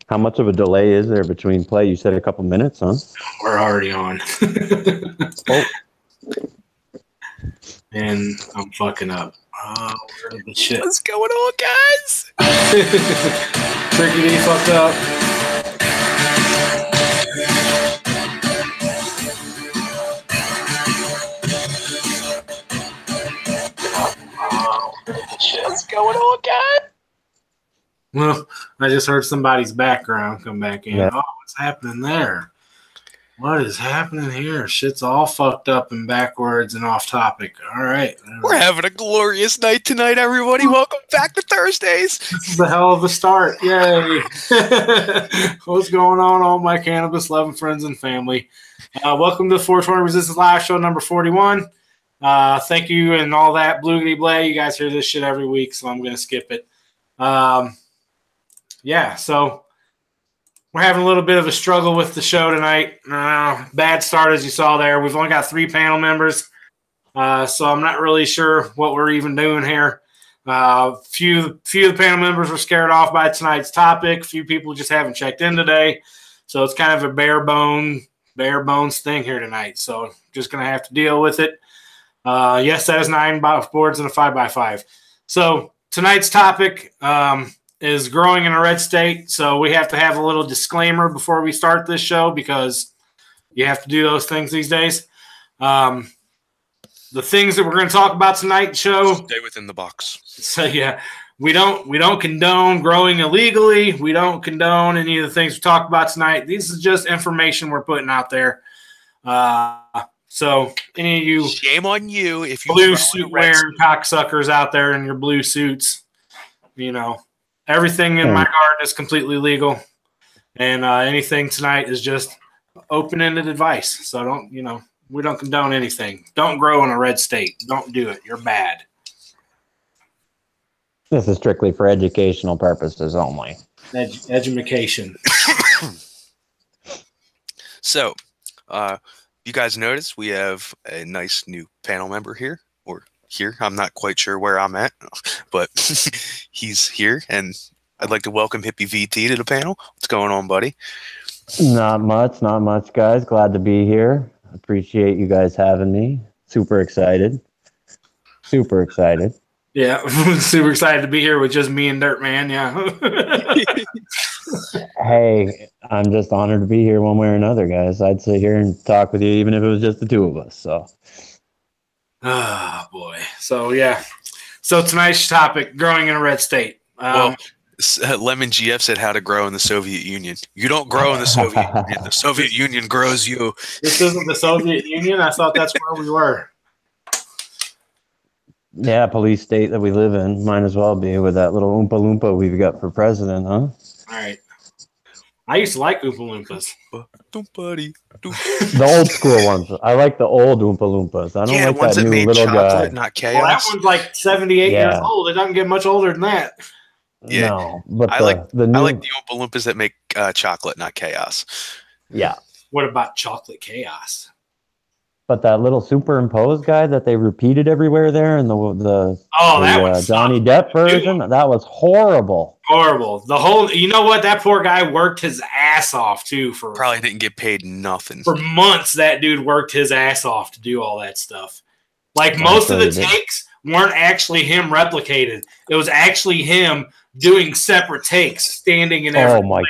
How much of a delay is there between play? You said a couple minutes, huh? We're already on. Oh. And I'm fucking up. Oh, where did the shit? What's going on, guys? Tricky D fucked up. What's going on, guys? Well, I just heard somebody's background come back in. Yeah. Oh, what's happening there? What is happening here? Shit's all fucked up and backwards and off topic. All right. We're having a glorious night tonight, everybody. Welcome back to Thursdays. This is a hell of a start. Yay. What's going on, all my cannabis loving friends and family? Welcome to the 420 Resistance Live Show number 41. Thank you and all that. Bloogity blay. You guys hear this shit every week, so I'm going to skip it. Yeah, so we're having a little bit of a struggle with the show tonight. Bad start, as you saw there. We've only got 3 panel members, so I'm not really sure what we're even doing here. Few of the panel members were scared off by tonight's topic. Few people just haven't checked in today, so it's kind of a bare bones thing here tonight. So just going to have to deal with it. Yes, that is 9 boards and a 5x5. So tonight's topic is growing in a red state. So we have to have a little disclaimer before we start this show because you have to do those things these days. The things that we're going to talk about tonight show. Stay within the box. So yeah, we don't condone growing illegally. We don't condone any of the things we talk about tonight. This is just information we're putting out there. So any of you shame on you if you blue suit wearing cocksuckers out there in your blue suits, you know, everything in my garden is completely legal, and anything tonight is just open-ended advice. So don't, we don't condone anything. Don't grow in a red state. Don't do it. You're bad. This is strictly for educational purposes only. Education. So, you guys notice we have a nice new panel member here, or here. I'm not quite sure where I'm at, but he's here, and I'd like to welcome Hippie VT to the panel. What's going on, buddy? Not much, guys. Glad to be here. Appreciate you guys having me. Super excited. Yeah, super excited to be here with just me and Dirt Man. Yeah. Hey, I'm just honored to be here one way or another, guys. I'd sit here and talk with you even if it was just the two of us. So. Oh, boy. So, yeah. So tonight's topic, growing in a red state. Lemon GF said how to grow in the Soviet Union. You don't grow in the Soviet Union. The Soviet Union grows you. This isn't the Soviet Union? I thought that's where we were. Yeah, police state that we live in. Might as well be with that little Oompa Loompa we've got for president, huh? All right. I used to like Oompa Loompas. The old school ones. I like the old Oompa Loompas. I don't like that new little guy. Not chaos. Well, that one's like 78 years old. It doesn't get much older than that. Yeah. No, but I like the Oompa Loompas that make chocolate, not chaos. Yeah. What about chocolate chaos? But that little superimposed guy that they repeated everywhere there in the Johnny Depp version, that was horrible. Horrible. You know what? That poor guy worked his ass off too probably didn't get paid nothing. For months, that dude worked his ass off to do all that stuff. Like most of the takes weren't actually him replicated. It was actually him doing separate takes, standing in every place.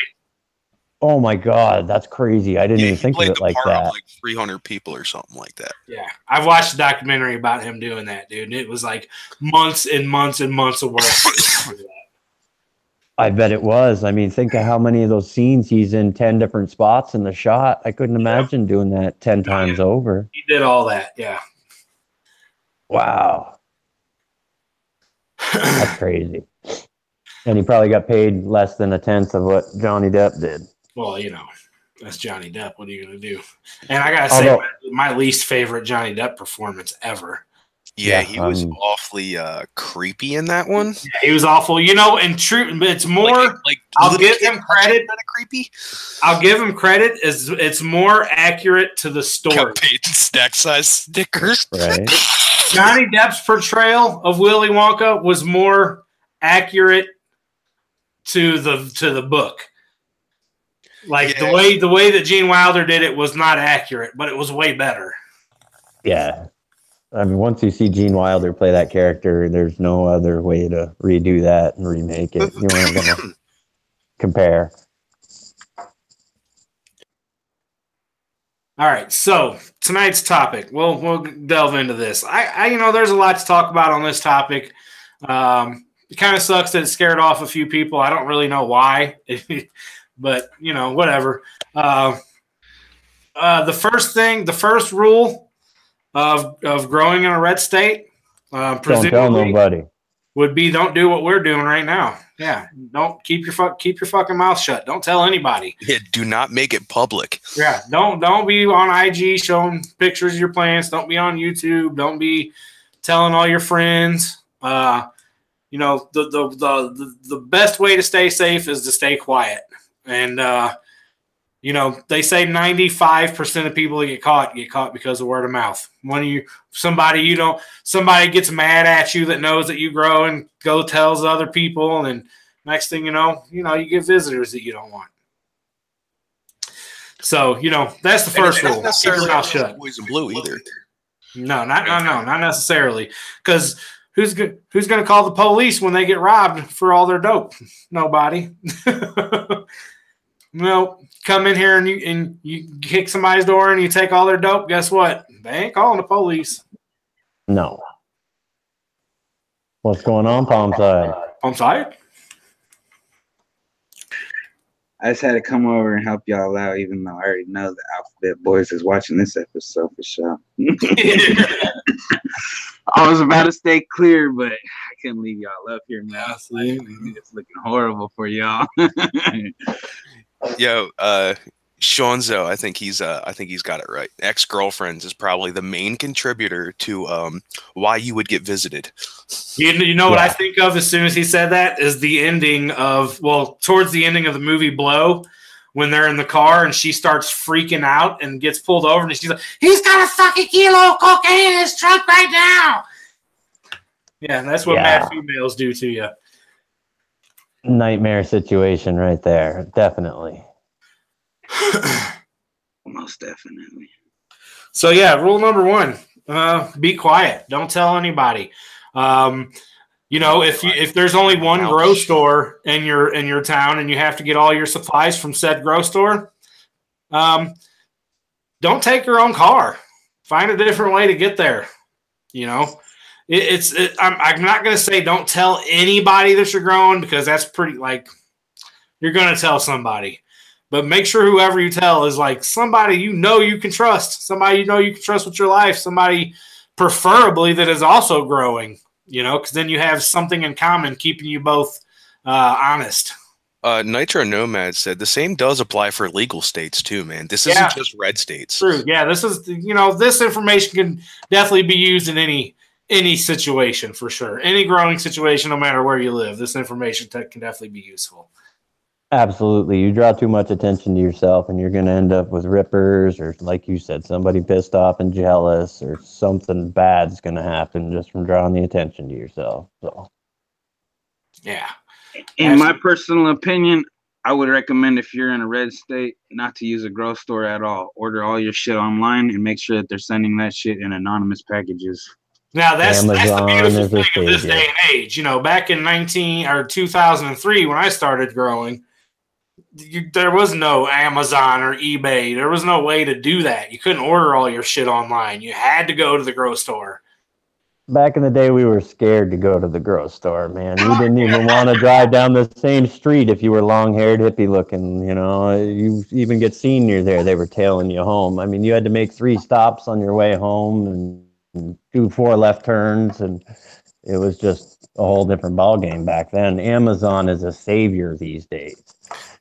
Oh my God, that's crazy! I didn't even think of it like that. Of like 300 people or something like that. Yeah, I've watched a documentary about him doing that, dude. And it was like months and months and months of work. I bet it was. I mean, think of how many of those scenes he's in 10 different spots in the shot. I couldn't imagine doing that 10 times over. He did all that, yeah. Wow, that's crazy. And he probably got paid less than a tenth of what Johnny Depp did. Well, that's Johnny Depp. What are you going to do? And I got to say, my least favorite Johnny Depp performance ever. Yeah, he was awfully creepy in that one. Yeah, he was awful. And true, it's more. I'll give him credit. Kind of creepy. I'll give him credit. It's more accurate to the story. Got paid in stack size stickers. Right. Johnny Depp's portrayal of Willy Wonka was more accurate to the book. Like the way that Gene Wilder did it was not accurate, but it was way better. Yeah. I mean, once you see Gene Wilder play that character, there's no other way to redo that and remake it. You weren't going to compare. All right, so tonight's topic, we'll delve into this. I there's a lot to talk about on this topic. It kind of sucks that it scared off a few people. I don't really know why, but whatever. The first rule of growing in a red state, don't tell nobody, would be don't do what we're doing right now. Yeah, don't keep your fucking mouth shut. Don't tell anybody. Yeah, do not make it public. Yeah, don't be on IG showing pictures of your plants. Don't be on YouTube. Don't be telling all your friends. The best way to stay safe is to stay quiet. And they say 95% of people that get caught because of word of mouth. When somebody gets mad at you that knows that you grow and go tells other people, and next thing you know, you get visitors that you don't want. So, that's the first rule. Keep your mouth shut. Poison blue either. No, not necessarily. Because who's going to call the police when they get robbed for all their dope? Nobody. No, come in here and you kick somebody's door and you take all their dope. Guess what? They ain't calling the police. No. What's going on, PALMSIDE? PALMSIDE? I just had to come over and help y'all out, even though I already know the Alphabet Boys is watching this episode for sure. I was about to stay clear, but I couldn't leave y'all up here, man. It's looking horrible for y'all. Yo, Seanzo, I think he's got it right. Ex-girlfriends is probably the main contributor to why you would get visited. You know what I think of as soon as he said that is the ending of towards the ending of the movie Blow, when they're in the car and she starts freaking out and gets pulled over and she's like, "He's got a fucking kilo of cocaine in his trunk right now." Yeah, that's what mad females do to you. Nightmare situation right there, definitely. Most definitely. So rule number 1: be quiet. Don't tell anybody. If there's only one grow store in your town and you have to get all your supplies from said grow store, don't take your own car. Find a different way to get there. I'm not going to say don't tell anybody that you're growing, because that's pretty you're going to tell somebody. But make sure whoever you tell is somebody you can trust, somebody you can trust with your life, somebody preferably that is also growing, because then you have something in common keeping you both honest. Nitro Nomad said the same does apply for legal states too, man. This isn't just red states. True. Yeah, this is this information can definitely be used in any situation for sure. Any growing situation, no matter where you live, this information can definitely be useful. Absolutely. You draw too much attention to yourself and you're going to end up with rippers, or like you said, somebody pissed off and jealous, or something bad's going to happen just from drawing the attention to yourself. So, yeah. In my personal opinion, I would recommend, if you're in a red state, not to use a grow store at all. Order all your shit online and make sure that they're sending that shit in anonymous packages. Now that's the beautiful thing of this day and age. Back in 2003 when I started growing, there was no Amazon or eBay. There was no way to do that. You couldn't order all your shit online. You had to go to the grow store. Back in the day, we were scared to go to the grocery store, man. We didn't even want to drive down the same street if you were long-haired, hippie-looking. You even get senior there. They were tailing you home. I mean, you had to make 3 stops on your way home and do 4 left turns, and it was just a whole different ballgame back then. Amazon is a savior these days,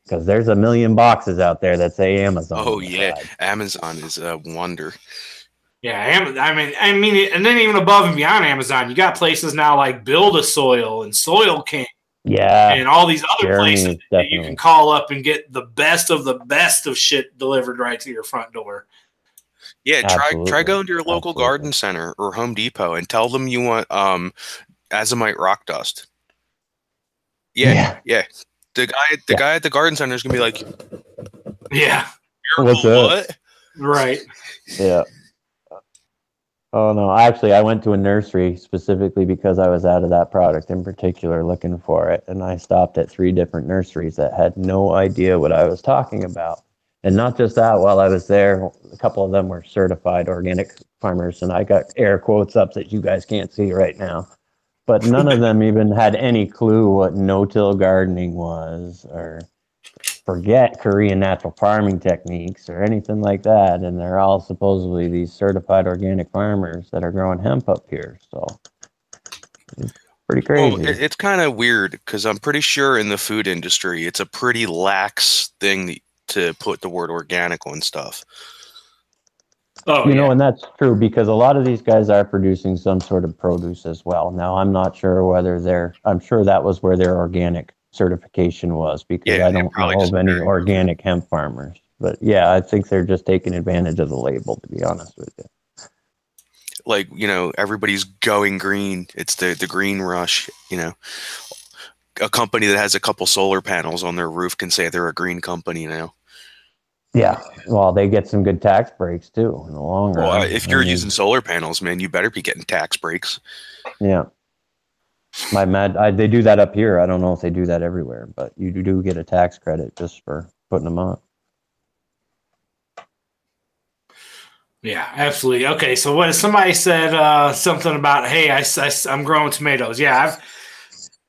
because there's a million boxes out there that say Amazon. Oh yeah, Amazon is a wonder. Yeah, I mean, and then even above and beyond Amazon, you got places now like Build a Soil and Soil King. Yeah, and all these other places that you can call up and get the best of shit delivered right to your front door. Yeah, try going to your local garden center or Home Depot and tell them you want azomite rock dust. Yeah. The guy at the garden center is gonna be like, Yeah. What's that? Right. Yeah. Oh no, actually I went to a nursery specifically because I was out of that product in particular looking for it, and I stopped at 3 different nurseries that had no idea what I was talking about. And not just that, while I was there, a couple of them were certified organic farmers, and I got air quotes up that you guys can't see right now. But none of them even had any clue what no-till gardening was, or forget Korean natural farming techniques or anything like that. And they're all supposedly these certified organic farmers that are growing hemp up here. So it's pretty crazy. Well, it's kind of weird because I'm pretty sure in the food industry, it's a pretty lax thing to put the word organic on stuff. Oh, you know, and that's true because a lot of these guys are producing some sort of produce as well. Now, I'm not sure whether I'm sure that was where their organic certification was, because I don't know of any organic hemp farmers. But yeah, I think they're just taking advantage of the label, to be honest with you. Like, you know, everybody's going green. It's the green rush, you know. A company that has a couple solar panels on their roof can say they're a green company now. Yeah, well, they get some good tax breaks too in the long run. Well, if you're using solar panels, man, you better be getting tax breaks. Yeah. They do that up here. I don't know if they do that everywhere, but you do get a tax credit just for putting them on. Yeah, absolutely. Okay, so what somebody said something about, hey, I'm growing tomatoes. Yeah,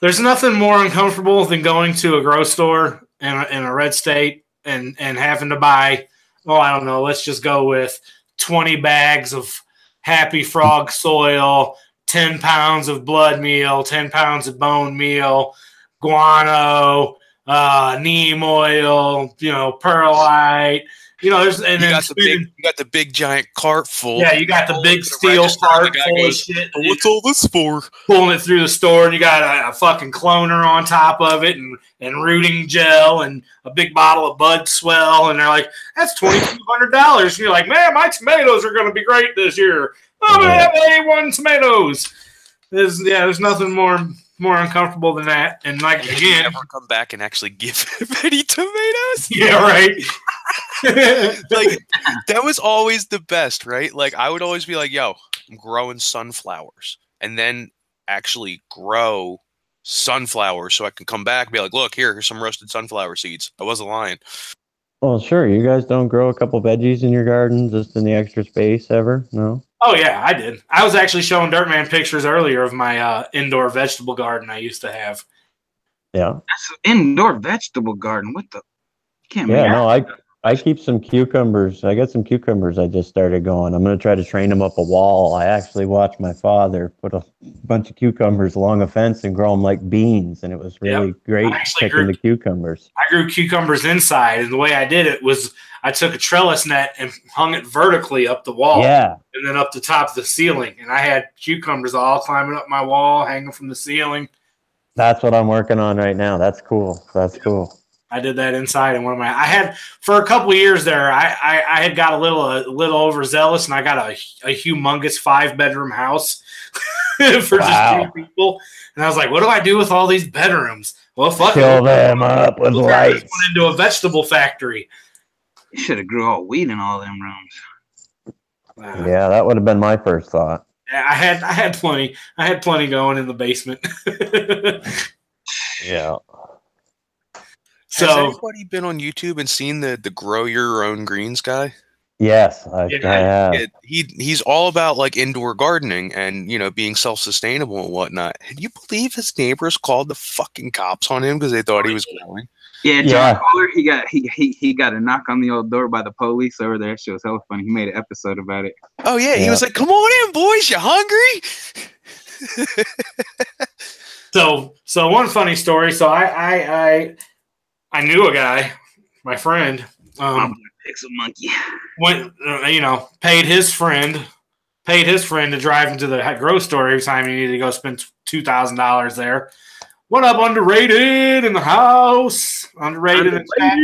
there's nothing more uncomfortable than going to a grocery store in a red state and having to buy, I don't know, let's just go with 20 bags of Happy Frog soil, 10 pounds of blood meal, 10 pounds of bone meal, guano, neem oil, perlite. You got the big giant cart full. Yeah, you got the big steel cart full of shit. What's all this for? Pulling it through the store, and you got a fucking cloner on top of it, and rooting gel, and a big bottle of Bud Swell, and they're like, "That's $2,200." You're like, "Man, my tomatoes are going to be great this year. I'm gonna have A1 tomatoes." There's nothing more uncomfortable than that. And like, again, never come back and actually give him any tomatoes. Yeah, right. Like, that was always the best, right? Like, I would always be like, yo, I'm growing sunflowers, and then actually grow sunflowers so I can come back and be like, look, here's some roasted sunflower seeds. I wasn't lying. Well, sure. You guys don't grow a couple veggies in your garden just in the extra space ever? No? Oh, yeah, I did. I was actually showing Dirtman pictures earlier of my indoor vegetable garden I used to have. Yeah. That's an indoor vegetable garden. What the? Can't yeah, no, I keep some cucumbers. I got some cucumbers I just started going. I'm going to try to train them up a wall. I actually watched my father put a bunch of cucumbers along a fence and grow them like beans, and it was really great picking the cucumbers. I grew cucumbers inside, and the way I did it was I took a trellis net and hung it vertically up the wall, and then up the top of the ceiling, and I had cucumbers all climbing up my wall, hanging from the ceiling. That's what I'm working on right now. That's cool. That's cool. I did that inside, and I had for a couple of years there. I had got a little overzealous, and I got a humongous 5-bedroom house for just 2 people. And I was like, "What do I do with all these bedrooms?" Well, fill them up with lights. Went into a vegetable factory. You should have grew all weed in all them rooms. Yeah, that would have been my first thought. Yeah, I had plenty. I had plenty going in the basement. Yeah. So, has anybody been on YouTube and seen the grow your own greens guy? Yes, I have. He's all about like indoor gardening and being self-sustainable and whatnot. Can you believe his neighbors called the fucking cops on him because they thought he was growing? Yeah, John Kohler, he got a knock on the old door by the police over there. That shit was hella funny. He made an episode about it. Oh yeah, he was like, "Come on in, boys, you hungry?" So one funny story. So I knew a guy, my friend. Pixel monkey. Went, paid his friend to drive him to the grocery store every time he needed to go spend $2,000 there. What up, underrated in the house? Underrated in the chat.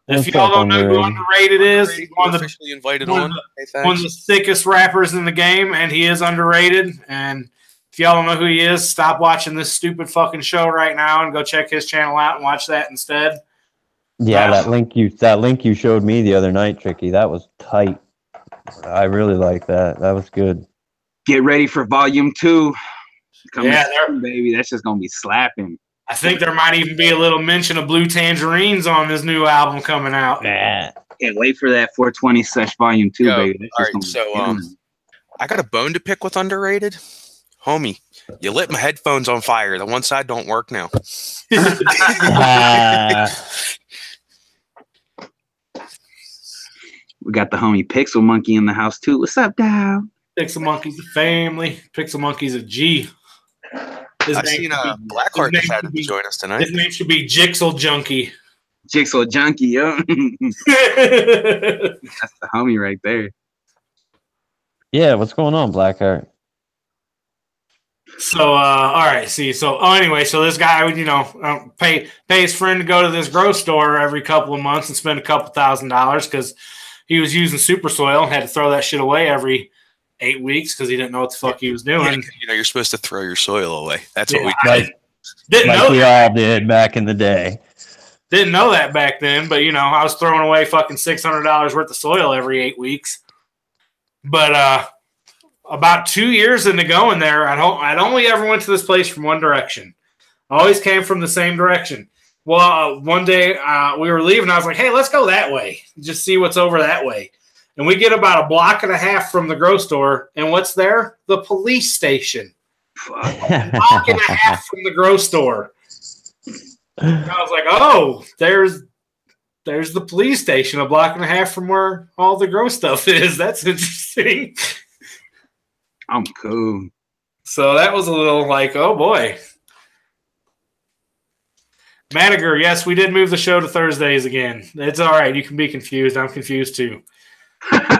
If y'all don't know who Underrated is, he's one of the thickest rappers in the game, and he is underrated. And if y'all don't know who he is, stop watching this stupid fucking show right now and go check his channel out and watch that instead. Yeah, that link you showed me the other night, Tricky, that was tight. I really like that. That was good. Get ready for volume 2. Coming Yeah, soon, baby. That's just gonna be slapping. I think there might even be a little mention of blue tangerines on this new album coming out. Nah. Can't wait for that 420 sesh volume 2, Yo, baby. That's all just right, gonna so be killing. I got a bone to pick with underrated. Homie, you lit my headphones on fire. The one side don't work now. We got the homie Pixel Monkey in the house too. What's up, Dow? Pixel Monkey's a family. Pixel Monkey's a G. I seen Blackheart decided to join us tonight. His name should be Jigsaw Junkie. Jigsaw Junkie, yo. That's the homie right there. Yeah, what's going on, Blackheart? So, all right, see, so, anyway, so this guy would, pay his friend to go to this grocery store every couple of months and spend a couple $1,000s because he was using super soil and had to throw that shit away every 8 weeks because he didn't know what the fuck he was doing. Yeah, you're supposed to throw your soil away. That's what we didn't like know we that. all did back in the day. Didn't know that back then, but, I was throwing away fucking $600 worth of soil every 8 weeks. But, about 2 years into going there, I'd only ever went to this place from one direction. I always came from the same direction. Well, one day we were leaving. I was like, hey, let's go that way. Just see what's over that way. And we get about a block and a half from the grocery store. And what's there? The police station. A block and a half from the grocery store. And I was like, oh, there's the police station a block and a half from where all the gross stuff is. That's interesting. I'm cool. So that was a little like, oh boy. Madiger, yes, we did move the show to Thursdays again. It's all right. You can be confused. I'm confused too. Fuck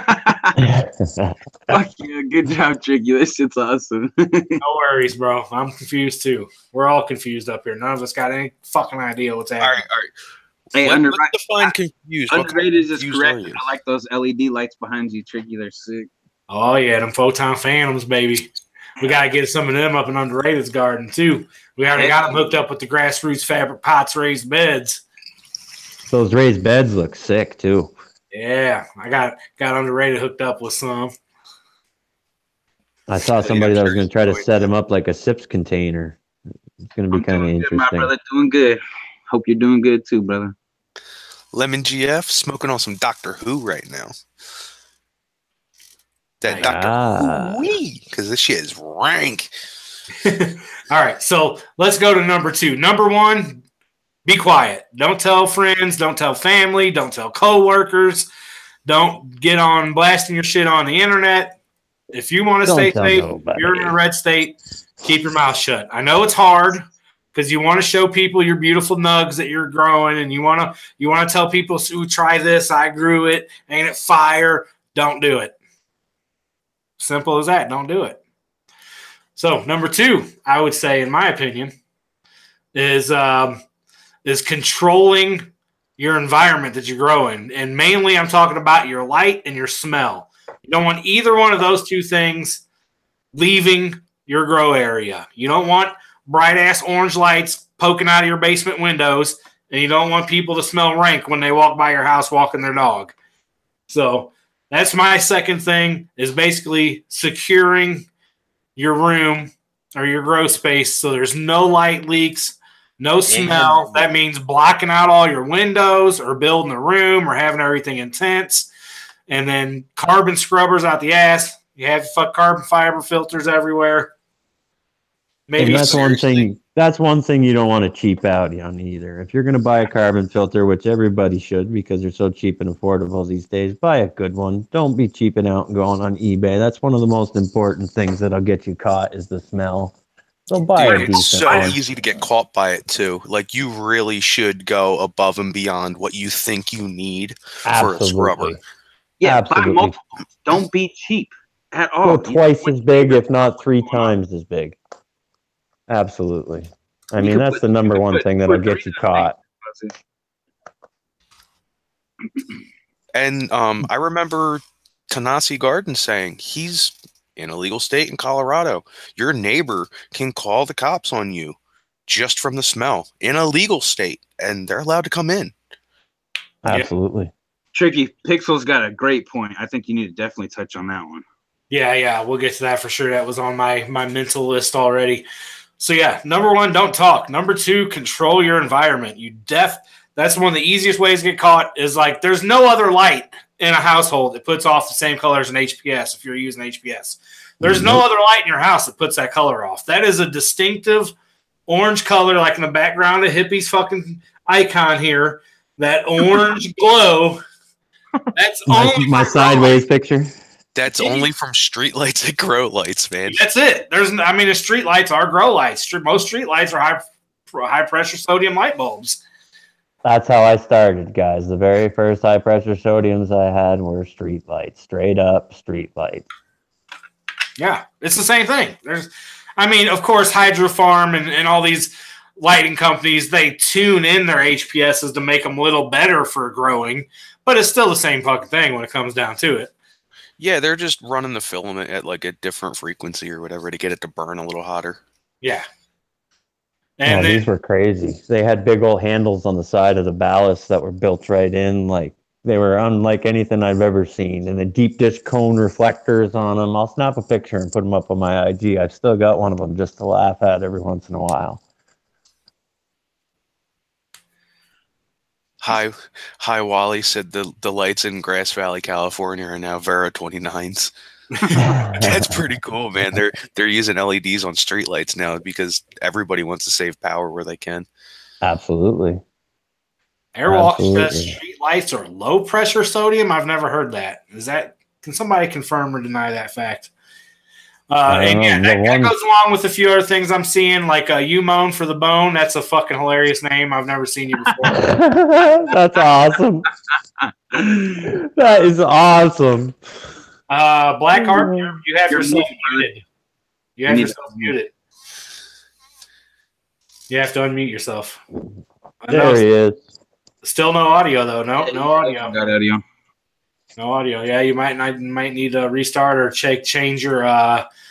yeah, good job, Tricky. This shit's awesome. No worries, bro. I'm confused too. We're all confused up here. None of us got any fucking idea what's happening. All right. Hey, Let's define confused. Underrated is correct. I like those LED lights behind you, Tricky. They're sick. Oh, yeah, them Photon Phantoms, baby. We got to get some of them up in Underrated's garden, too. We already got them hooked up with the grassroots fabric pots raised beds. Those raised beds look sick, too. Yeah, I got Underrated hooked up with some. I saw somebody that was going to try to set him up like a SIPS container. It's going to be kind of interesting. My brother doing good. Hope you're doing good, too, brother. Lemon GF smoking on some Doctor Who right now. That Doctor Who, because this shit is rank. All right, so let's go to number 2. Number 1, be quiet. Don't tell friends. Don't tell family. Don't tell coworkers. Don't get on blasting your shit on the internet. If you want to stay safe, if you're in a red state, keep your mouth shut. I know it's hard because you want to show people your beautiful nugs that you're growing, and you want to tell people, "Ooh, try this. I grew it. Ain't it fire?" Don't do it. Simple as that. Don't do it. So number 2, I would say, in my opinion, is controlling your environment that you grow in. And mainly I'm talking about your light and your smell. You don't want either one of those two things leaving your grow area. You don't want bright-ass orange lights poking out of your basement windows, and you don't want people to smell rank when they walk by your house walking their dog. So that's my second thing, is basically securing your room or your grow space so there's no light leaks, no smell. That means blocking out all your windows or building a room or having everything intense. And then carbon scrubbers out the ass. You have carbon fiber filters everywhere. Maybe and that's one thing. That's one thing you don't want to cheap out on either. If you're going to buy a carbon filter, which everybody should because they're so cheap and affordable these days, buy a good one. Don't be cheaping out and going on eBay. That's one of the most important things that'll get you caught is the smell. So buy a decent it's so one. easy to get caught by it too. Like you really should go above and beyond what you think you need for a scrubber. Yeah, Absolutely. buy multiple. Don't be cheap at all. Go twice as big, if not 3 times as big. Absolutely. I mean, that's the number one thing that'll get you caught. And I remember TANASI Garden saying he's in a legal state in Colorado. Your neighbor can call the cops on you just from the smell in a legal state, and they're allowed to come in. Absolutely. Tricky Pixel's got a great point. I think you need to definitely touch on that one. Yeah, we'll get to that for sure. That was on my mental list already. So yeah, number 1, don't talk. Number 2, control your environment. That's one of the easiest ways to get caught is like there's no other light in a household that puts off the same color as an HPS if you're using HPS. There's no other light in your house that puts that color off. That is a distinctive orange color, like in the background of Hippie's fucking icon here. That orange glow. That's only my sideways picture. That's only from street lights and grow lights, man. That's it. The street lights are grow lights. Most street lights are high pressure sodium light bulbs. That's how I started, guys. The very first high pressure sodiums I had were street lights, straight up street lights. Yeah, it's the same thing. Of course, Hydrofarm and all these lighting companies, they tune in their HPSs to make them a little better for growing, but it's still the same fucking thing when it comes down to it. Yeah, they're just running the filament at like a different frequency or whatever to get it to burn a little hotter. Yeah. And these were crazy. They had big old handles on the side of the ballast that were built right in. Like they were unlike anything I've ever seen. And the deep dish cone reflectors on them. I'll snap a picture and put them up on my IG. I've still got one of them just to laugh at every once in a while. Hi, Wally said the lights in Grass Valley, California are now Vera 29s. That's pretty cool, man. They're using LEDs on street lights now because everybody wants to save power where they can. Absolutely. Airwalk says street lights are low pressure sodium. I've never heard that. Can somebody confirm or deny that fact? That goes along with a few other things I'm seeing, like You Moan for the Bone. That's a fucking hilarious name. I've never seen you before. That's awesome. That is awesome. Blackheart, you have yourself muted. You have yourself muted. You have to unmute yourself. There he is. Still no audio though. No audio. Got audio. No audio. Yeah, you might need to restart or change your.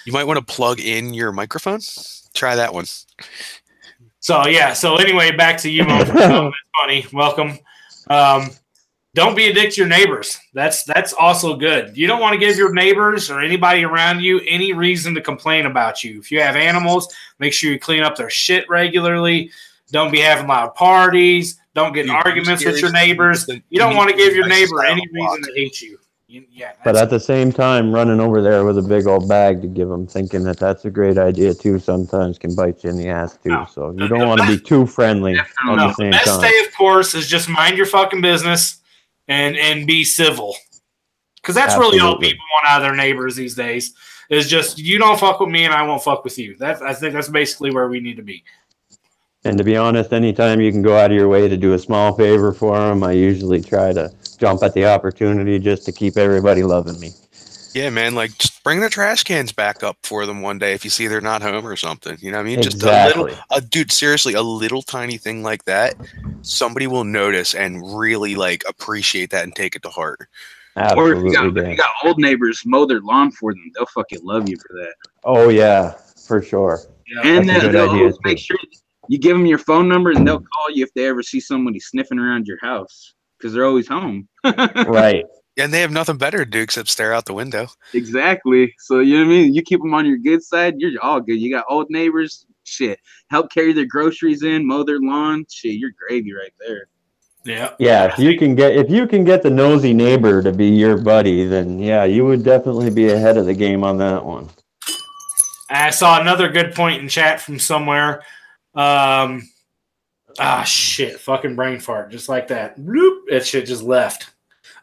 You might want to plug in your microphone. Try that one. So anyway, back to you. It's funny. Welcome. Don't be a dick to your neighbors. That's also good. You don't want to give your neighbors or anybody around you any reason to complain about you. If you have animals, make sure you clean up their shit regularly. Don't be having loud parties. Don't get in arguments with your neighbors. You don't want to give your neighbor any reason to hate you. But at the same time, running over there with a big old bag to give them, thinking that that's a great idea too, sometimes can bite you in the ass too. No. So you don't want to be too friendly at the same time. The best day, of course, is just mind your fucking business and be civil. Because that's really all people want out of their neighbors these days. Is just, you don't fuck with me and I won't fuck with you. I think that's basically where we need to be. And to be honest, anytime you can go out of your way to do a small favor for them, I usually try to jump at the opportunity just to keep everybody loving me. Yeah, man, like just bring the trash cans back up for them one day if you see they're not home or something. You know what I mean? Exactly. Just a little, dude, seriously, a little tiny thing like that, somebody will notice and really like appreciate that and take it to heart. Absolutely. Or if you got old neighbors, mow their lawn for them. They'll fucking love you for that. Oh yeah, for sure. Yeah. And they'll make sure you give them your phone number and they'll call you if they ever see somebody sniffing around your house because they're always home. Right. And they have nothing better to do except stare out the window. Exactly. So, you know what I mean? You keep them on your good side, you're all good. You got old neighbors, shit. Help carry their groceries in, mow their lawn. Shit, you're gravy right there. Yeah. Yeah, if you can get the nosy neighbor to be your buddy, then yeah, you would definitely be ahead of the game on that one. I saw another good point in chat from somewhere. Shit, fucking brain fart, just like that. Bloop, that shit just left.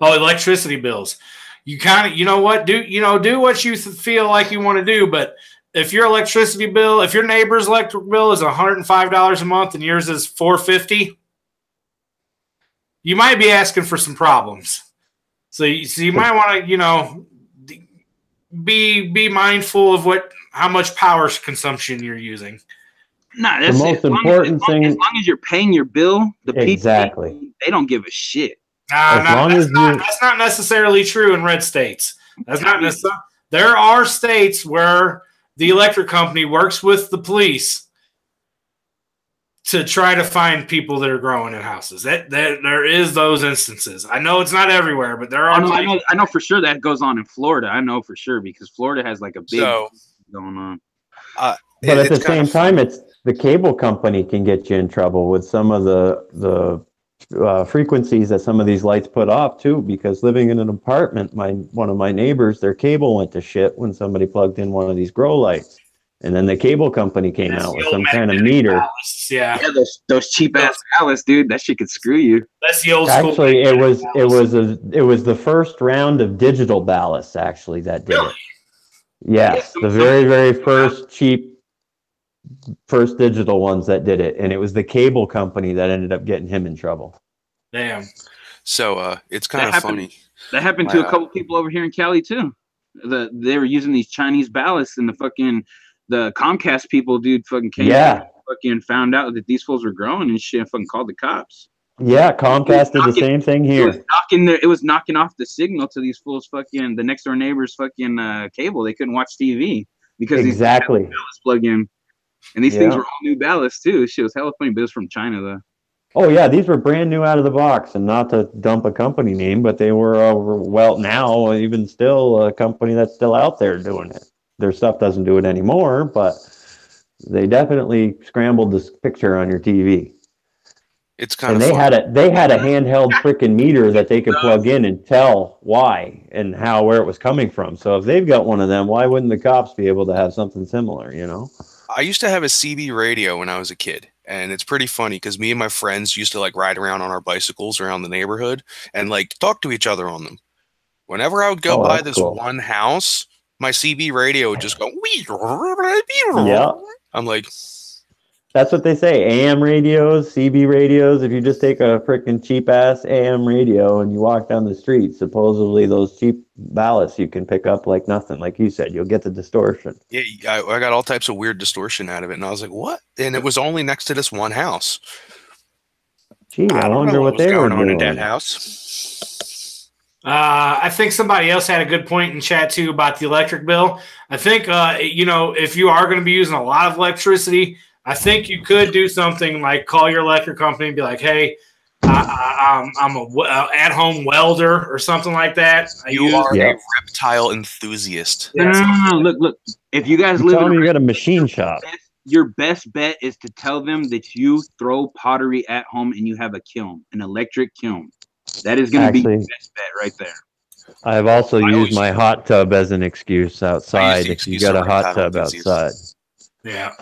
Oh, electricity bills. You kind of, you know what? Do what you feel like you want to do, but if your electricity bill, if your neighbor's electric bill is $105 a month and yours is $450, you might be asking for some problems. So you might want to, be mindful of how much power consumption you're using. Nah, that's the most important thing. As long as you're paying your bill, the exactly. people, they don't give a shit. That's not necessarily true in red states. That's not necessarily. There are states where the electric company works with the police to try to find people that are growing in houses. That there is those instances. I know it's not everywhere, but there are. I know for sure that goes on in Florida. I know for sure because Florida has like a big going on. But at the same time, it's the cable company can get you in trouble with some of the frequencies that some of these lights put off too. Because living in an apartment, one of my neighbors, their cable went to shit when somebody plugged in one of these grow lights. And then the cable company came out with some kind of meter. Ballasts, yeah, those cheap ass ballasts, dude. That shit could screw you. That's the old school. Actually, it was the first round of digital ballasts actually that did it. Yes, the very first cheap, first digital ones that did it, and it was the cable company that ended up getting him in trouble. Damn. So it's kind of funny. That happened to a couple people over here in Cali too. They were using these Chinese ballasts, and the Comcast people, dude, fucking came and fucking found out that these fools were growing and shit, and fucking called the cops. Yeah, Comcast did the same thing here. It was knocking off the signal to these fools, fucking the next door neighbors, fucking cable. They couldn't watch TV because these ballasts plug in, and these things were all new ballasts too. This shit was hella funny, but it was from China though. Oh yeah, these were brand new out of the box, and not to dump a company name, but they were now even still a company that's still out there doing it. Their stuff doesn't do it anymore, but they definitely scrambled this picture on your TV. It's kind of fun. They had a handheld freaking meter that they could plug in and tell why and where it was coming from. So if they've got one of them, why wouldn't the cops be able to have something similar, you know? I used to have a CB radio when I was a kid, and it's pretty funny because me and my friends used to like ride around on our bicycles around the neighborhood and like talk to each other on them. Whenever I would go by this one house, my CB radio would just go. Yeah, I'm like, that's what they say. AM radios, CB radios. If you just take a freaking cheap ass AM radio and you walk down the street, supposedly those cheap ballasts you can pick up like nothing. Like you said, you'll get the distortion. Yeah, I got all types of weird distortion out of it, and I was like, what? And it was only next to this one house. Gee, I wonder what they were doing in that house. I think somebody else had a good point in chat too about the electric bill. I think if you are going to be using a lot of electricity, I think you could do something like call your electric company and be like, "Hey, I'm a at-home welder or something like that." You are a reptile enthusiast. No. Look. If you guys live in you got a machine shop, your best bet is to tell them that you throw pottery at home and you have a kiln, an electric kiln. That is going to be your best bet right there. I've also used my hot tub as an excuse outside if you got a hot tub outside. Yeah.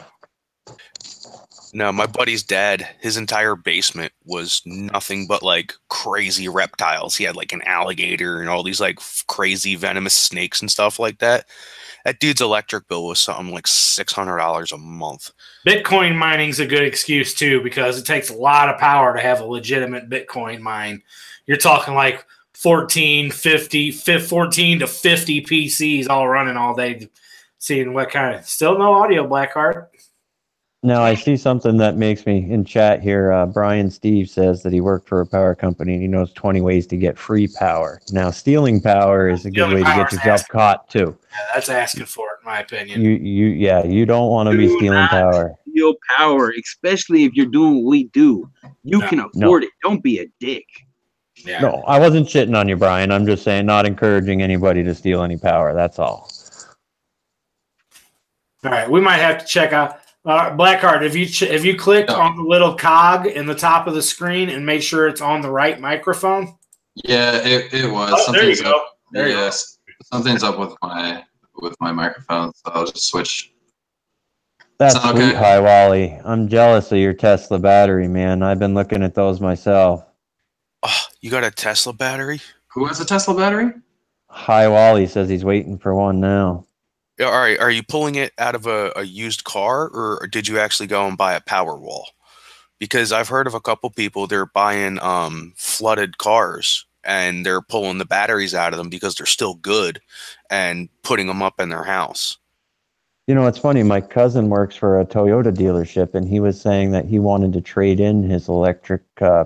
No, my buddy's dad, his entire basement was nothing but like crazy reptiles. He had like an alligator and all these like crazy venomous snakes and stuff like that. That dude's electric bill was something like $600 a month. Bitcoin mining's a good excuse too because it takes a lot of power to have a legitimate Bitcoin mine. You're talking like 14 to 50 PCs all running all day, seeing what kind of. Still no audio, Blackheart. No, I see something that makes me in chat here. Brian Steve says that he worked for a power company and he knows 20 ways to get free power. Now, stealing power is a good way to get yourself caught too. Yeah, that's asking for it, in my opinion. You don't want to be stealing power. Steal power, especially if you're doing what we do. You can afford it. Don't be a dick. Yeah. No, I wasn't shitting on you, Brian. I'm just saying, not encouraging anybody to steal any power. That's all. All right, we might have to check out. Blackheart, if you click on the little cog in the top of the screen and make sure it's on the right microphone. Yeah, it was. Oh, there you go. Yes, something's up with my microphone, so I'll just switch. That's sweet, Hi Wally. I'm jealous of your Tesla battery, man. I've been looking at those myself. Oh, you got a Tesla battery? Who has a Tesla battery? Hi Wally says he's waiting for one now. All right, are you pulling it out of a used car, or did you actually go and buy a Powerwall? Because I've heard of a couple people, they're buying flooded cars, and they're pulling the batteries out of them because they're still good and putting them up in their house. You know, it's funny. My cousin works for a Toyota dealership, and he was saying that he wanted to trade in his electric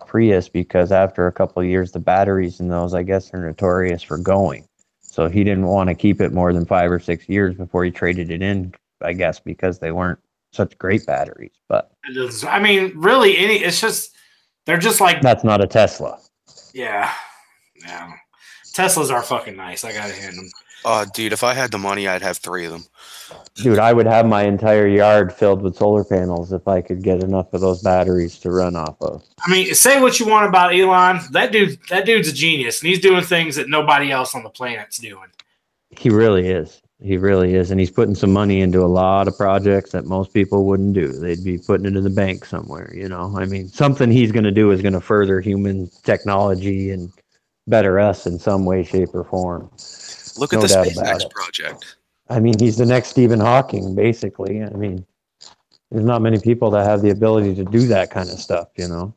Prius because after a couple of years, the batteries in those, I guess, are notorious for going. So he didn't want to keep it more than 5 or 6 years before he traded it in, I guess, because they weren't such great batteries. But I mean, really, it's just they're just like that's not a Tesla. Yeah. Teslas are fucking nice. I gotta hand them. Dude, if I had the money, I'd have 3 of them. Dude, I would have my entire yard filled with solar panels if I could get enough of those batteries to run off of. I mean, say what you want about Elon. That dude's a genius, and he's doing things that nobody else on the planet's doing. He really is. He really is. And he's putting some money into a lot of projects that most people wouldn't do. They'd be putting it in the bank somewhere, you know. I mean, something he's going to do is going to further human technology and better us in some way, shape, or form. Look at the SpaceX project. I mean, he's the next Stephen Hawking, basically. I mean, there's not many people that have the ability to do that kind of stuff, you know.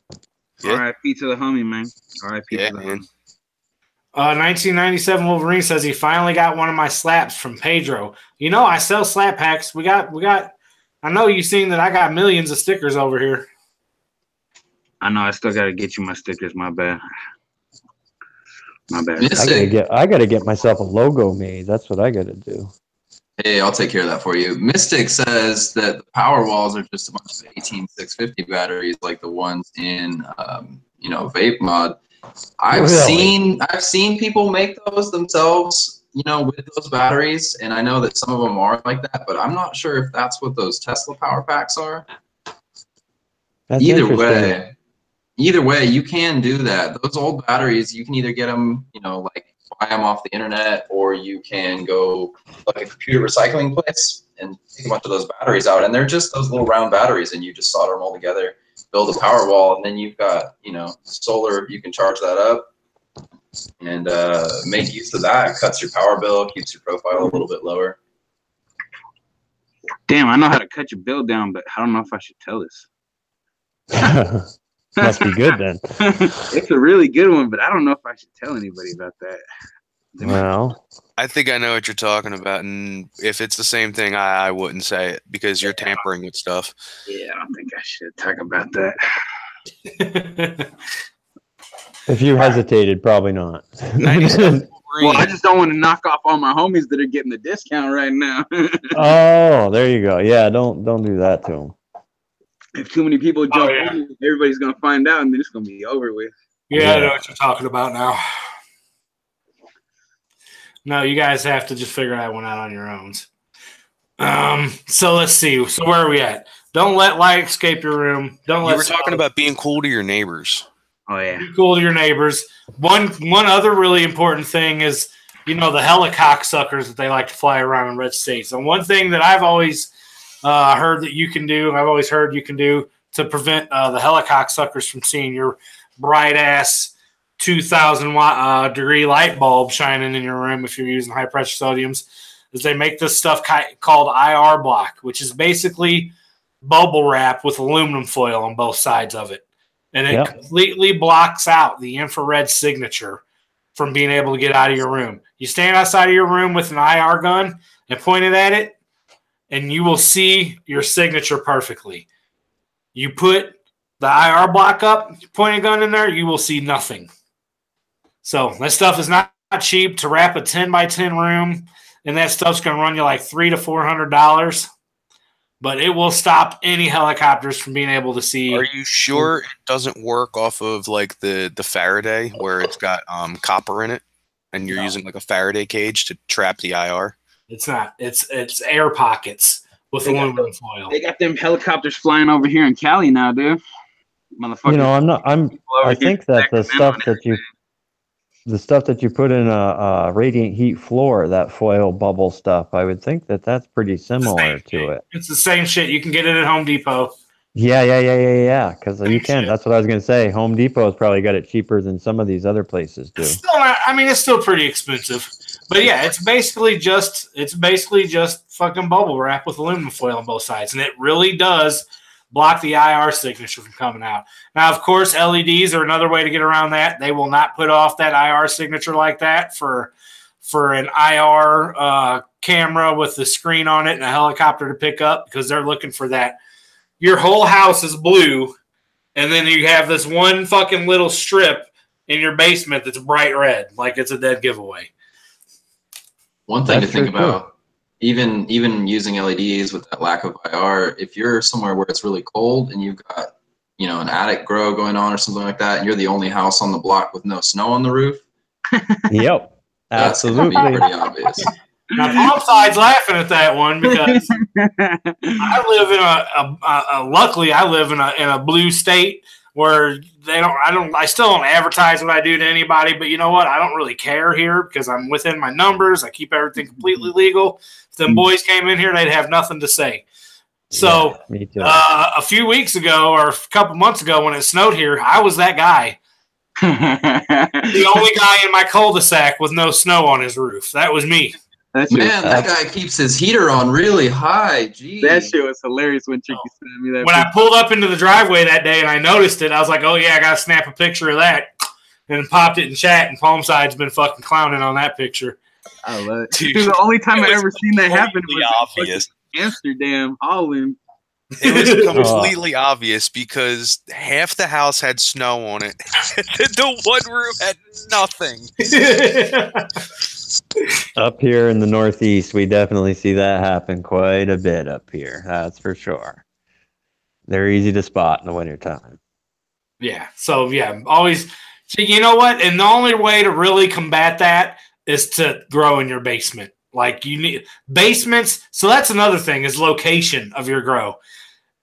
Yeah. R.I.P. to the homie, man. R.I.P. to the homie. 1997 Wolverine says he finally got one of my slaps from Pedro. You know, I sell slap packs. We got. I know you've seen that I got millions of stickers over here. I know. I still got to get you my stickers. My bad. I gotta get myself a logo made. That's what I gotta do. Hey, I'll take care of that for you. Mystic says that the power walls are just a bunch of 18650 batteries, like the ones in, Vape Mod. I've seen people make those themselves, with those batteries, and I know that some of them are like that, but I'm not sure if that's what those Tesla power packs are. That's Either way, you can do that. Those old batteries, you can either get them, buy them off the internet, or you can go like a computer recycling place and take a bunch of those batteries out. And they're just those little round batteries, and you just solder them all together, build a power wall, and then you've got, solar. You can charge that up and make use of that. It cuts your power bill, keeps your profile a little bit lower. Damn, I know how to cut your bill down, but I don't know if I should tell this. Must be good then. It's a really good one, but I don't know if I should tell anybody about that. Well, I think I know what you're talking about, and if it's the same thing, I wouldn't say it because you're tampering with stuff. Yeah, I don't think I should talk about that. If you hesitated, probably not. Well, I just don't want to knock off all my homies that are getting the discount right now. Oh, there you go. Yeah, don't do that to them. If too many people jump in, everybody's going to find out, and then it's going to be over with. Yeah, I know what you're talking about now. No, you guys have to just figure that one out on your own. So let's see. So where are we at? Don't let light escape your room. You were talking about being cool to your neighbors. Oh, yeah. Be cool to your neighbors. One other really important thing is, the helicocksuckers that they like to fly around in red states. And one thing that I've always heard that you can do, to prevent the helicocksuckers from seeing your bright-ass 2,000 degree light bulb shining in your room if you're using high-pressure sodiums, is they make this stuff called IR block, which is basically bubble wrap with aluminum foil on both sides of it. And it completely blocks out the infrared signature from being able to get out of your room. You stand outside of your room with an IR gun and point it at it, and you will see your signature perfectly. You put the IR block up, point a gun in there, you will see nothing. So that stuff is not cheap to wrap a 10 by 10 room, and that stuff's going to run you like $300 to $400. But it will stop any helicopters from being able to see. Are you sure it doesn't work off of like the Faraday where it's got copper in it, and you're using like a Faraday cage to trap the IR? It's not. It's air pockets with aluminum foil. They got them helicopters flying over here in Cali now, dude. Motherfucker. I think that the stuff that you put in a radiant heat floor, that foil bubble stuff, I would think that's pretty similar to it. It's the same shit. You can get it at Home Depot. Yeah. Because you can. That's what I was going to say. Home Depot's probably got it cheaper than some of these other places do. It's still pretty expensive. But yeah, it's basically just fucking bubble wrap with aluminum foil on both sides, and it really does block the IR signature from coming out. Now, of course, LEDs are another way to get around that. They will not put off that IR signature like that for an IR camera with the screen on it and a helicopter to pick up, because they're looking for that. Your whole house is blue, and then you have this one fucking little strip in your basement that's bright red, like it's a dead giveaway. One thing to think about even using LEDs with that lack of IR, if you're somewhere where it's really cold and you've got, you know, an attic grow going on or something like that, and you're the only house on the block with no snow on the roof. Yep, That's absolutely. gonna be pretty obvious. Now, PALMSIDE's laughing at that one because I live in luckily I live in a blue state where I still don't advertise what I do to anybody, but you know what? I don't really care here because I'm within my numbers. I keep everything completely legal. If them boys came in here, they'd have nothing to say. So me too. a few weeks ago or a couple months ago when it snowed here, I was that guy. The only guy in my cul-de-sac with no snow on his roof. That was me. Man, that guy keeps his heater on really high. Jeez. That shit was hilarious when Tricky sent me that. When I pulled up into the driveway that day and I noticed it, I was like, oh, yeah, I got to snap a picture of that. And popped it in chat, and PALMSIDE's been fucking clowning on that picture. I love it. Dude, the only time I ever seen that happen was obvious. Amsterdam, Holland. It was completely obvious because half the house had snow on it. The one room had nothing. Up here in the Northeast, we definitely see that happen quite a bit up here. That's for sure. They're easy to spot in the wintertime. Yeah. So, yeah, always. So you know what? And the only way to really combat that is to grow in your basement. Like you need basements. So that's another thing is location of your grow.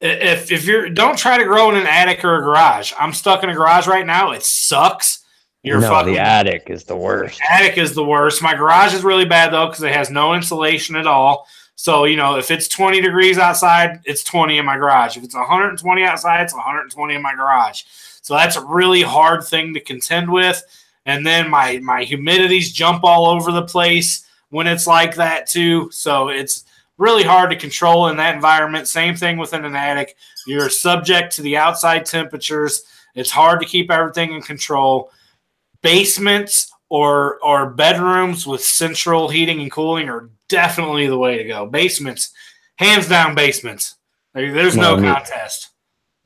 If you're don't try to grow in an attic or a garage. I'm stuck in a garage right now. It sucks. The attic is the worst. Attic is the worst. My garage is really bad though because it has no insulation at all. So you know if it's 20 degrees outside, it's 20 in my garage. If it's 120 outside, it's 120 in my garage. So that's a really hard thing to contend with. And then my humidities jump all over the place when it's like that too. So it's really hard to control in that environment. Same thing within an attic. You're subject to the outside temperatures. It's hard to keep everything in control. Basements or bedrooms with central heating and cooling are definitely the way to go. Basements, hands down basements. There's no contest.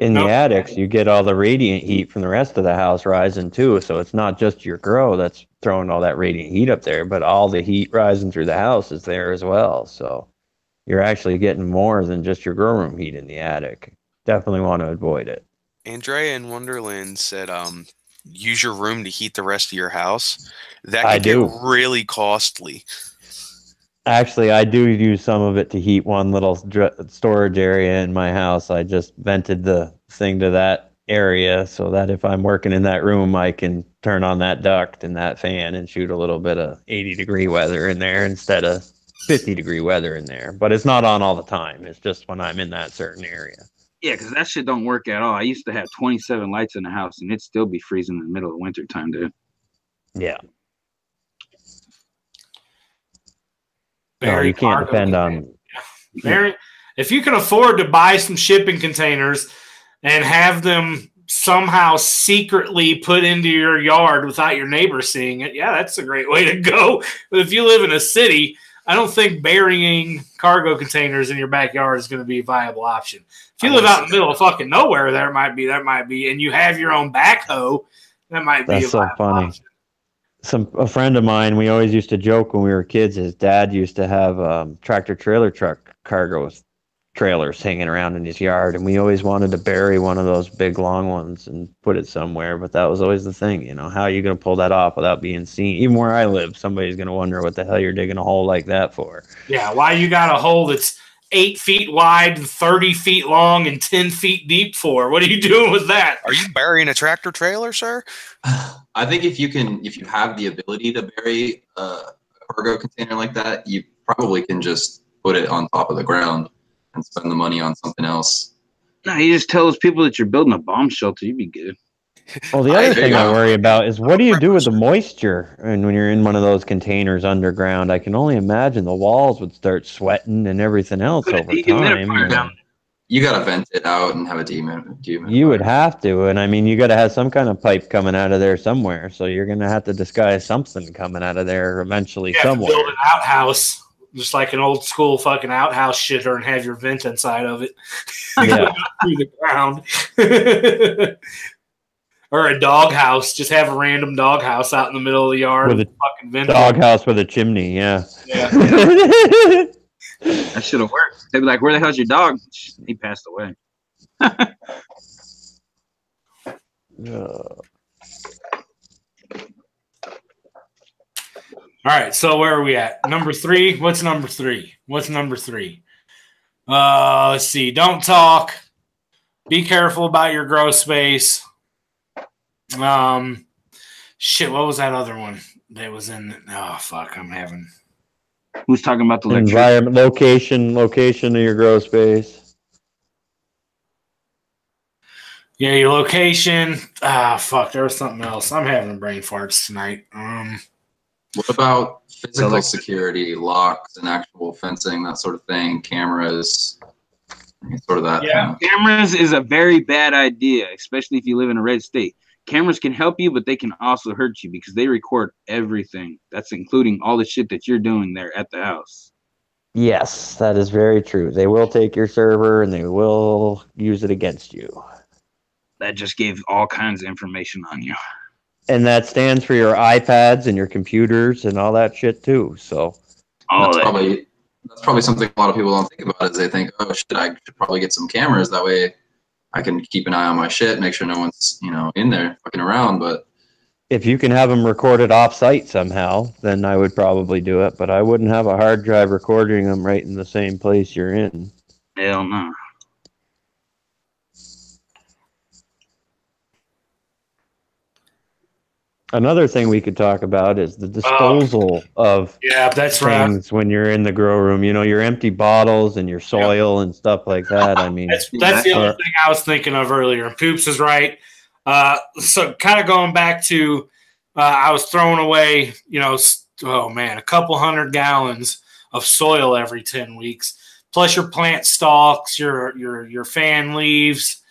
In the attics, you get all the radiant heat from the rest of the house rising too. So it's not just your grow that's throwing all that radiant heat up there, but all the heat rising through the house is there as well. So you're actually getting more than just your grow room heat in the attic. Definitely want to avoid it. Andrea in Wonderland said, use your room to heat the rest of your house. That could get really costly. Actually, I do use some of it to heat one little storage area in my house. I just vented the thing to that area so that if I'm working in that room, I can turn on that duct and that fan and shoot a little bit of 80-degree weather in there instead of 50-degree weather in there. But it's not on all the time. It's just when I'm in that certain area. Yeah, because that shit don't work at all. I used to have 27 lights in the house, and it'd still be freezing in the middle of winter time, dude. Yeah. No, you can't depend on. If you can afford to buy some shipping containers and have them somehow secretly put into your yard without your neighbors seeing it, yeah, that's a great way to go. But if you live in a city, I don't think burying cargo containers in your backyard is going to be a viable option. If you live out in the middle of fucking nowhere, that might be, and you have your own backhoe, that might be. That's so funny. Option. A friend of mine, we always used to joke when we were kids, his dad used to have tractor trailer truck cargo trailers hanging around in his yard, and we always wanted to bury one of those big long ones and put it somewhere, but that was always the thing, you know, how are you going to pull that off without being seen? Even where I live, somebody's going to wonder what the hell you're digging a hole like that for. Yeah, why you got a hole that's 8 feet wide and 30 feet long and 10 feet deep for? What are you doing with that? Are you burying a tractor trailer, sir? I think if you have the ability to bury a cargo container like that, you probably can just put it on top of the ground and spend the money on something else. No, you just tell those people that you're building a bomb shelter, you'd be good. Well, the other thing I worry about is what do you do with the moisture? And when you're in one of those containers underground, I can only imagine the walls would start sweating and everything else over time. You got to vent it out and have a dehumidifier. You would have to. And I mean, you got to have some kind of pipe coming out of there somewhere. So you're going to have to disguise something coming out of there eventually somewhere. Build an outhouse, just like an old school fucking outhouse shitter, and have your vent inside of it. Yeah. Through the ground. Or a doghouse. Just have a random doghouse out in the middle of the yard with a fucking vent. Doghouse with a chimney, yeah. That should have worked. They'd be like, "Where the hell's your dog?" He passed away. All right, so where are we at? Number 3. What's number 3? What's number 3? Let's see. Don't talk. Be careful about your grow space. Shit, what was that other one that was in? Oh, fuck, I'm having. Who's talking about the environment, location of your grow space? Yeah, your location. Fuck, there was something else. I'm having brain farts tonight. What about physical security, locks and actual fencing, that sort of thing, cameras, sort of that? Yeah, cameras is a very bad idea, especially if you live in a red state. Cameras can help you, but they can also hurt you because they record everything. That's including all the shit that you're doing there at the house. Yes, that is very true. They will take your server and they will use it against you. That just gave all kinds of information on you. And that stands for your iPads and your computers and all that shit too. So that's probably something a lot of people don't think about. Is they think, oh shit, I should probably get some cameras. That way I can keep an eye on my shit, make sure no one's in there fucking around. But if you can have them recorded off-site somehow, then I would probably do it. But I wouldn't have a hard drive recording them right in the same place you're in. Hell no. Another thing we could talk about is the disposal of that's things when you're in the grow room. Your empty bottles and your soil and stuff like that. I mean, that's the other thing I was thinking of earlier. Poops is right. So kind of going back to, I was throwing away, a couple 100 gallons of soil every 10 weeks, plus your plant stalks, your fan leaves,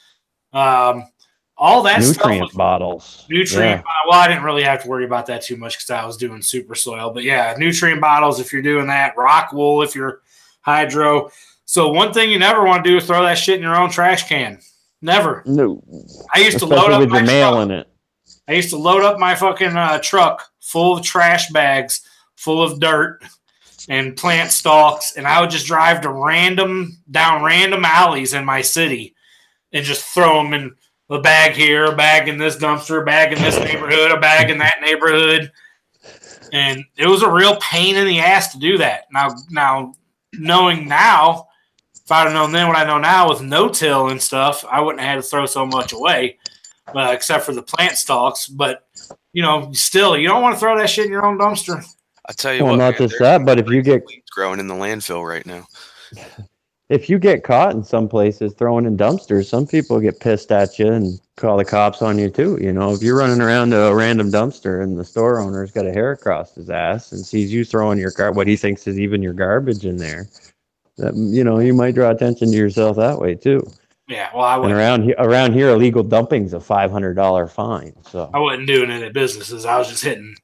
all that nutrient stuff. bottles. Nutrient. Yeah. Well, I didn't really have to worry about that too much because I was doing super soil. But yeah, nutrient bottles if you're doing that. Rock wool if you're hydro. So one thing you never want to do is throw that shit in your own trash can. Never. No. I used to load up with my your mail truck. in it. I used to load up my fucking truck full of trash bags, full of dirt and plant stalks, and I would just drive down random alleys in my city and just throw them in. A bag here, a bag in this dumpster, a bag in this neighborhood, a bag in that neighborhood. And it was a real pain in the ass to do that. Now knowing now, if I'd have known then what I know now with no-till and stuff, I wouldn't have had to throw so much away, except for the plant stalks. But, still, you don't want to throw that shit in your own dumpster. I tell you what, not just that, but if you get growing in the landfill right now. If you get caught in some places throwing in dumpsters, some people get pissed at you and call the cops on you too. If you're running around to a random dumpster and the store owner's got a hair across his ass and sees you throwing what he thinks is even your garbage in there, that you might draw attention to yourself that way too. Yeah, well, I wouldn't. And around here, illegal dumping's a $500 fine. So I wasn't doing it at businesses. I was just hitting.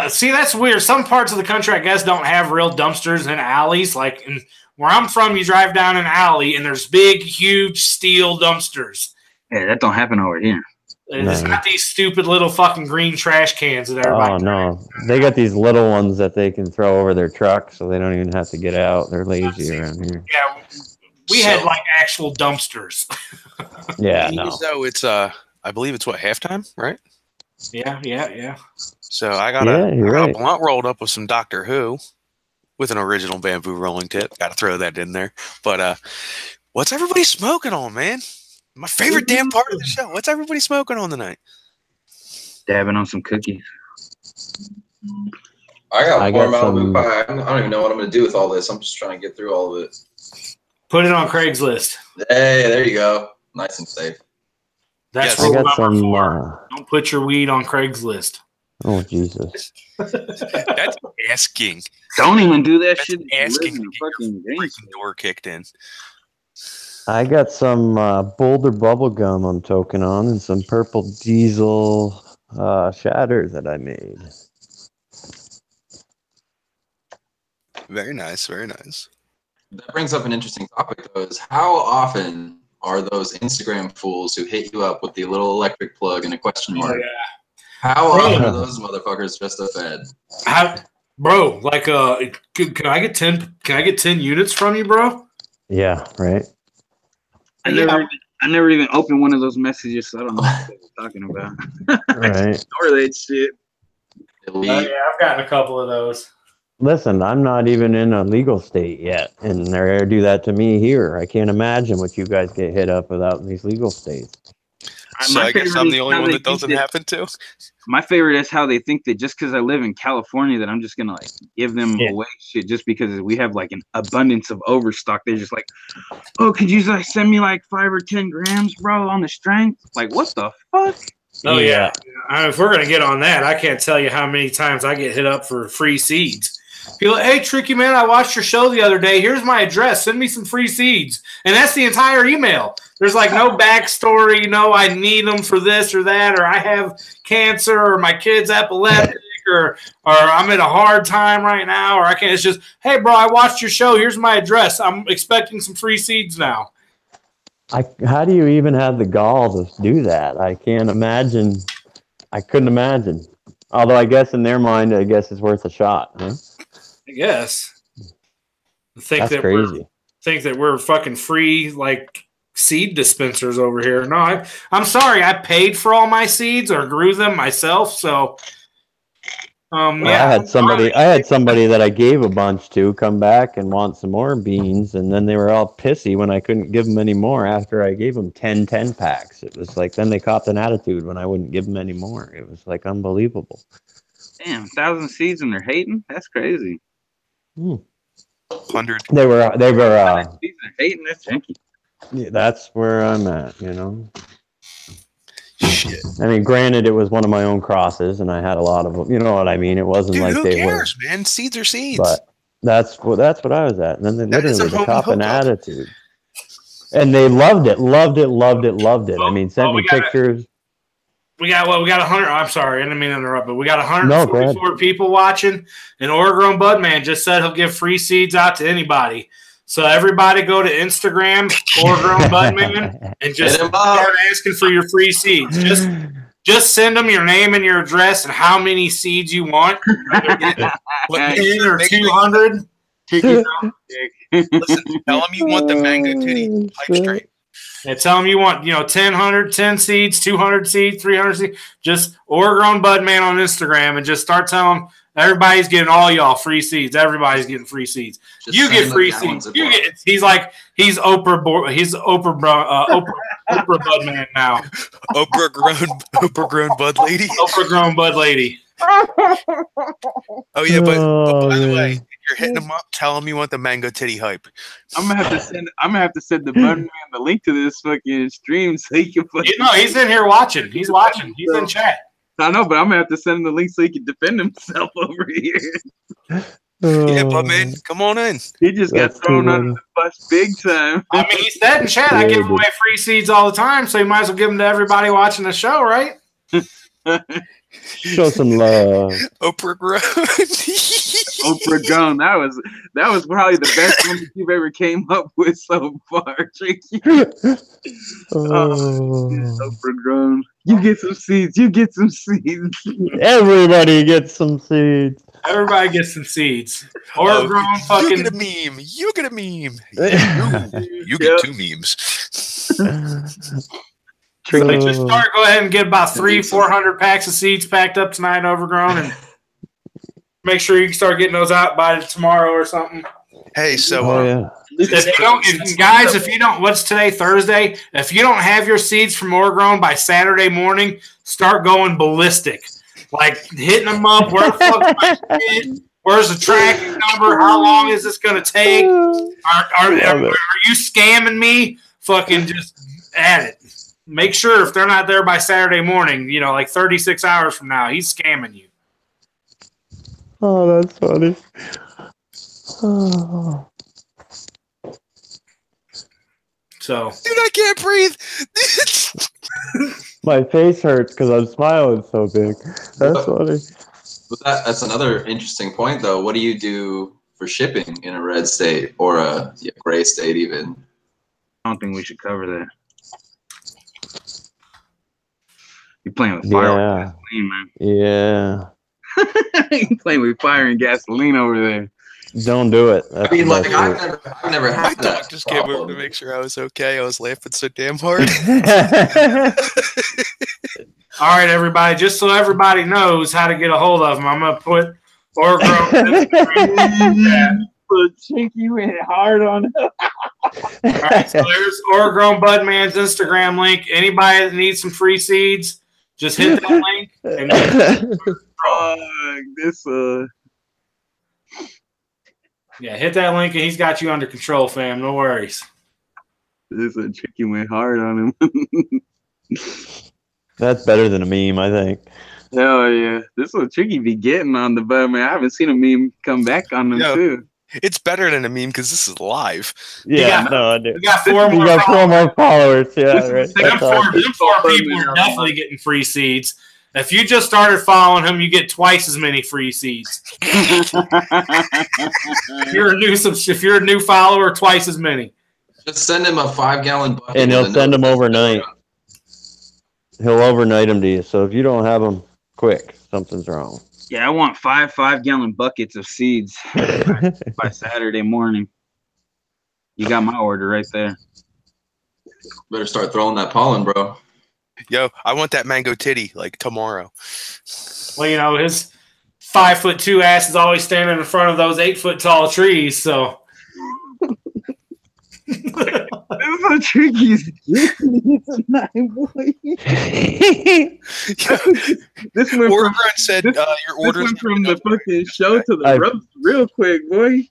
See, that's weird. Some parts of the country, I guess, don't have real dumpsters in alleys. Like where I'm from, you drive down an alley and there's big, huge steel dumpsters. Yeah, that don't happen over here. It's not these stupid little fucking green trash cans that everybody. Oh no, they got these little ones that they can throw over their truck, so they don't even have to get out. They're lazy around here. Yeah, we had like actual dumpsters. Yeah, no. So it's I believe it's halftime, right? Yeah. So I got a blunt rolled up with some Doctor Who. With an original bamboo rolling tip. Got to throw that in there. But what's everybody smoking on, man? My favorite damn part of the show. What's everybody smoking on tonight? Dabbing on some cookies. I got Malibu pie. I don't even know what I'm going to do with all this. I'm just trying to get through all of it. Put it on Craigslist. Hey, there you go. Nice and safe. That's rule number 4. Don't put your weed on Craigslist. Oh, Jesus. That's asking. Don't even do that shit. Asking to get your freaking door kicked in. I got some Boulder bubble gum I'm toking on and some purple diesel shatter that I made. Very nice, very nice. That brings up an interesting topic, though, is how often are those Instagram fools who hit you up with the little electric plug and a question mark? Oh, yeah. How often are those motherfuckers just a fed? bro. Like, can I get 10? Can I get 10 units from you, bro? Yeah, right. I never even opened one of those messages, so I don't know what they were talking about. Right. Or that shit. Yeah, I've gotten a couple of those. Listen, I'm not even in a legal state yet, and they're gonna do that to me here. I can't imagine what you guys get hit up without in these legal states. So I guess I'm the only one that doesn't happen to. My favorite is how they think that just because I live in California that I'm just gonna like give them away shit just because we have like an abundance of overstock. They're just like, oh, could you like send me like 5 or 10 grams, bro, on the strength? Like, what the fuck? Oh yeah. If we're gonna get on that, I can't tell you how many times I get hit up for free seeds. People, hey, Tricky Man, I watched your show the other day. Here's my address. Send me some free seeds. And that's the entire email. There's like no backstory. No, I need them for this or that, or I have cancer, or my kid's epileptic, or I'm in a hard time right now, or I can't. It's just, hey, bro, I watched your show. Here's my address. I'm expecting some free seeds now. How do you even have the gall to do that? I can't imagine. I couldn't imagine. Although I guess in their mind, I guess it's worth a shot, huh? I guess. That's crazy. Think that we're fucking free, like, seed dispensers over here. No, I'm sorry. I paid for all my seeds or grew them myself. So, well, I had somebody that I gave a bunch to come back and want some more beans, and then they were all pissy when I couldn't give them any more after I gave them 10 packs. It was like then they copped an attitude when I wouldn't give them any more. It was like unbelievable. Damn, 1,000 seeds and they're hating? That's crazy. 100. They were seeds and hating. That's janky. Yeah, that's where I'm at, you know. Shit. I mean, granted, it was one of my own crosses, and I had a lot of them. You know what I mean? It wasn't Dude, like who they cares, were. Man, seeds are seeds. But that's what I was at. And then they literally cop an attitude, and they loved it. I mean, sent me pictures. We got 100. I'm sorry, I didn't mean to interrupt, but we got 144 people watching. And Oregon Budman just said he'll give free seeds out to anybody. So everybody go to Instagram, Oregon Budman, and just start asking for your free seeds. Just send them your name and your address and how many seeds you want. 10 or 200. Listen, tell them you want the mango titty pipe straight. And tell them you want, 10 seeds, 200 seeds, 300 seeds. Just Oregon Budman on Instagram and just start telling them everybody's getting all y'all free seeds. Everybody's getting free seeds. Just you get free seeds. He's Oprah Budman now. Oprah grown bud lady. Oprah grown bud lady. Oh yeah, but by the way, if you're hitting them up, tell them you want the mango titty hype. I'm gonna have to send the Budman the link to this fucking stream so he can. He's in here watching. He's watching. He's in chat. I know, but I'm gonna have to send him the link so he can defend himself over here. Yeah, but man, come on in. He just got thrown under the bus big time. I mean, he said in chat, I give away free seeds all the time, so you might as well give them to everybody watching the show, right? Show some love. Oprah grown. Oprah grown. That was probably the best one that you've ever came up with so far, Tricky. Oprah grown. You get some seeds. Everybody gets some seeds. Everybody gets some seeds. Or grown fucking. You get a meme. You get a meme. You get 2 memes. So just go ahead and get about 300-400 packs of seeds packed up tonight, Overgrown, and make sure you can start getting those out by tomorrow or something. Hey, so if you don't, what's today, Thursday? If you don't have your seeds from Overgrown by Saturday morning, start going ballistic, like hitting them up. Where the fuck am I seed? Where's the tracking number? How long is this going to take? Are you scamming me? Fucking just add it. Make sure if they're not there by Saturday morning, like 36 hours from now, he's scamming you. Oh, that's funny. Oh. So, dude, I can't breathe. My face hurts because I'm smiling so big. That's funny. But that's another interesting point, though. What do you do for shipping in a red state or a gray state, even? I don't think we should cover that. You're playing with fire, man. Yeah. Playing with fire and gasoline over there. Don't do it. I mean, like I've never My had dog that just came over to problem. make sure I was okay. I was laughing so damn hard. All right, everybody. Just so everybody knows how to get a hold of him, I'm gonna put Orgrown. Chinky went hard on him. All right, so there's Overgrown Budman's Instagram link. Anybody that needs some free seeds, just hit that link. And yeah, hit that link and he's got you under control, fam. No worries. This Chinky went hard on him. That's better than a meme, I think. Hell yeah. This little Chinky be getting on the bud, man. I haven't seen a meme come back on them, too. It's better than a meme because this is live. Yeah, no, I do. We got four more followers. Yeah, right. Them four people are definitely getting free seeds. If you just started following him, you get twice as many free seeds. If you're a new follower, twice as many. Just send him a 5-gallon bucket. And he'll send them overnight. He'll overnight them to you. So if you don't have them quick, something's wrong. Yeah, I want 5-gallon buckets of seeds by Saturday morning. You got my order right there. Better start throwing that pollen, bro. Yo, I want that mango titty like tomorrow. Well, you know, his 5'2" ass is always standing in front of those 8-foot tall trees, so. This is so tricky. This went Orgrown said your orders went from the fucking show to the roast real quick, boy.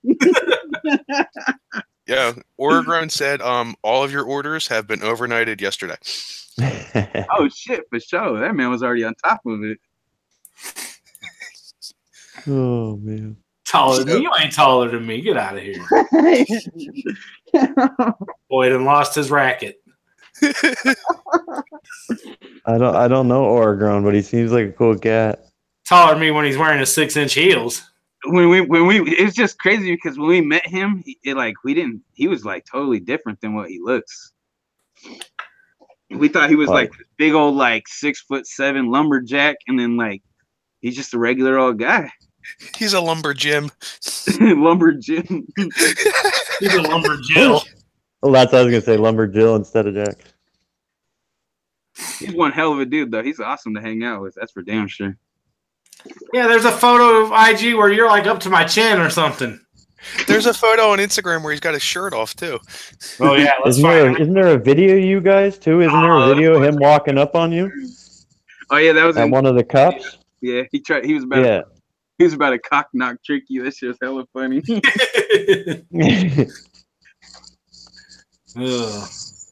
Yeah, Orgrown said all of your orders have been overnighted yesterday. Oh shit, for sure. That man was already on top of it. Oh man. Taller than me? You ain't taller than me. Get out of here. Boy, done lost his racket. I don't know Oregon, but he seems like a cool cat. Taller than me when he's wearing his 6-inch heels. When we it's just crazy because when we met him, he was like totally different than what he looks. We thought he was like this big old like 6'7" lumberjack, and then like he's just a regular old guy. He's a lumber Jim. Lumber Jim. He's a lumber Jill. Well, that's what I was gonna say, lumber Jill instead of Jack. He's one hell of a dude, though. He's awesome to hang out with. That's for damn sure. Yeah, there's a photo of IG where you're like up to my chin or something. There's a photo on Instagram where he's got his shirt off too. Oh yeah, isn't there a video of you guys too? Isn't there a video of him walking up on you? Oh yeah, that was at one of the cups. Yeah, he was about to cock knock Tricky. That shit was hella funny.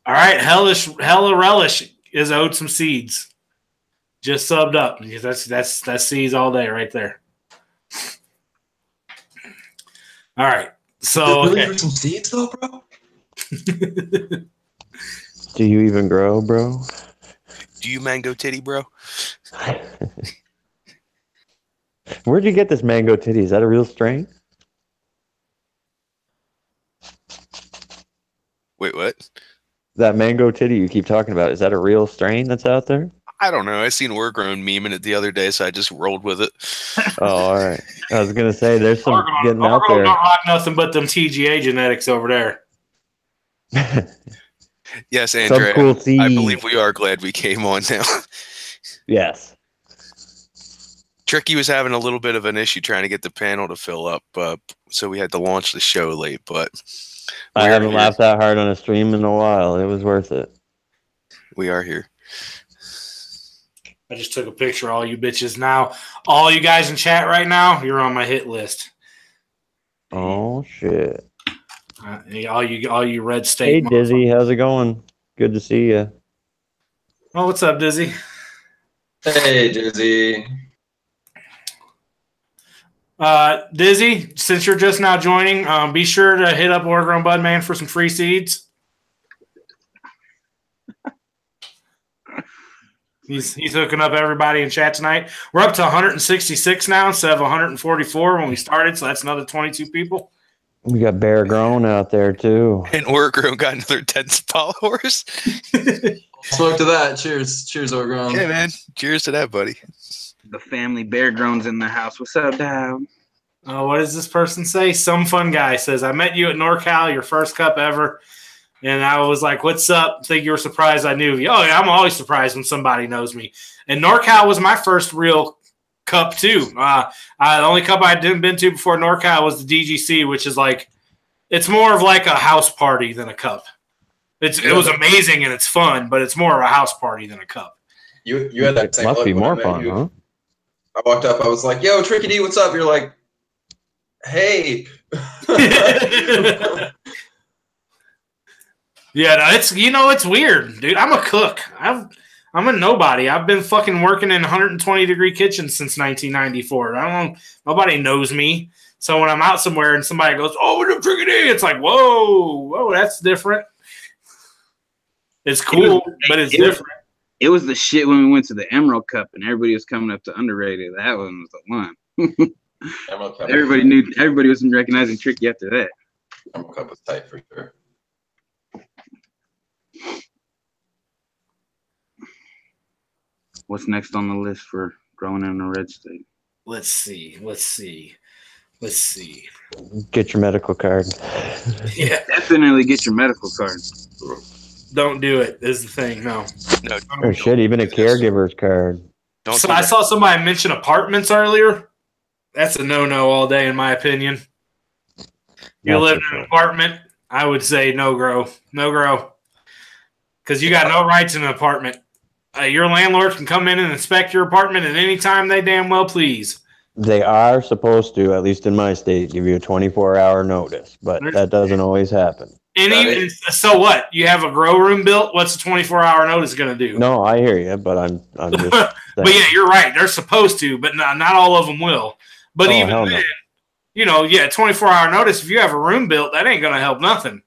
All right, Hella Relish is owed some seeds. Just subbed up. That's seeds all day right there. All right. So really some seeds though, bro? Do you even grow, bro? Do you mango titty, bro? Where'd you get this mango titty? Is that a real strain? Wait, what? That mango titty you keep talking about, is that a real strain that's out there? I don't know. I seen Orgrown memeing it the other day, so I just rolled with it. Oh, all right. I was gonna say there's some getting out there. Don't rock nothing but them TGA genetics over there. Yes, Andrea. Some cool seeds. I believe we are glad we came on now. Yes. Tricky was having a little bit of an issue trying to get the panel to fill up, so we had to launch the show late. But I haven't laughed that hard on a stream in a while. It was worth it. We are here. I just took a picture of all you bitches. Now, all you guys in chat right now, you're on my hit list. Oh shit! All you red state. Hey Dizzy, how's it going? Good to see you. Oh, what's up, Dizzy? Hey Dizzy. Dizzy, since you're just now joining, be sure to hit up Overgrown Budman for some free seeds. He's hooking up everybody in chat tonight. We're up to 166 now instead of 144 when we started, so that's another 22 people. We got Bear Grown out there too. And Orgrown got another 10 followers. Smoke to that. Cheers. Cheers, Orgrown. Yeah, man. Cheers to that, buddy. The family bear groans in the house. What's up, dog? Oh, what does this person say? Some fun guy says, I met you at NorCal, your first cup ever. And I was like, what's up? Think you were surprised I knew you. Oh, yeah, I'm always surprised when somebody knows me. And NorCal was my first real cup, too. The only cup I hadn't been to before NorCal was the DGC, which is like, it's more of like a house party than a cup. It was amazing and it's fun, but it's more of a house party than a cup. You had that same must look be when I more met fun, you. huh? I walked up, I was like, yo, Tricky D, what's up? You're like, hey. Yeah, no, it's weird, dude. I'm a cook. I'm a nobody. I've been fucking working in 120-degree kitchens since 1994. Nobody knows me. So when I'm out somewhere and somebody goes, "Oh, we're Tricky D," it's like, whoa, that's different. It's cool, but it's different. It was the shit when we went to the Emerald Cup and everybody was coming up to underrated. That one was the one. Emerald Cup. Everybody was recognizing Tricky after that. Emerald Cup was tight for sure. What's next on the list for growing in a red state? Let's see. Get your medical card. Yeah, definitely get your medical card. don't do it. Is the thing. No. Or shit, even a caregiver's card. So I saw somebody mention apartments earlier. That's a no-no all day, in my opinion. You live in an apartment, I would say no grow. Because you got no rights in an apartment. Your landlord can come in and inspect your apartment at any time they damn well please. They are supposed to, at least in my state, give you a 24-hour notice, but that doesn't always happen. And even so, what? You have a grow room built? What's a 24-hour notice going to do? No, I hear you, but I'm just. But yeah, you're right. They're supposed to, but not all of them will. But even then, 24-hour notice. If you have a room built, that ain't going to help nothing.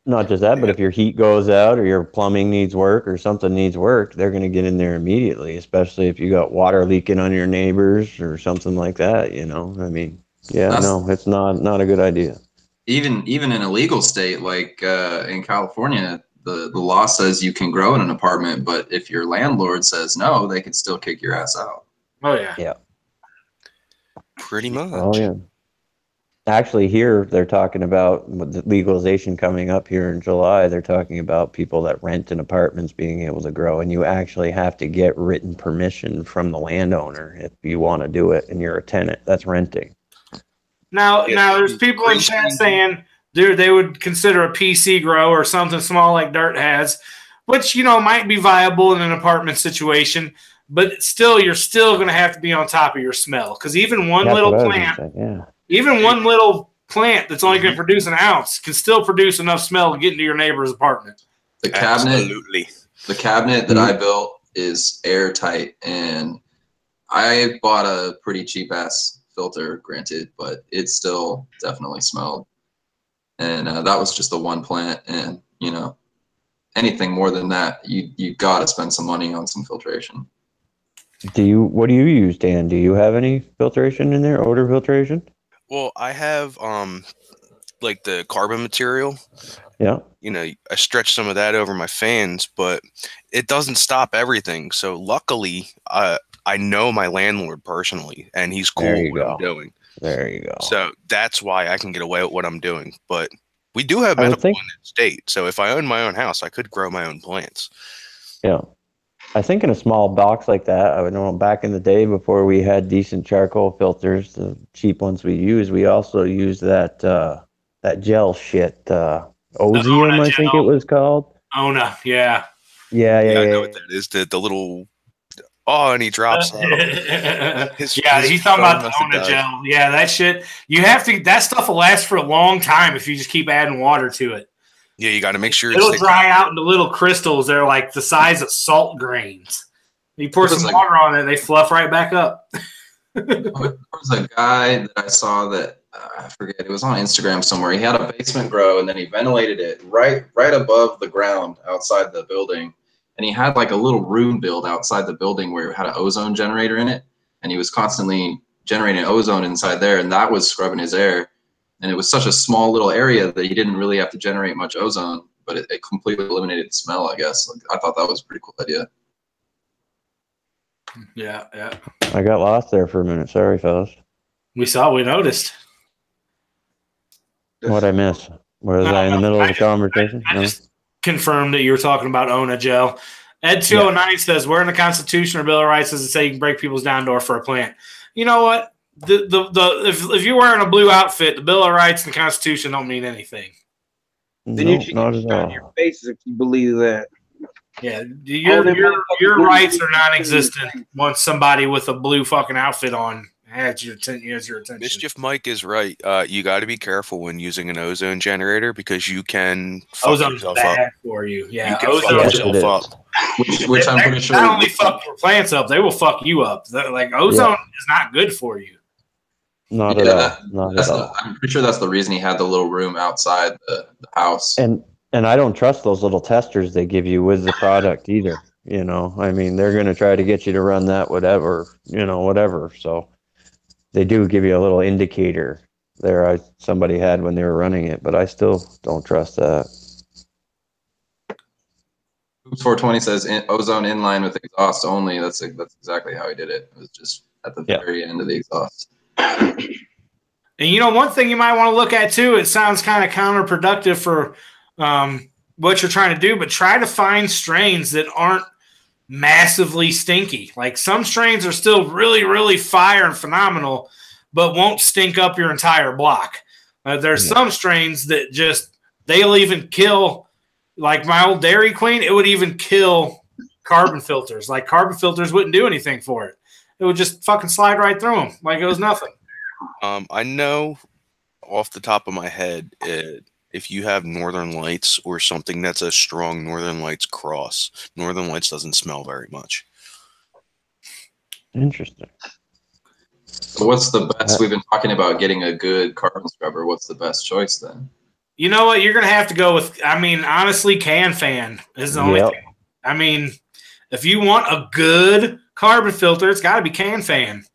Not just that, but if your heat goes out or your plumbing needs work or something needs work, they're going to get in there immediately, especially if you got water leaking on your neighbors or something like that, I mean, it's not a good idea. Even in a legal state like in California, the law says you can grow in an apartment, but if your landlord says no, they can still kick your ass out. Oh, yeah. Yeah. Pretty much. Oh, yeah. Actually, here they're talking about with the legalization coming up here in July. They're talking about people that rent in apartments being able to grow, and you actually have to get written permission from the landowner if you want to do it, and you're a tenant that's renting. Now there's people in chat saying, dude, they would consider a PC grow or something small like Dirt has, which might be viable in an apartment situation, but still, you're still going to have to be on top of your smell because even one little plant. Even one little plant that's only going to produce an ounce can still produce enough smell to get into your neighbor's apartment. The cabinet that I built is airtight, and I bought a pretty cheap-ass filter, granted, but it still definitely smelled. And that was just the one plant, and, anything more than that, you got to spend some money on some filtration. What do you use, Dan? Do you have any filtration in there, odor filtration? Well, I have like the carbon material. Yeah. I stretch some of that over my fans, but it doesn't stop everything. So luckily, I know my landlord personally, and he's cool with what I'm doing. There you go. So that's why I can get away with what I'm doing. But we do have medical in the state. So if I own my own house, I could grow my own plants. Yeah. I think in a small box like that, I would know back in the day before we had decent charcoal filters, the cheap ones we used, we also used that gel shit, Ozium, I think it was called. Ona, yeah. Yeah. I know what that is. The little, and he drops out. He's talking about the Ona gel. Yeah, that shit. That stuff will last for a long time if you just keep adding water to it. Yeah, you got to make sure it'll dry out into little crystals. They're like the size of salt grains. You pour some water on it, and they fluff right back up. There was a guy that I saw that I forget. It was on Instagram somewhere. He had a basement grow, and then he ventilated it right above the ground outside the building. And he had like a little room built outside the building where it had an ozone generator in it, and he was constantly generating ozone inside there, and that was scrubbing his air. And it was such a small little area that he didn't really have to generate much ozone, but it completely eliminated the smell, I guess. I thought that was a pretty cool idea. Yeah, yeah. I got lost there for a minute. Sorry, fellas. We noticed. What'd I miss? Was I in the middle of the conversation? I just confirmed that you were talking about Ona gel. Ed 209 says, where in the Constitution or Bill of Rights does it say you can break people's down door for a plant? You know what? If you're wearing a blue outfit, the Bill of Rights and the Constitution don't mean anything. Then you should get on your face if you believe that. Yeah, your rights are non-existent once somebody with a blue fucking outfit on has your attention. Mischief Mike is right. You got to be careful when using an ozone generator because you can ozone is bad for you. Yeah, you can fuck yourself up. Which I'm pretty sure. Not only fuck your plants up, they will fuck you up. Like ozone is not good for you. Not at all. Not at all. I'm pretty sure that's the reason he had the little room outside the house. And I don't trust those little testers they give you with the product either. You know, I mean, they're going to try to get you to run that whatever. So they do give you a little indicator there. Somebody had when they were running it, but I still don't trust that. Oops 420 says ozone inline with exhaust only. That's exactly how he did it. It was just at the very end of the exhaust. And one thing you might want to look at too, it sounds kind of counterproductive for what you're trying to do, but try to find strains that aren't massively stinky. Like some strains are still really, really fire and phenomenal, but won't stink up your entire block. There's some strains that they'll even kill, like my old Dairy Queen, it would even kill carbon filters. Like carbon filters wouldn't do anything for it. It would just fucking slide right through them like it was nothing. I know off the top of my head, if you have Northern Lights or something that's a strong Northern Lights cross, Northern Lights doesn't smell very much. Interesting. So what's the best? We've been talking about getting a good carbon scrubber. What's the best choice then? You know what? You're going to have to go with, honestly, Can Fan is the only thing. If you want a good carbon filter, it's got to be Can Fan.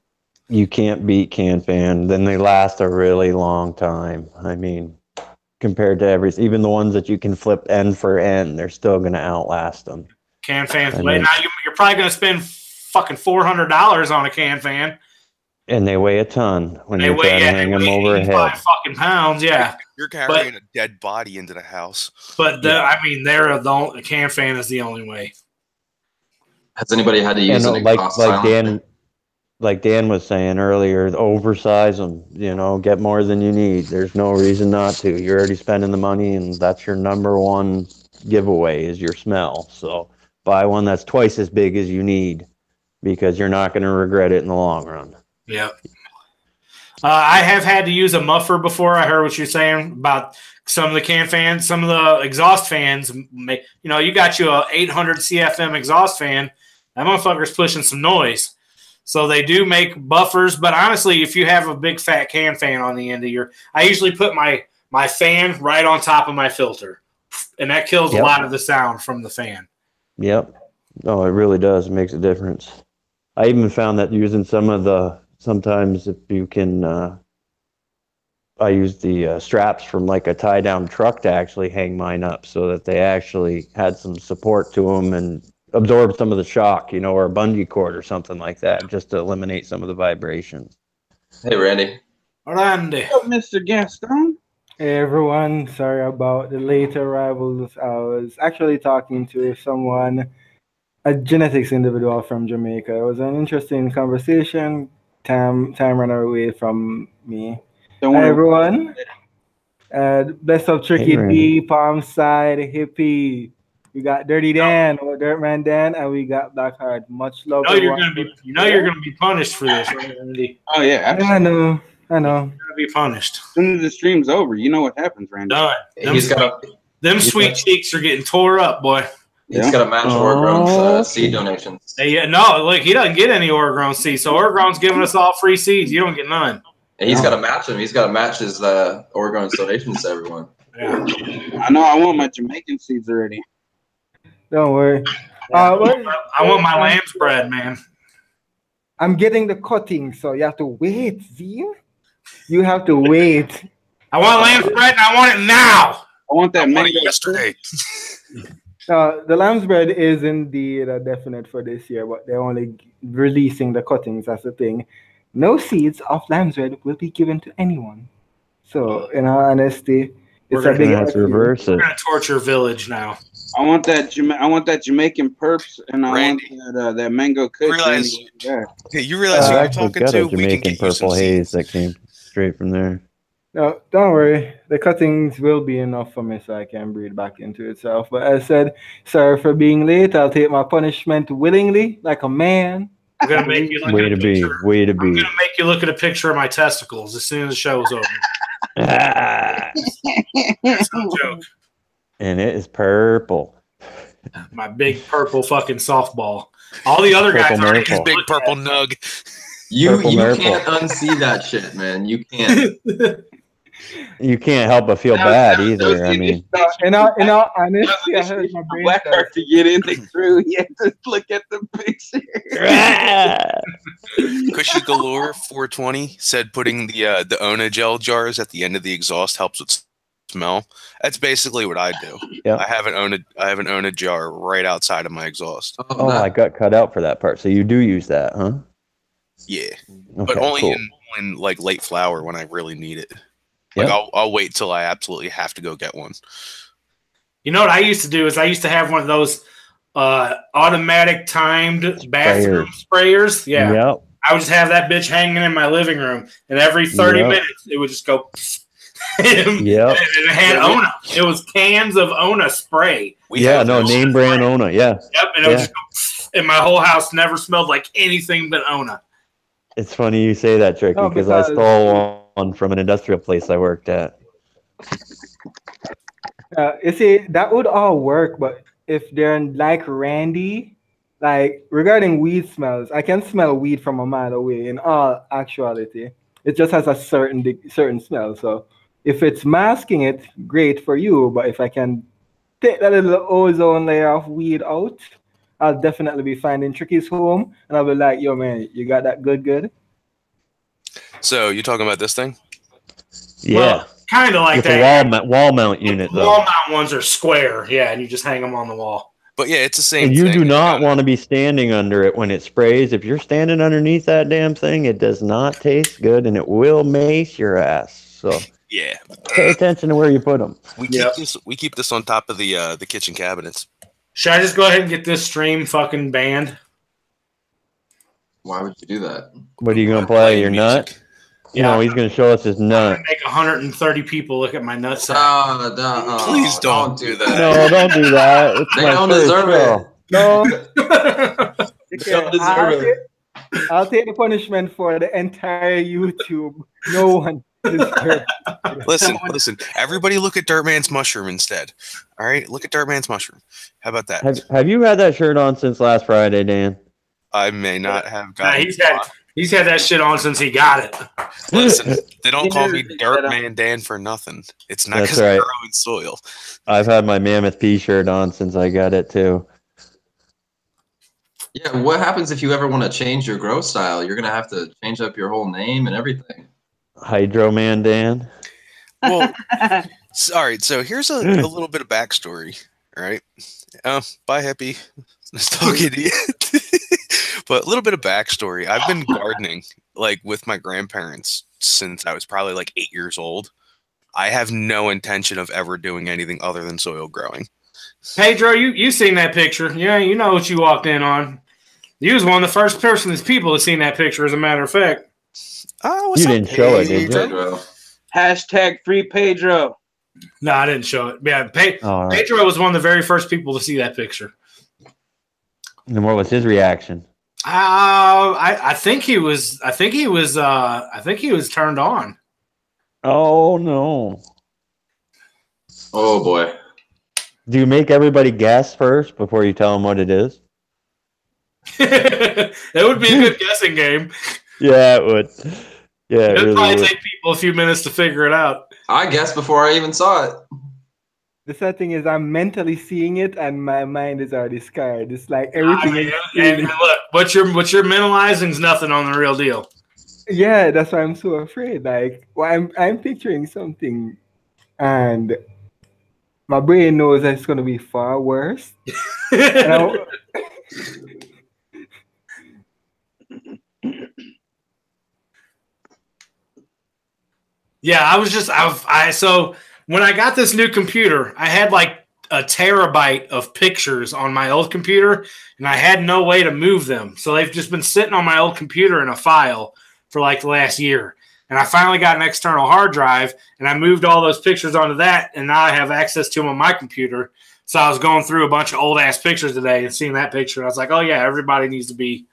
You can't beat Can Fan. Then they last a really long time. Compared to even the ones that you can flip end for end, they're still going to outlast them. Can Fan's way. Now you're probably going to spend fucking $400 on a Can Fan. And they weigh a ton when you're trying to hang them overhead. 5 fucking pounds, yeah. You're carrying a dead body into the house. But the Can Fan is the only way. Has anybody had to use like Dan was saying earlier, oversize them, get more than you need. There's no reason not to. You're already spending the money, and that's your number one giveaway is your smell. So buy one that's twice as big as you need because you're not going to regret it in the long run. Yep. I have had to use a muffler before. I heard what you're saying about some of the Can Fans, some of the exhaust fans. You got you a 800 CFM exhaust fan. That motherfucker's pushing some noise. So they do make buffers, but honestly, if you have a big fat Can Fan on the end of I usually put my fan right on top of my filter, and that kills a lot of the sound from the fan. Yep. No, it really does. It makes a difference. I even found that using sometimes if you can, I use the straps from like a tie down truck to actually hang mine up so that they actually had some support to them and absorb some of the shock, or a bungee cord or something like that, just to eliminate some of the vibration. Hey, Randy. Hello, Mr. Gaston. Hey, everyone. Sorry about the late arrivals. I was actually talking to someone, a genetics individual from Jamaica. It was an interesting conversation. Time ran away from me. Hi, everyone. Best of Tricky D, Palmside, Hippie. We got Dirty Dan, or Dirtman Dan, and we got Blackheart. Much love. You're gonna be punished for this, right, Randy? Oh yeah, absolutely. I know. You're gonna be punished. As soon as the stream's over, you know what happens, Randy. Them sweet cheeks are getting tore up, boy. He's got to match Oregon's seed donations. He doesn't get any Oregon seeds, so Oregon's giving us all free seeds. You don't get none. And he's got to match them. He's got to match his Oregon donations to everyone. Yeah. I know. I want my Jamaican seeds already. Don't worry. I want my lamb's bread, man. I'm getting the cutting, so you have to wait, Zine. You have to wait. I want lamb's bread, and I want it now. I want that mango yesterday. The lamb's bread is indeed a definite for this year, but they're only releasing the cuttings. That's the thing. No seeds of lamb's bread will be given to anyone. So, in all honesty, it's a big have to reverse it. We're gonna torture Village now. I want that Jamaican perps, and I Randy, want that mango kush. You realize who you're talking got to? a We can Jamaican get you some purple haze seeds. that came straight from there. No, don't worry. The cuttings will be enough for me so I can breed back into itself. But as I said, sorry for being late. I'll take my punishment willingly, like a man. I'm gonna make you look Way at to a be. picture. Way to I'm be. gonna make you look at a picture of my testicles as soon as the show's over. Ah, That's no joke. and it is purple. My big purple fucking softball. All the other guys Purple already Miracle. Big purple nug. You Purple Miracle. can't unsee that shit, man. You can't. You can't help but feel bad either. I mean, In all honesty, I heard my brain Black start. card to get in the crew. You have to look at the picture. Cushy Galore 420 said putting the Ona gel jars at the end of the exhaust helps with smell. That's basically what I do. Yep. I have an Ona jar right outside of my exhaust. Oh, I got cut out for that part. So you do use that, huh? Yeah, Okay, but only cool. in like late flower when I really need it. Like Yep. I'll wait till I absolutely have to go get one. You know what I used to do is I used to have one of those automatic timed bathroom sprayers. Yeah. Yep. I would just have that bitch hanging in my living room, and every 30 Yep. minutes it would just go. Yep. And it had Ona. It was cans of Ona spray. Name brand Ona. Yeah. Yep, and it would just go, and my whole house never smelled like anything but Ona. It's funny you say that, Tricky, Oh, because I because- stole one from an industrial place I worked at. You see, that would all work, but if they're like Randy, like regarding weed smells, I can smell weed from a mile away. In all actuality, it just has a certain smell. So if it's masking it, great for you. But if I can take that little ozone layer of weed out, I'll definitely be finding Tricky's home, and I'll be like, "Yo, man, you got that good?" So you talking about this thing? Yeah. Well, kind of like With that. the wall mount unit, though. Wall mount ones are square, yeah, and you just hang them on the wall. But yeah, it's the same And you thing. do not want to be standing under it when it sprays. If you're standing underneath that damn thing, it does not taste good, and it will mace your ass. So Yeah. pay attention to where you put them. We keep this on top of the kitchen cabinets. Should I just go ahead and get this stream fucking banned? Why would you do that? What are you going to play? Your nut? music. No, he's going to show us his I'm nut. gonna make 130 people look at my nutsack. Please don't do that. No, don't do that. It's They my don't first deserve show. it. No, They don't deserve it. I'll take the punishment for the entire YouTube. No one deserves. Listen. Everybody look at Dirtman's mushroom instead. All right, look at Dirtman's mushroom. How about that? Have you had that shirt on since last Friday, Dan? I may not have Nah, gotten. he's had that shit on since he got it. Listen, they don't call me Dirtman Dan for nothing. It's not That's because right. I'm growing soil. I've had my Mammoth P shirt on since I got it, too. Yeah, what happens if you ever want to change your grow style? You're gonna have to change up your whole name and everything. Hydro Man Dan. Well, all right. So here's a little bit of backstory. All right. Bye, happy nostalgia idiot. But a little bit of backstory. I've been gardening like with my grandparents since I was probably like 8 years old. I have no intention of ever doing anything other than soil growing. Pedro, you seen that picture? Yeah, you know what you walked in on. You was one of the first people to seen that picture. As a matter of fact. Oh, what's You up, didn't show it, did you? Pedro? Hashtag free Pedro. No, I didn't show it. Yeah, All right. Pedro was one of the very first people to see that picture. And what was his reaction? I think he was turned on. Oh, no. Oh boy. Do you make everybody guess first before you tell them what it is? That would be a good guessing game. Yeah, it would. Yeah, It would it really probably would. take people a few minutes to figure it out. I guessed before I even saw it. The sad thing is, I'm mentally seeing it, and my mind is already scarred. It's like everything. I mean, and look, what you're mentalizing is nothing on the real deal. Yeah, that's why I'm so afraid. Like, well, I'm picturing something, and my brain knows that it's going to be far worse. And yeah, so when I got this new computer, I had like a terabyte of pictures on my old computer, and I had no way to move them. So they've just been sitting on my old computer in a file for like the last year. And I finally got an external hard drive, and I moved all those pictures onto that, and now I have access to them on my computer. So I was going through a bunch of old-ass pictures today and seeing that picture. I was like, oh, yeah, everybody needs to be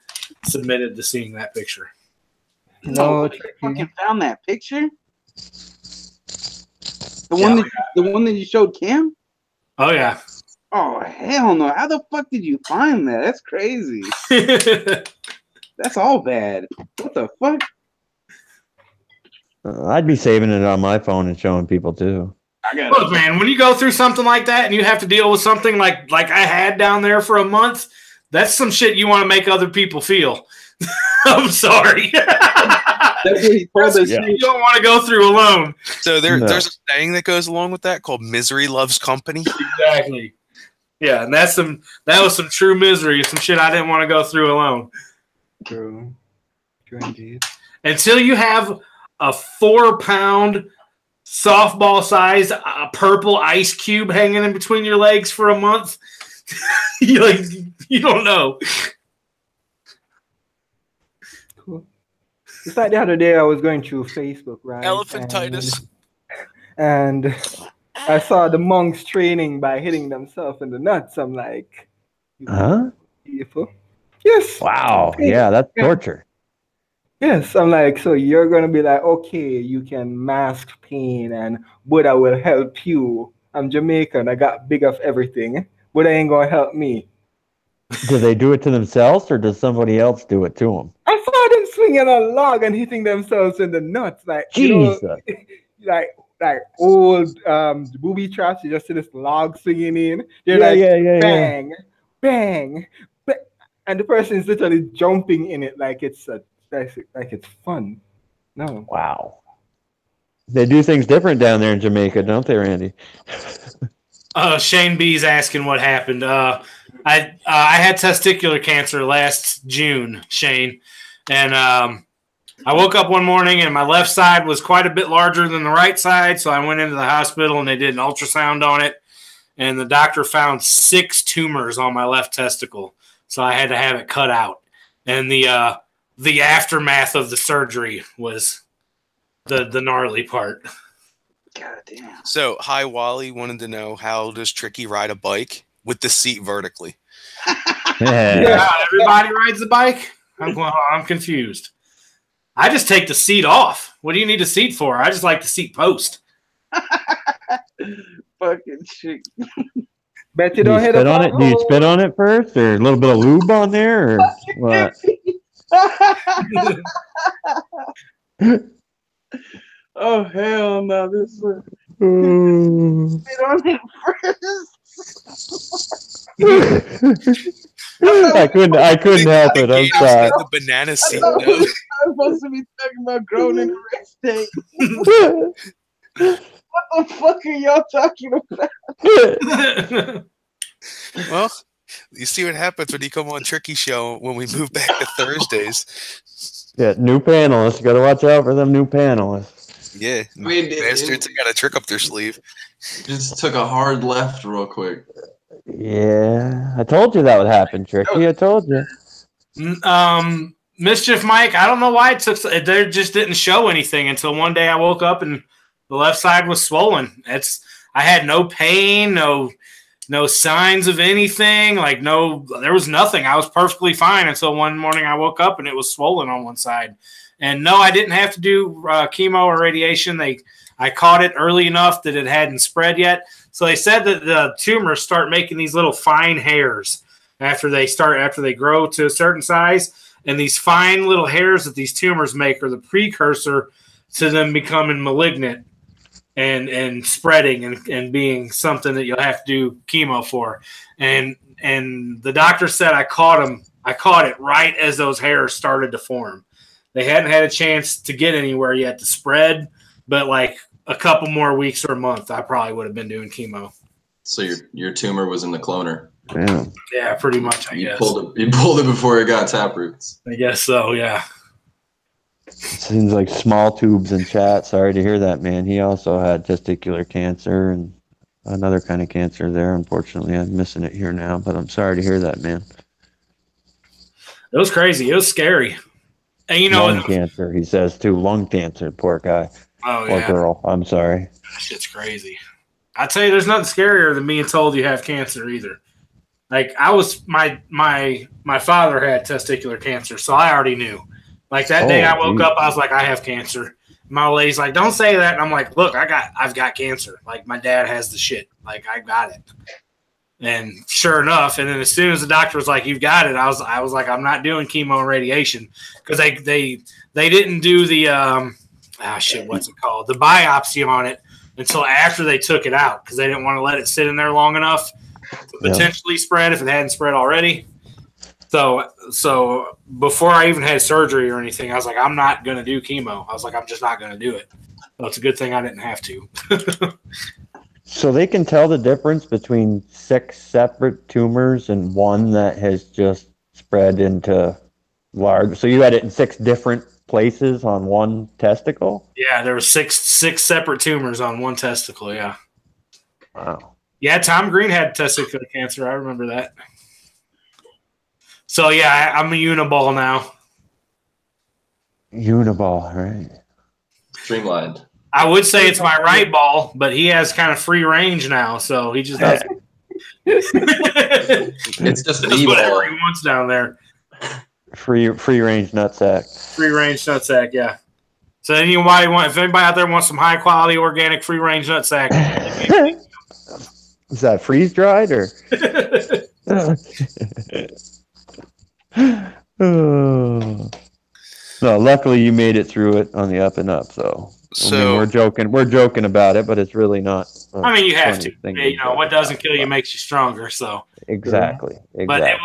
submitted to seeing that picture. No, you fucking found that picture? The one that you showed Cam? Oh, yeah. Oh, hell no. How the fuck did you find that? That's crazy. That's all bad. What the fuck? I'd be saving it on my phone and showing people too. Look, man, when you go through something like that and you have to deal with something like I had down there for a month, that's some shit you want to make other people feel. I'm sorry. That's what he told us. You don't want to go through alone. So there's a saying that goes along with that called "misery loves company." Exactly. Yeah, and that was some true misery, some shit I didn't want to go through alone. True indeed. Until you have a 4-pound softball size purple ice cube hanging in between your legs for a month, you don't know. Cool. It's like the other day I was going through Facebook, right? Elephantitis. And I saw the monks training by hitting themselves in the nuts. I'm like, huh? Beautiful. Yes. Wow. Yeah, that's torture. Yes, I'm like, so you're going to be like, okay, you can mask pain and Buddha will help you. I'm Jamaican. I got big of everything. Buddha ain't going to help me. Do they do it to themselves or does somebody else do it to them? I saw them swinging a log and hitting themselves in the nuts. Like, Jesus. You know, like old booby traps. You just see this log swinging in. They're bang, bang, bang. And the person is literally jumping in it like it's fun. No. Wow. They do things different down there in Jamaica, don't they, Randy? Shane B's asking what happened. I had testicular cancer last June, Shane, and I woke up one morning and my left side was quite a bit larger than the right side, so I went into the hospital and they did an ultrasound on it, and the doctor found 6 tumors on my left testicle, so I had to have it cut out. And the aftermath of the surgery was the gnarly part. God damn. So, Hi Wally wanted to know, how does Tricky ride a bike with the seat vertically? Yeah, everybody rides a bike? I'm confused. I just take the seat off. What do you need a seat for? I just like the seat post. Fucking shit. Bet you don't hit on it. Do you spit on it first, or a little bit of lube on there, or what? Oh hell no! This spit on it first. I couldn't help it. I'm sorry. The banana seat. I'm supposed to be talking about groaning rest day. What the fuck are y'all talking about? Well, you see what happens when you come on Tricky Show when we move back to Thursdays. Yeah, new panelists. Got to watch out for them new panelists. Yeah, I mean, bastards got a trick up their sleeve. Just took a hard left real quick. Yeah, I told you that would happen, Tricky. I told you. Mischief Mike, I don't know why it took. They just didn't show anything until one day I woke up and the left side was swollen. I had no pain, no signs of anything. There was nothing. I was perfectly fine until one morning I woke up and it was swollen on one side. And no, I didn't have to do chemo or radiation. I caught it early enough that it hadn't spread yet. So they said that the tumors start making these little fine hairs after they grow to a certain size. And these fine little hairs that these tumors make are the precursor to them becoming malignant and spreading and being something that you'll have to do chemo for. And the doctor said I caught it right as those hairs started to form. They hadn't had a chance to get anywhere yet to spread, but like a couple more weeks or a month, I probably would have been doing chemo. So your tumor was in the cloner. Yeah. Yeah, pretty much. I guess You pulled it before it got taproots. I guess so. Yeah. Seems like small tubes in chat. Sorry to hear that, man. He also had testicular cancer and another kind of cancer there. Unfortunately, I'm missing it here now, but I'm sorry to hear that, man. It was crazy. It was scary. And you know, lung cancer, he says too. Lung cancer, poor guy. Oh or yeah. girl. I'm sorry. That shit's crazy. I tell you, there's nothing scarier than being told you have cancer either. Like I was, my father had testicular cancer, so I already knew. Like that day I woke up, I was like, I have cancer. My old lady's like, don't say that. And I'm like, look, I've got cancer. Like my dad has the shit. Like I got it. And sure enough, and then as soon as the doctor was like, you've got it, I was like, I'm not doing chemo and radiation because they didn't do the what's it called? The biopsy on it until after they took it out because they didn't want to let it sit in there long enough to potentially spread if it hadn't spread already. So before I even had surgery or anything, I was like, I'm not going to do chemo. I was like, I'm just not going to do it. So it's a good thing I didn't have to. So they can tell the difference between 6 separate tumors and one that has just spread into large. So you had it in 6 different places on one testicle? Yeah, there were six separate tumors on one testicle, yeah. Wow. Yeah, Tom Green had testicular cancer. I remember that. So, yeah, I'm a uniball now. Uniball, right. Streamlined. I would say it's my right ball, but he has kind of free range now, so he just does It's just an whatever he wants down there. Free range nutsack. Free range nutsack, yeah. So if anybody out there wants some high quality organic free range nutsack, is that freeze dried or? Oh. No, luckily you made it through it on the up and up. So I mean, we're joking about it, but it's really not. I mean, you have to. You know, what doesn't kill you makes you stronger. So exactly. But it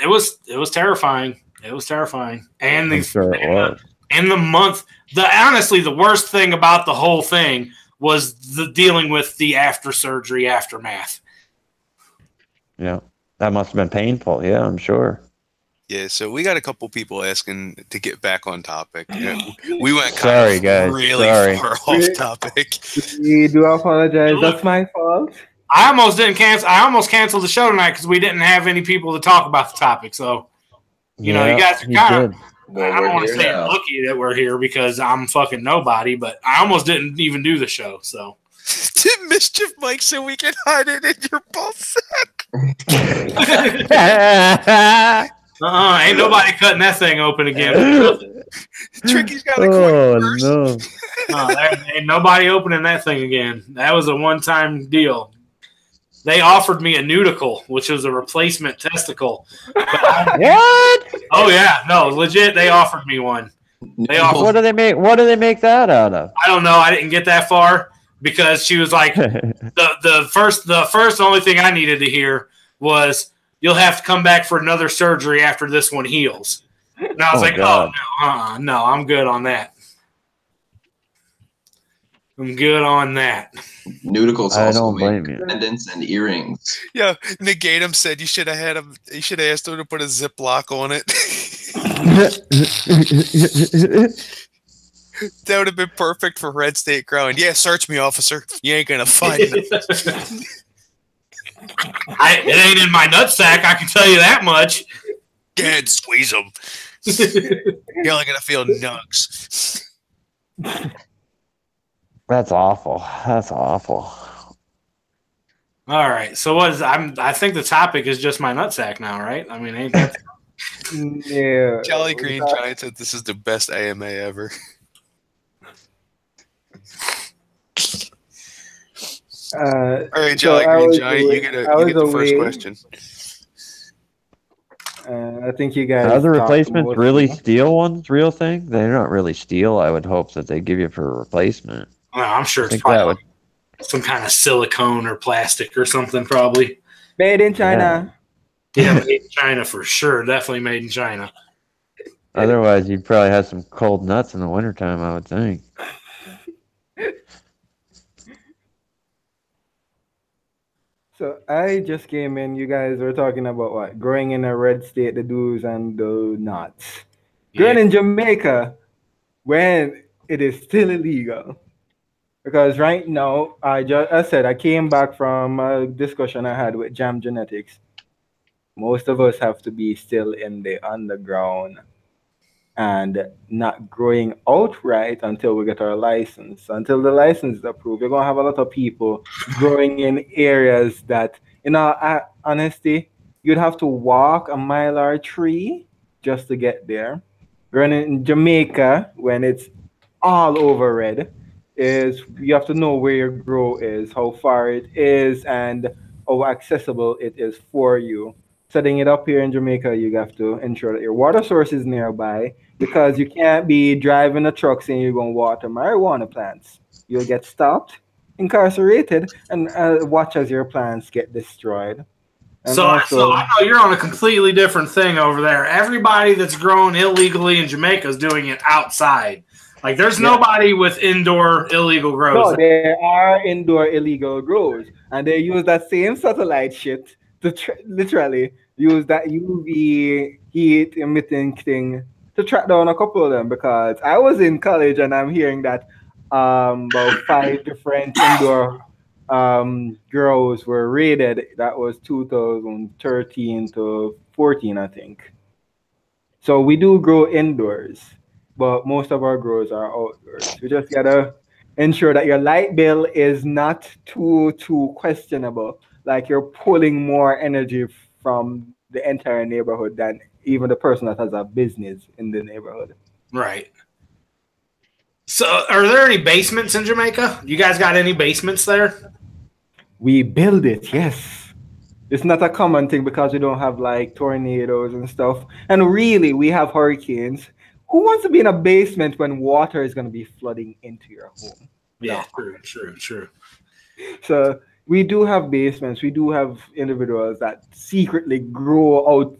was terrifying. It was terrifying, and the month. Honestly, the worst thing about the whole thing was the dealing with the after surgery aftermath. Yeah, that must have been painful. Yeah, I'm sure. Yeah, so we got a couple people asking to get back on topic. You know, we went really far off topic. We do apologize. That's my fault. I almost canceled the show tonight because we didn't have any people to talk about the topic. So, you know, you guys are kind of. I don't want to say lucky that we're here because I'm fucking nobody, but I almost didn't even do the show. So, did Mischief Mike so we can hide it in your ball sack? Ain't nobody cutting that thing open again. Tricky's got a quick verse. No, ain't nobody opening that thing again. That was a one-time deal. They offered me a nudicle, which was a replacement testicle. What? Oh yeah, no, legit. They offered me one. What do they make? What do they make that out of? I don't know. I didn't get that far because she was like, the first only thing I needed to hear was, you'll have to come back for another surgery after this one heals. And I was no, I'm good on that. I'm good on that. Nudicles I also don't blame make you. pendants and earrings. Yeah, Negatum said you should have had him. You should have asked him to put a Ziploc on it. That would have been perfect for Red State growing. Yeah, search me, officer. You ain't gonna find it. It ain't in my nutsack. I can tell you that much. Go ahead, squeeze them. You're only gonna feel nugs. That's awful. That's awful. All right. So I think the topic is just my nutsack now, right? I mean, ain't that? Yeah. Jolly Green Giant said this is the best AMA ever. All right, Jolly Green Giant, you get the first question. I think you guys. Are the replacements really steel ones? Real thing? They're not really steel. I would hope that they give you for a replacement. Well, I'm sure it's probably some kind of silicone or plastic or something, probably. Made in China. Yeah, made in China for sure. Definitely made in China. Otherwise, you'd probably have some cold nuts in the wintertime, I would think. So I just came in. You guys were talking about what? Growing in a red state, the do's and the nots. Growing in Jamaica when it is still illegal. Because right now, I said I came back from a discussion I had with Jam Genetics. Most of us have to be still in the underground and not growing outright until we get our license. Until the license is approved, you're gonna have a lot of people growing in areas that, in all honesty, you'd have to walk a mile or three just to get there. Growing in Jamaica, when it's all over red, is you have to know where your grow is, how far it is, and how accessible it is for you. Setting it up here in Jamaica, you have to ensure that your water source is nearby, because you can't be driving a truck saying you're going to water marijuana plants. You'll get stopped, incarcerated, and watch as your plants get destroyed. And so I know you're on a completely different thing over there. Everybody that's growing illegally in Jamaica is doing it outside. Like, there's nobody with indoor illegal grows. No, there are indoor illegal grows, and they use that same satellite shit to literally use that UV heat emitting thing to track down a couple of them. Because I was in college and I'm hearing that about 5 different indoor grows were raided. That was 2013 to 14, I think. So we do grow indoors, but most of our grows are outdoors. We just gotta ensure that your light bill is not too questionable. Like you're pulling more energy from the entire neighborhood than even the person that has a business in the neighborhood. Right. So are there any basements in Jamaica? You guys got any basements there? We build it, yes. It's not a common thing because we don't have like tornadoes and stuff. And really, we have hurricanes. Who wants to be in a basement when water is going to be flooding into your home? Yeah, true. So we do have basements. We do have individuals that secretly grow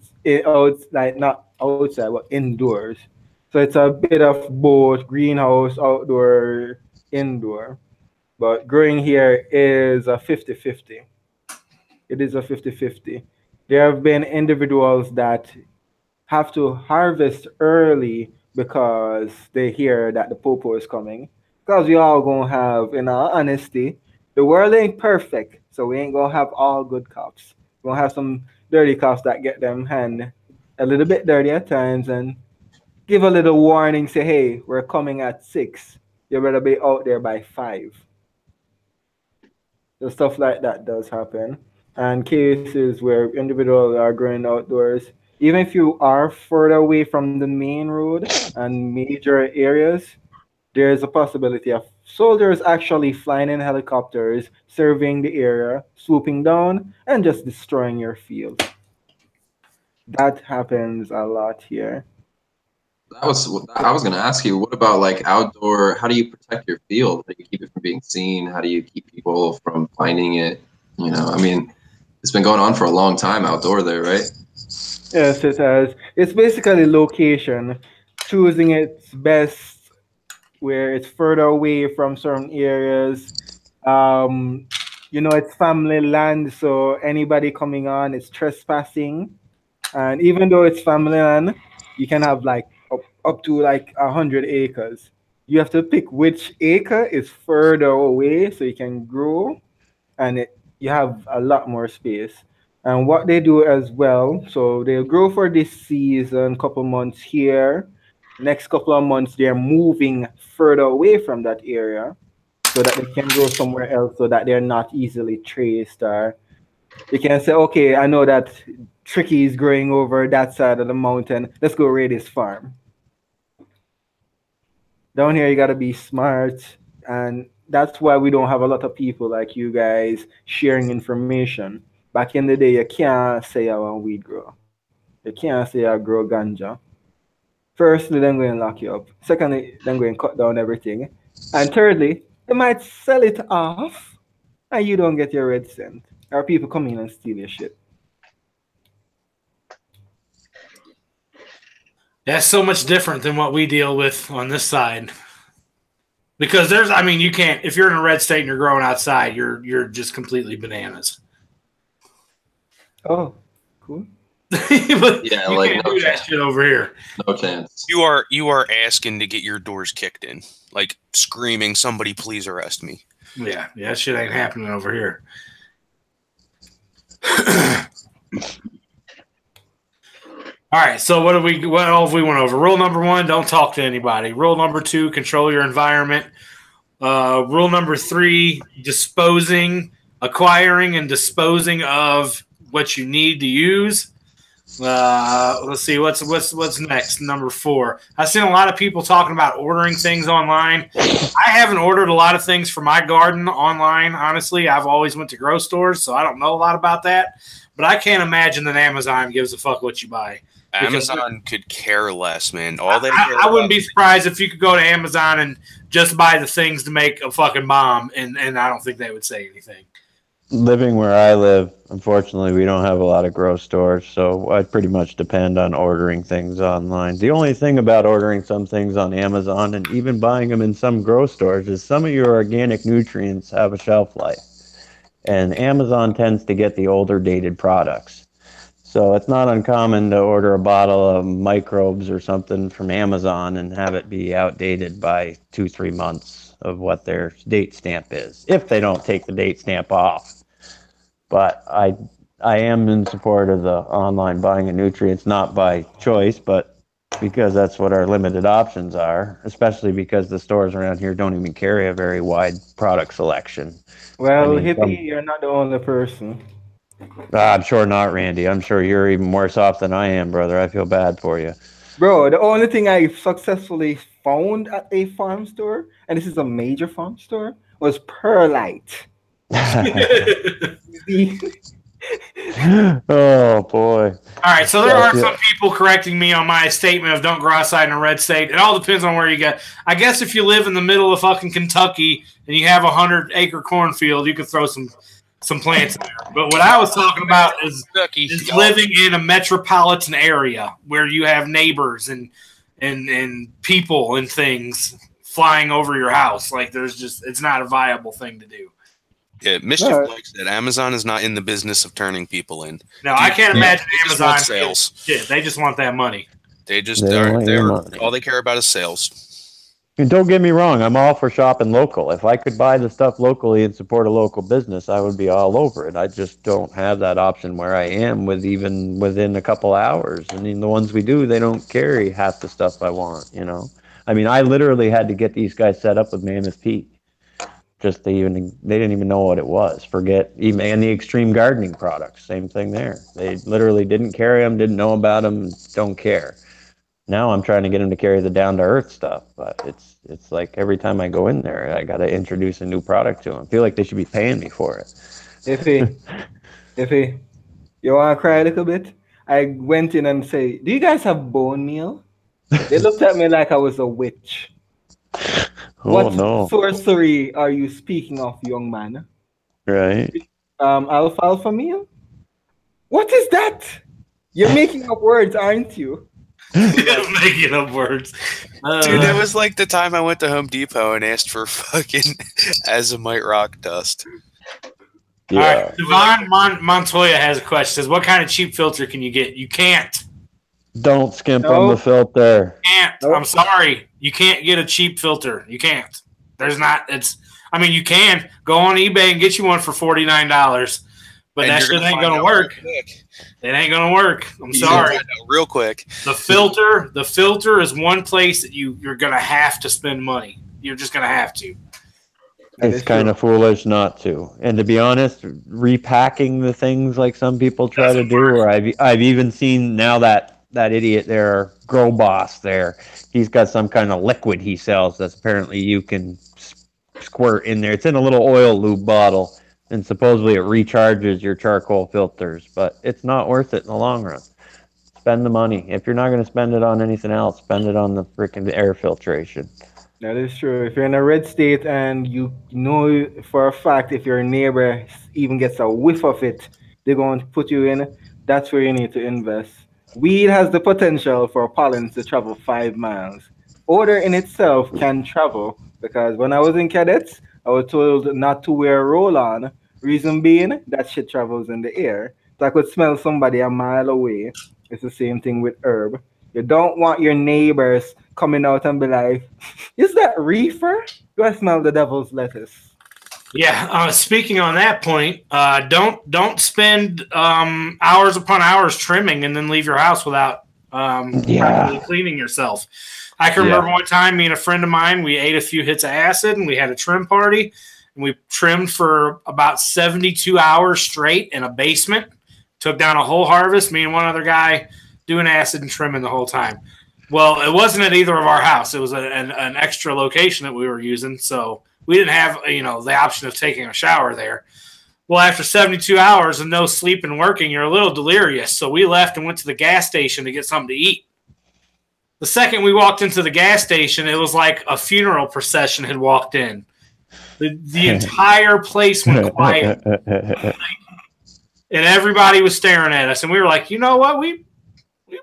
like not outside, but indoors. So it's a bit of both greenhouse, outdoor, indoor. But growing here is a 50-50. It is a 50-50. There have been individuals that have to harvest early because they hear that the popo is coming. Because we all gonna have, in all honesty, the world ain't perfect, so we ain't gonna have all good cops. We're gonna have some dirty cops that get them hand a little bit dirty at times and give a little warning, say, hey, we're coming at 6. You better be out there by 5. So stuff like that does happen. And cases where individuals are growing outdoors, even if you are further away from the main road and major areas, there's a possibility of soldiers actually flying in helicopters, surveying the area, swooping down, and just destroying your field. That happens a lot here. I was going to ask you, what about like outdoor? How do you protect your field? How do you keep it from being seen? How do you keep people from finding it? You know, I mean, it's been going on for a long time outdoor there, right? Yes, it has. It's basically location, choosing its best where it's further away from certain areas. You know, it's family land, so anybody coming on is trespassing. And even though it's family land, you can have like up to like 100 acres. You have to pick which acre is further away so you can grow, and you have a lot more space. And what they do as well, so they'll grow for this season, couple months here. Next couple of months, they're moving further away from that area so that they can grow somewhere else so that they're not easily traced. Or you can say, okay, I know that Tricky is growing over that side of the mountain. Let's go raid his farm. Down here, you got to be smart. And that's why we don't have a lot of people like you guys sharing information. Back in the day, you can't say I want weed grow. You can't say I grow ganja. Firstly, they're going to lock you up. Secondly, they're going to cut down everything. And thirdly, they might sell it off and you don't get your red cent. Or people come in and steal your shit. That's so much different than what we deal with on this side. Because you can't, if you're in a red state and you're growing outside, you're just completely bananas. Oh, cool. But Yeah, you like, can't no do that chance. shit over here. No chance. You are asking to get your doors kicked in, like screaming, "Somebody please arrest me." Yeah, that shit ain't happening over here. All right, so what all have we went over? Rule number 1, don't talk to anybody. Rule number 2, control your environment. Rule number 3, acquiring and disposing of what you need to use. Let's see what's next. Number 4. I've seen a lot of people talking about ordering things online. I haven't ordered a lot of things for my garden online. Honestly, I've always went to grow stores, so I don't know a lot about that. But I can't imagine that Amazon gives a fuck what you buy. Amazon could care less, man. I wouldn't be surprised if you could go to Amazon and just buy the things to make a fucking bomb, and I don't think they would say anything. Living where I live, unfortunately, we don't have a lot of grow stores, so I pretty much depend on ordering things online. The only thing about ordering some things on Amazon and even buying them in some grow stores is some of your organic nutrients have a shelf life, and Amazon tends to get the older dated products. So it's not uncommon to order a bottle of microbes or something from Amazon and have it be outdated by 2-3 months of what their date stamp is, if they don't take the date stamp off. But I am in support of the online buying of nutrients, not by choice, but because that's what our limited options are, especially because the stores around here don't even carry a very wide product selection. Well, Hippie, you're not the only person. I'm sure not, Randy. I'm sure you're even worse off than I am, brother. I feel bad for you. Bro, the only thing I successfully found at a farm store, and this is a major farm store, was perlite. Oh, boy. All right, so there are some people correcting me on my statement of don't go outside in a red state. It all depends on where you get. I guess if you live in the middle of fucking Kentucky and you have a 100-acre cornfield, you could throw some plants there. But what I was talking about is living in a metropolitan area where you have neighbors and people and things flying over your house. Like it's not a viable thing to do. Yeah, Mischief likes that Amazon is not in the business of turning people in. No, I can't imagine Amazon sales. Shit, they just want that money. All they care about is sales. And don't get me wrong, I'm all for shopping local. If I could buy the stuff locally and support a local business, I would be all over it. I just don't have that option where I am even within a couple hours. I mean, the ones we do, they don't carry half the stuff I want, you know? I mean, I literally had to get these guys set up with Mammoth Peak. They didn't even know what it was. And the extreme gardening products, same thing there. They literally didn't carry them, didn't know about them, don't care. Now I'm trying to get them to carry the down-to-earth stuff, but it's like every time I go in there, I got to introduce a new product to them. I feel like they should be paying me for it. Iffy, you want to cry a little bit? I went in and say, do you guys have bone meal? They looked at me like I was a witch. What sorcery are you speaking of, young man? Right. Alfalfa meal? What is that? You're making up words, aren't you? Making up words. Dude, that was like the time I went to Home Depot and asked for fucking azomite rock dust. Yeah. All right, Devon Montoya has a question. Says, what kind of cheap filter can you get? You can't. Don't skimp on the filter. Can't. I'm sorry. You can't get a cheap filter. You can't. You can go on eBay and get you one for $49, but that shit ain't gonna work. It ain't gonna work. I'm sorry. Real quick. The filter is one place that you're gonna have to spend money. You're just gonna have to. It's kind of foolish not to. And to be honest, repacking the things like some people try to do, or I've even seen now that idiot there, Grow Boss there, he's got some kind of liquid he sells that's apparently you can squirt in there. It's in a little oil lube bottle, and supposedly it recharges your charcoal filters, but it's not worth it in the long run. Spend the money. If you're not going to spend it on anything else, spend it on the freaking air filtration. That is true. If you're in a red state and you know for a fact if your neighbor even gets a whiff of it, they're going to put you in, that's where you need to invest. Weed has the potential for pollens to travel 5 miles. Odor in itself can travel, because when I was in cadets, I was told not to wear roll-on. Reason being, that shit travels in the air. So I could smell somebody a mile away. It's the same thing with herb. You don't want your neighbors coming out and be like, is that reefer? Do I smell the devil's lettuce? Yeah. Speaking on that point, don't spend hours upon hours trimming and then leave your house without properly cleaning yourself. I can remember one time, me and a friend of mine, we ate a few hits of acid and we had a trim party, and we trimmed for about 72 hours straight in a basement. Took down a whole harvest. Me and one other guy doing acid and trimming the whole time. Well, it wasn't at either of our house. It was an extra location that we were using, so we didn't have the option of taking a shower there. Well, after 72 hours and no sleep and working, you're a little delirious. So we left and went to the gas station to get something to eat. The second we walked into the gas station, it was like a funeral procession had walked in. The entire place went quiet. And everybody was staring at us. And we were like, you know what? We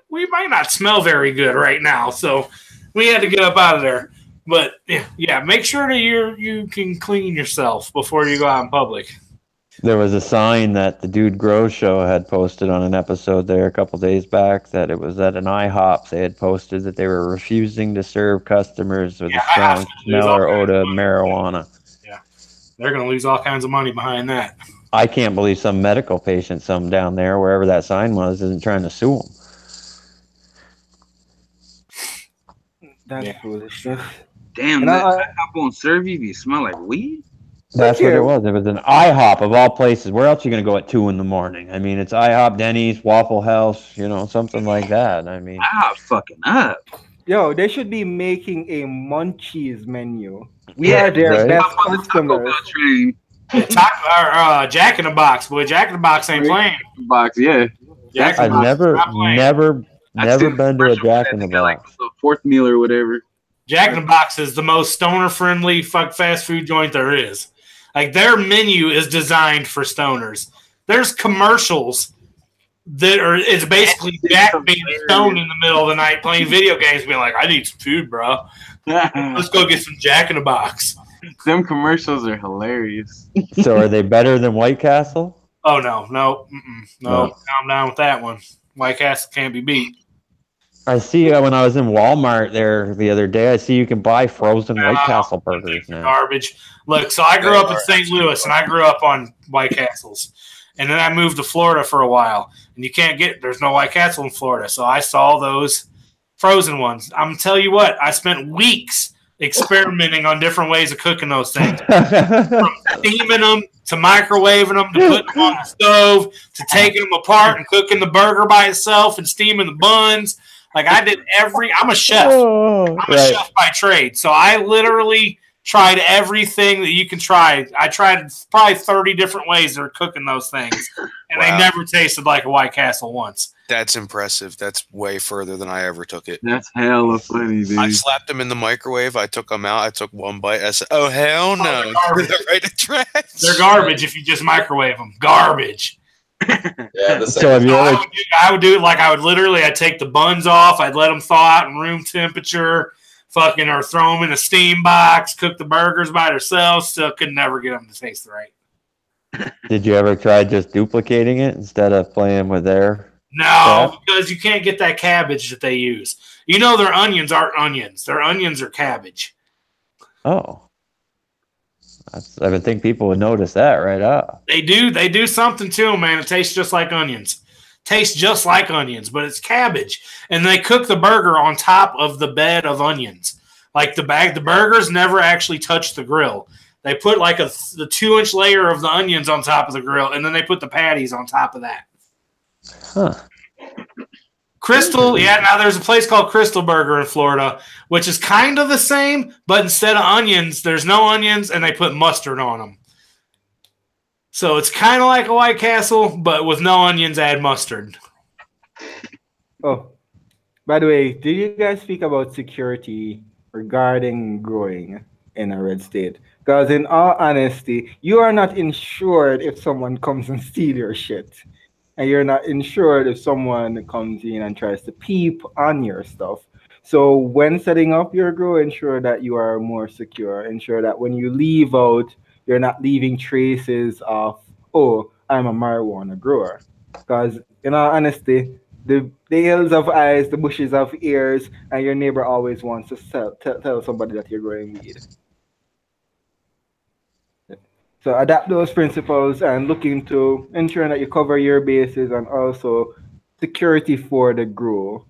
might not smell very good right now. So we had to get up out of there. But, yeah, make sure that you can clean yourself before you go out in public. There was a sign that the Dude Grows show had posted on an episode there a couple days back that it was at an IHOP. They had posted that they were refusing to serve customers with a strong smell or odor of marijuana. Yeah, they're going to lose all kinds of money behind that. I can't believe some medical patient, some down there, wherever that sign was, isn't trying to sue them. That's foolishness. Damn, that IHOP won't serve you if you smell like weed? That's what it was. It was an IHOP of all places. Where else are you going to go at 2 a.m? I mean, it's IHOP, Denny's, Waffle House, something like that. I mean, IHOP fucking up. Yo, they should be making a munchies menu. We are their best customers. Jack in the Box, boy. Jack in the Box ain't playing. Box, yeah. I've never been to a Jack in the Box. Like the fourth meal or whatever. Jack in the Box is the most stoner-friendly fast food joint there is. Like, their menu is designed for stoners. There's commercials that it's basically Jack being stoned in the middle of the night playing video games, being like, I need some food, bro. Let's go get some Jack in the Box. Them commercials are hilarious. So are they better than White Castle? Oh, no. Calm down with that one. White Castle can't be beat. I see when I was in Walmart there the other day, I see you can buy frozen White Castle burgers now. Garbage. Look, so I grew up in St. Louis, and I grew up on White Castles. And then I moved to Florida for a while. And there's no White Castle in Florida. So I saw those frozen ones. I'm going to tell you what, I spent weeks experimenting on different ways of cooking those things. From steaming them to microwaving them to putting them on the stove to taking them apart and cooking the burger by itself and steaming the buns. Like, I did I'm a chef. I'm a chef by trade. So I literally tried everything that you can try. I tried probably 30 different ways of cooking those things. And they never tasted like a White Castle once. That's impressive. That's way further than I ever took it. That's hella funny, dude. I slapped them in the microwave. I took them out. I took one bite. I said, oh, hell no. They're right in trash. They're garbage if you just microwave them. Garbage. Yeah, I would do it like I'd take the buns off, I'd let them thaw out in room temperature, or throw them in a steam box, cook the burgers by themselves. Still could never get them to taste right. Did you ever try just duplicating it instead of playing with their? No, because you can't get that cabbage that they use. Their onions aren't onions. Their onions are cabbage. Oh. I would think people would notice that right up. They do something to them, man. It tastes just like onions. Tastes just like onions, but it's cabbage. And they cook the burger on top of the bed of onions. Like the burgers never actually touch the grill. They put like the 2-inch layer of the onions on top of the grill, and then they put the patties on top of that. Huh. Crystal, now there's a place called Crystal Burger in Florida, which is kind of the same, but instead of onions, there's no onions, and they put mustard on them. So it's kind of like a White Castle, but with no onions, add mustard. Oh, by the way, did you guys speak about security regarding growing in a red state? Because in all honesty, you are not insured if someone comes and steals your shit. And you're not insured if someone comes in and tries to peep on your stuff. So when setting up your grow, ensure that you are more secure. Ensure that when you leave out, you're not leaving traces of, oh, I'm a marijuana grower. Because, in all honesty, the hills of eyes, the bushes of ears, and your neighbor always wants to tell somebody that you're growing weed. So adapt those principles and look into ensuring that you cover your bases and also security for the grow.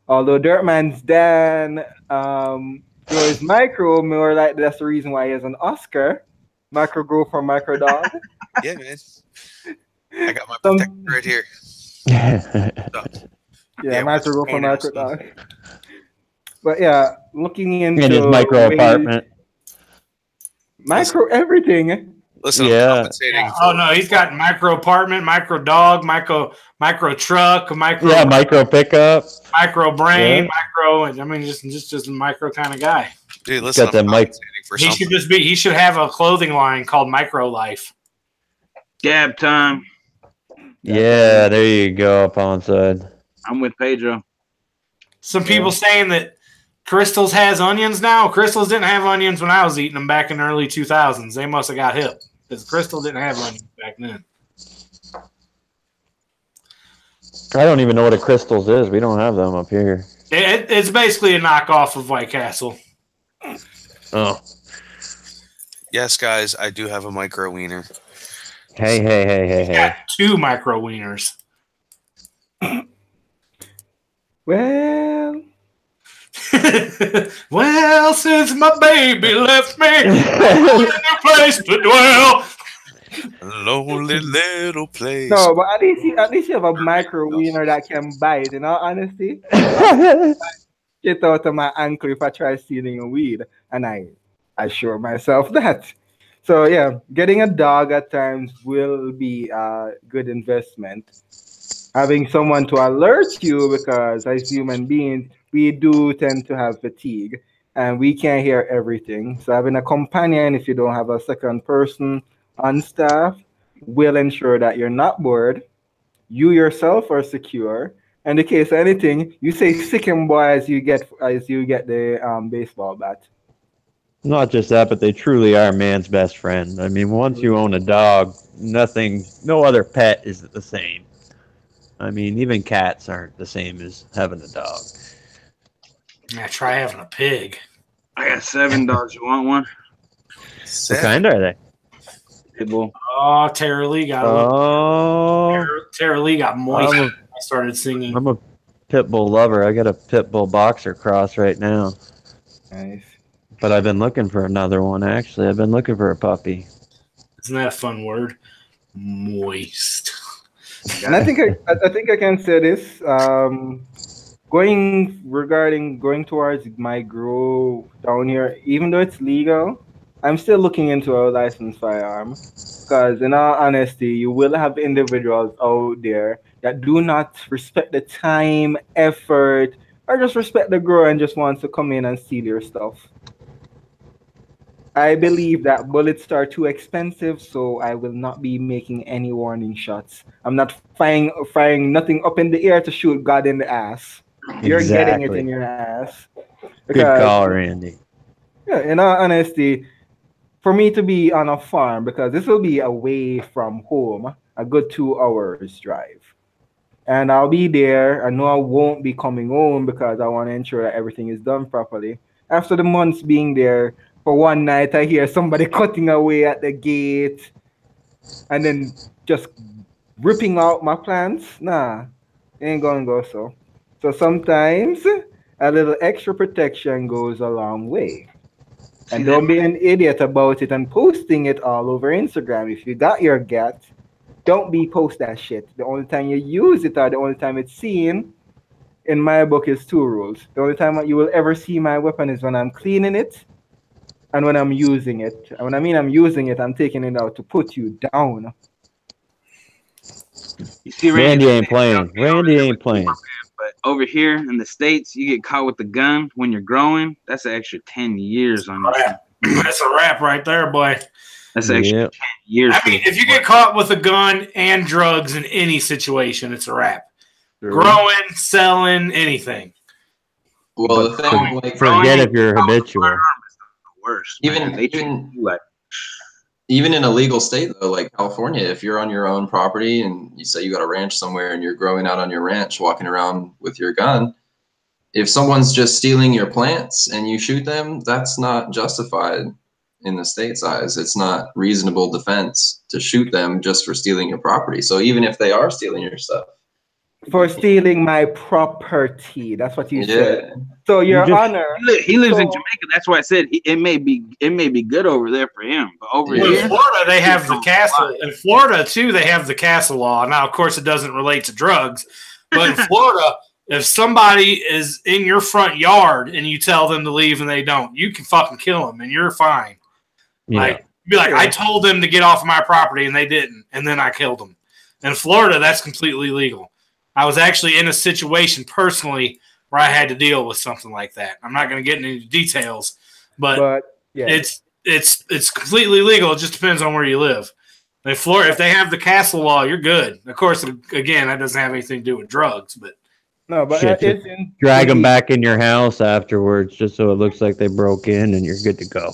Although Dirtman's Dan grows micro, more like that's the reason why he has an Oscar. Micro grow for micro dog. Yeah, man. I got my protector right here. Yeah, micro grow for micro dog. But yeah, looking into in his micro apartment. Micro everything. Listen, yeah. Oh no, he's got micro apartment, micro dog, micro truck, micro pickup, micro brain, micro. I mean, just a micro kind of guy. Dude, listen, he should have a clothing line called Micro Life. Gab time. Yeah, there you go, PALMSIDE. I'm with Pedro. Some people saying that Crystals has onions now. Crystals didn't have onions when I was eating them back in the early 2000s. They must have got hip because Crystal didn't have onions back then. I don't even know what a Crystals is. We don't have them up here. It's basically a knockoff of White Castle. Oh. Yes, guys, I do have a micro wiener. Hey. Got 2 micro wieners. Well, well, since my baby left me, no place to dwell. A lonely little place. No, but at least you have a micro wiener that can bite. In all honesty, get out of my ankle if I try stealing a weed, and I assure myself that. So yeah, getting a dog at times will be a good investment. Having someone to alert you, because as human beings, we do tend to have fatigue and we can't hear everything. So having a companion, if you don't have a second person on staff, will ensure that you're not bored, you yourself are secure. In the case of anything, you say sick him boy as you get the baseball bat. Not just that, but they truly are man's best friend. I mean, once you own a dog, no other pet is the same. I mean, even cats aren't the same as having a dog. Yeah, try having a pig. I got 7 dogs. You want one? What kind are they? Pitbull. Oh, Tara Lee got Tara Lee got moist. I started singing. I'm a pit bull lover. I got a pit bull boxer cross right now. Nice. But I've been looking for another one, actually. I've been looking for a puppy. Isn't that a fun word? Moist. And I think I can say this. Going towards my grow down here, even though it's legal, I'm still looking into a licensed firearm. Because in all honesty, you will have individuals out there that do not respect the time, effort, or just respect the grower and just wants to come in and steal your stuff. I believe that bullets are too expensive, so I will not be making any warning shots. I'm not firing nothing up in the air to shoot God in the ass. You're getting it in your ass. Good call, Randy. Yeah, in all honesty, for me to be on a farm, because this will be away from home, a good 2 hours drive. And I'll be there. I know I won't be coming home because I want to ensure that everything is done properly. After the months being there, for one night, I hear somebody cutting away at the gate and then just ripping out my plants. Nah, ain't gonna go so. So sometimes a little extra protection goes a long way. And don't be an idiot about it and posting it all over Instagram. If you got your gat, don't post that shit. The only time you use it or the only time it's seen, in my book, is 2 rules. The only time you will ever see my weapon is when I'm cleaning it and when I'm using it. And when I mean I'm using it, I'm taking it out to put you down. You see, Randy ain't playing. Randy ain't playing. But over here in the States, you get caught with the gun when you're growing. That's an extra 10 years on you. That's a wrap right there, boy. That's an extra 10 years. I mean, if you get caught with a gun and drugs in any situation, it's a wrap. Sure. Growing, selling, anything. Well, the thing, like, forget if you're habitual. Worse. Even even in a legal state though, like California, if you're on your own property and you say you got a ranch somewhere and you're growing out on your ranch, walking around with your gun, if someone's just stealing your plants and you shoot them, that's not justified in the state's eyes. It's not reasonable defense to shoot them just for stealing your property. So even if they are stealing your stuff. For stealing my property. That's what you said. So Your Honor, he lives in Jamaica. That's why I said it may be good over there for him, but over here in Florida they have the castle. In Florida too, they have the castle law. Now, of course, it doesn't relate to drugs, but in Florida, if somebody is in your front yard and you tell them to leave and they don't, you can fucking kill them and you're fine. Yeah. Like, be like, I told them to get off of my property and they didn't, and then I killed them. In Florida, that's completely legal. I was actually in a situation personally where I had to deal with something like that. I'm not going to get into details, but yeah. it's completely legal. It just depends on where you live. In Florida, if they have the castle law, you're good. Of course, again, that doesn't have anything to do with drugs, but no, but drag them back in your house afterwards, just so it looks like they broke in, and you're good to go.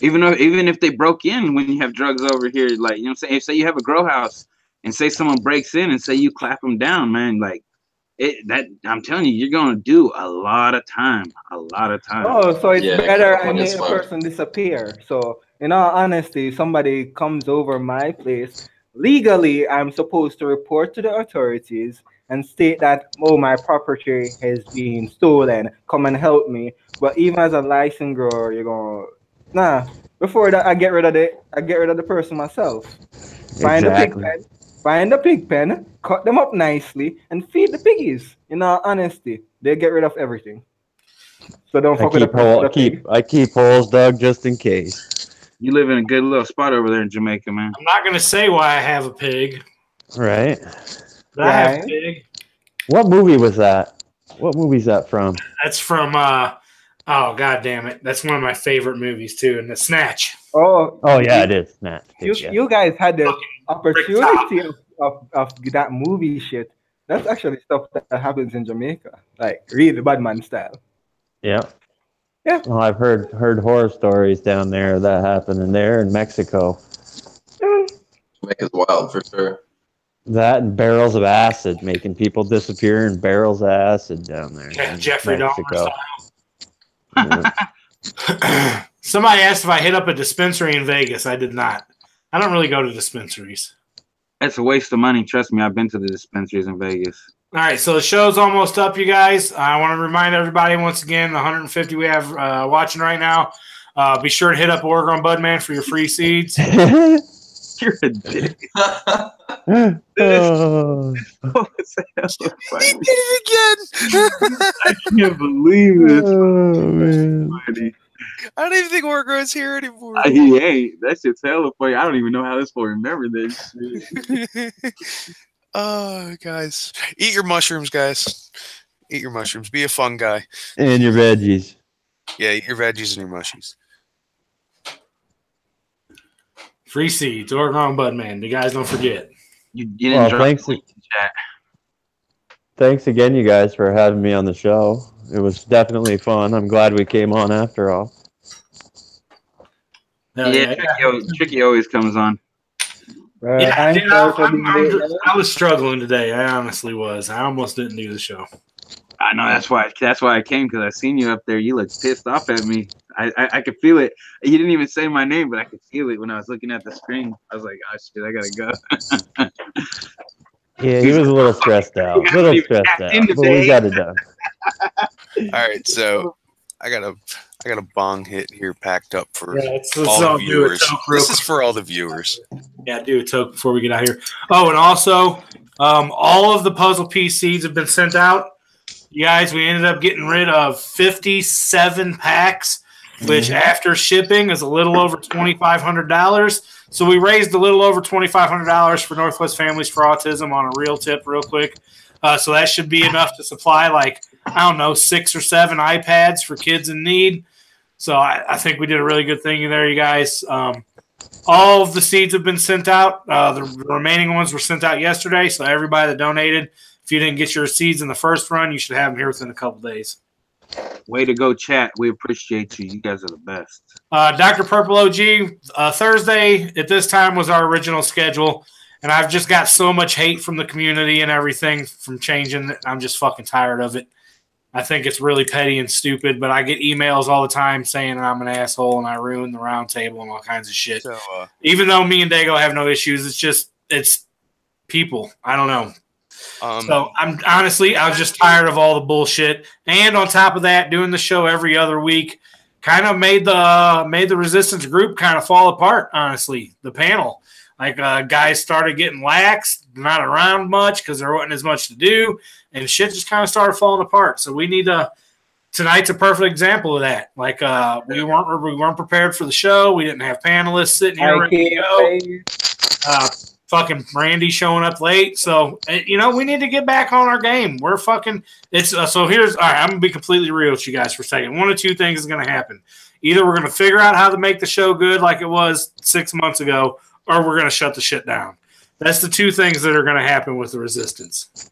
Even if they broke in when you have drugs over here, like, you know what I'm saying? Say you have a grow house and say someone breaks in and say you clap them down, man, like I'm telling you, you're gonna do a lot of time. Oh, so it's better I make a person disappear. So in all honesty, somebody comes over my place. Legally, I'm supposed to report to the authorities and state that, oh, my property has been stolen. Come and help me. But even as a licensed grower, you're going, nah. Before that, I get rid of the person myself. Find the pig pen, cut them up nicely, and feed the piggies. In all honesty, they get rid of everything. So don't fuck with the I keep holes dug just in case. You live in a good little spot over there in Jamaica, man. I'm not going to say why I have a pig. Right. But I have a pig. What movie was that? What movie's that from? That's from, oh, God damn it. That's one of my favorite movies, too, and The Snatch. Oh yeah, it is. Snatch. You guys had the opportunity of that movie shit. That's actually stuff that happens in Jamaica. Like, really bad man style. Yeah. Yeah. Well, I've heard horror stories down there that happen in Mexico. Jamaica's wild for sure. That and barrels of acid, making people disappear in barrels of acid down there. Yeah, Jeffrey Dahmer style. Somebody asked if I hit up a dispensary in Vegas. I did not. I don't really go to dispensaries. That's a waste of money. Trust me, I've been to the dispensaries in Vegas. All right, so the show's almost up, you guys. I want to remind everybody once again, the 150 we have watching right now. Be sure to hit up Oregon Budman for your free seeds. You're a dick. Oh. He did it again. I can't believe it. Oh, man. I don't even think Oregon's here anymore. He ain't. That shit's hella funny. I don't even know how this boy remember this shit. Oh, guys. Eat your mushrooms, guys. Eat your mushrooms. Be a fun guy. And your veggies. Yeah, eat your veggies and your mushies. Free seeds, Oregon Budman. You guys don't forget. You didn't drop thanks. the chat. Thanks again, you guys, for having me on the show. It was definitely fun. I'm glad we came on after all. Yeah, Tricky always comes on. I was struggling today. I honestly was. I almost didn't do the show. I know that's why I came, because I seen you up there. You looked pissed off at me. I could feel it. You didn't even say my name, but I could feel it when I was looking at the screen. I was like, oh shit, I gotta go. Yeah, he was a little stressed out. But we got it done. All right, so I got a bong hit here packed up for all the viewers. This is for all the viewers. Yeah, do a toke before we get out of here. Oh, and also, all of the puzzle piece seeds have been sent out. You guys, we ended up getting rid of 57 packs, which after shipping is a little over $2,500. So we raised a little over $2,500 for Northwest Families for Autism on a real tip real quick. So that should be enough to supply, like, I don't know, 6 or 7 iPads for kids in need. So I think we did a really good thing there, you guys. All of the seeds have been sent out. The remaining ones were sent out yesterday. So everybody that donated, if you didn't get your seeds in the first run, you should have them here within a couple days. Way to go, chat. We appreciate you. You guys are the best. Dr. Purple OG, Thursday at this time was our original schedule, and I've just got so much hate from the community and everything from changing that I'm just fucking tired of it. I think it's really petty and stupid, but I get emails all the time saying I'm an asshole and I ruined the round table and all kinds of shit. So, even though me and Dago have no issues, it's people. I don't know. So I'm honestly, I was just tired of all the bullshit. And on top of that, doing the show every other week kind of made the resistance group kind of fall apart, honestly. The panel. Like guys started getting lax, not around much because there wasn't as much to do, and shit just kind of started falling apart. So we need to. Tonight's a perfect example of that. Like we weren't prepared for the show. We didn't have panelists sitting here ready to go. Fucking Randy showing up late. So we need to get back on our game. We're fucking. It's so here's all right. I'm gonna be completely real with you guys for a second. One of two things is gonna happen. Either we're gonna figure out how to make the show good like it was 6 months ago, or we're going to shut the shit down. That's the two things that are going to happen with the resistance.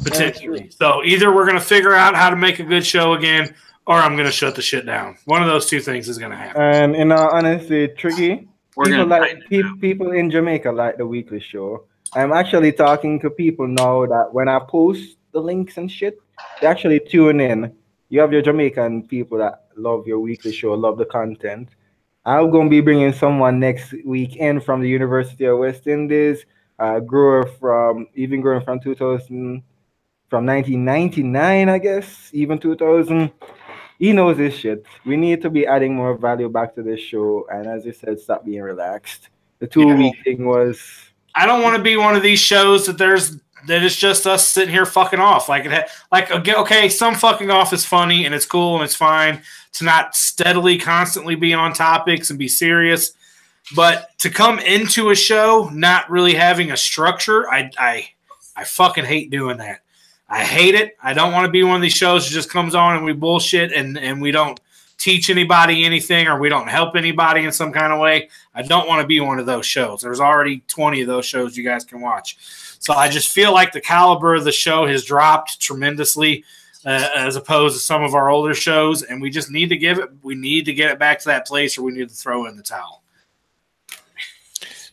Potentially. So either we're going to figure out how to make a good show again, or I'm going to shut the shit down. One of those two things is going to happen. And in all honesty, Tricky, people in Jamaica like the weekly show. I'm actually talking to people now that when I post the links and shit, they actually tune in. You have your Jamaican people that love your weekly show, love the content. I'm going to be bringing someone next weekend from the University of West Indies, growing from 1999, I guess, even 2000. He knows this shit. We need to be adding more value back to this show. And as I said, stop being relaxed. The 2-week thing was... I don't want to be one of these shows that it's just us sitting here fucking off. Okay, some fucking off is funny and it's cool and it's fine to not steadily, constantly be on topics and be serious. But to come into a show not really having a structure, I fucking hate doing that. I hate it. I don't want to be one of these shows that just comes on and we bullshit and we don't teach anybody anything or we don't help anybody in some kind of way. I don't want to be one of those shows. There's already 20 of those shows you guys can watch. So I just feel like the caliber of the show has dropped tremendously as opposed to some of our older shows, and we just need to get it back to that place, or we need to throw in the towel.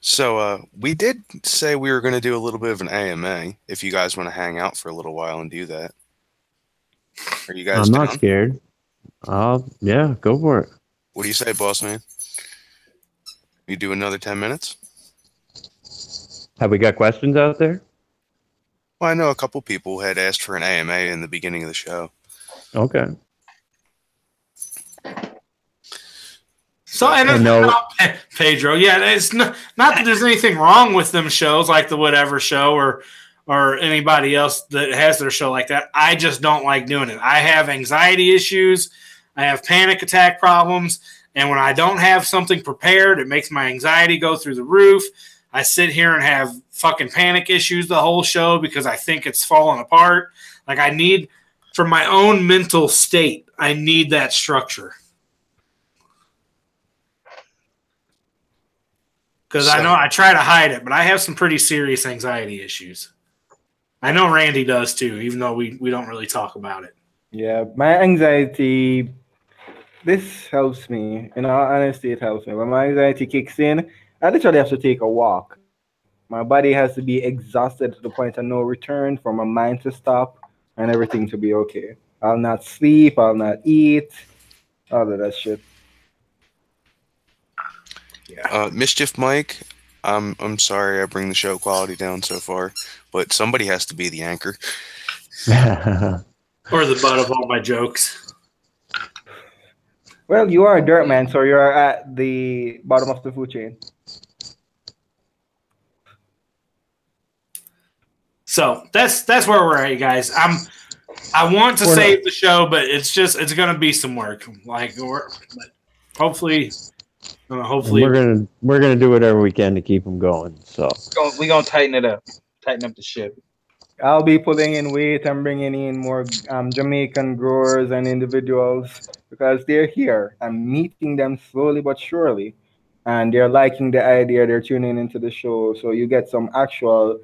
So we did say we were going to do a little bit of an AMA if you guys want to hang out for a little while and do that. Are you guys I'm down? not scared. Yeah, go for it. What do you say, boss man? You do another 10 minutes? Have we got questions out there? Well, I know a couple people had asked for an AMA in the beginning of the show. Okay. So, Pedro, yeah, it's not that there's anything wrong with them shows like the whatever show or anybody else that has their show like that. I just don't like doing it. I have anxiety issues. I have panic attack problems. And when I don't have something prepared, it makes my anxiety go through the roof. I sit here and have fucking panic issues the whole show because I think it's falling apart. Like I need, for my own mental state, I need that structure. Because I know I try to hide it, but I have some pretty serious anxiety issues. I know Randy does too, even though we don't really talk about it. Yeah, my anxiety, this helps me. In all honesty, it helps me. When my anxiety kicks in, I literally have to take a walk. My body has to be exhausted to the point of no return for my mind to stop and everything to be okay. I'll not sleep, I'll not eat, all of that shit. Yeah. Mischief Mike, I'm sorry I bring the show quality down so far, but somebody has to be the anchor. Or the butt of all my jokes. Well, you are a dirt man, so you're at the bottom of the food chain. So that's where we're at, you guys. I want to save the show, but it's gonna be some work. Like hopefully we're gonna do whatever we can to keep them going. So we're gonna tighten it up, tighten up the ship. I'll be pulling in weight and bringing in more Jamaican growers and individuals because they're here. I'm meeting them slowly but surely, and they're liking the idea. They're tuning into the show, so you get some actual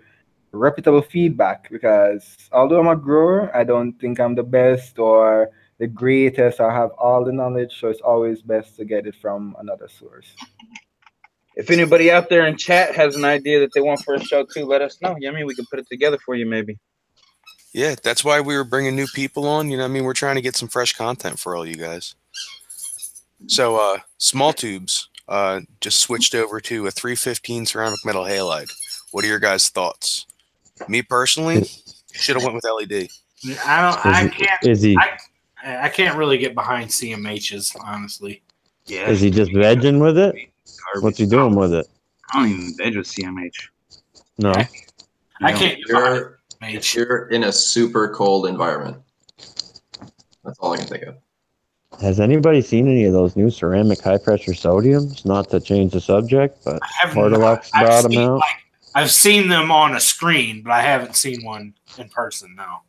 reputable feedback, because although I'm a grower, I don't think I'm the best or the greatest or have all the knowledge, so it's always best to get it from another source. If anybody out there in chat has an idea that they want for a show too, let us know. I mean, we can put it together for you maybe. Yeah, that's why we were bringing new people on. You know what I mean? We're trying to get some fresh content for all you guys. So, small tubes just switched over to a 315 ceramic metal halide. What are your guys' thoughts? Me personally, should have went with LED. I can't really get behind CMHs, honestly. Yeah. Is he just vegging with it? What's he doing with it? I don't even veg with CMH. No. I can't. If you're in a super cold environment, that's all I can think of. Has anybody seen any of those new ceramic high-pressure sodiums? Not to change the subject, but Mortalux brought them out. I've seen them on a screen, but I haven't seen one in person, no.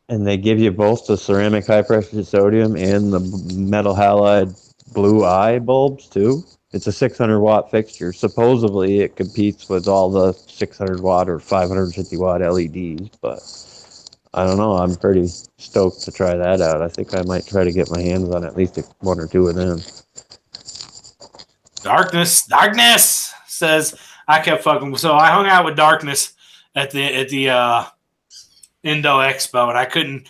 And they give you both the ceramic high-pressure sodium and the metal halide blue eye bulbs, too. It's a 600-watt fixture. Supposedly, it competes with all the 600-watt or 550-watt LEDs, but I don't know. I'm pretty stoked to try that out. I think I might try to get my hands on at least one or two of them. Darkness says I kept fucking. So I hung out with Darkness at the Indo Expo, and I couldn't.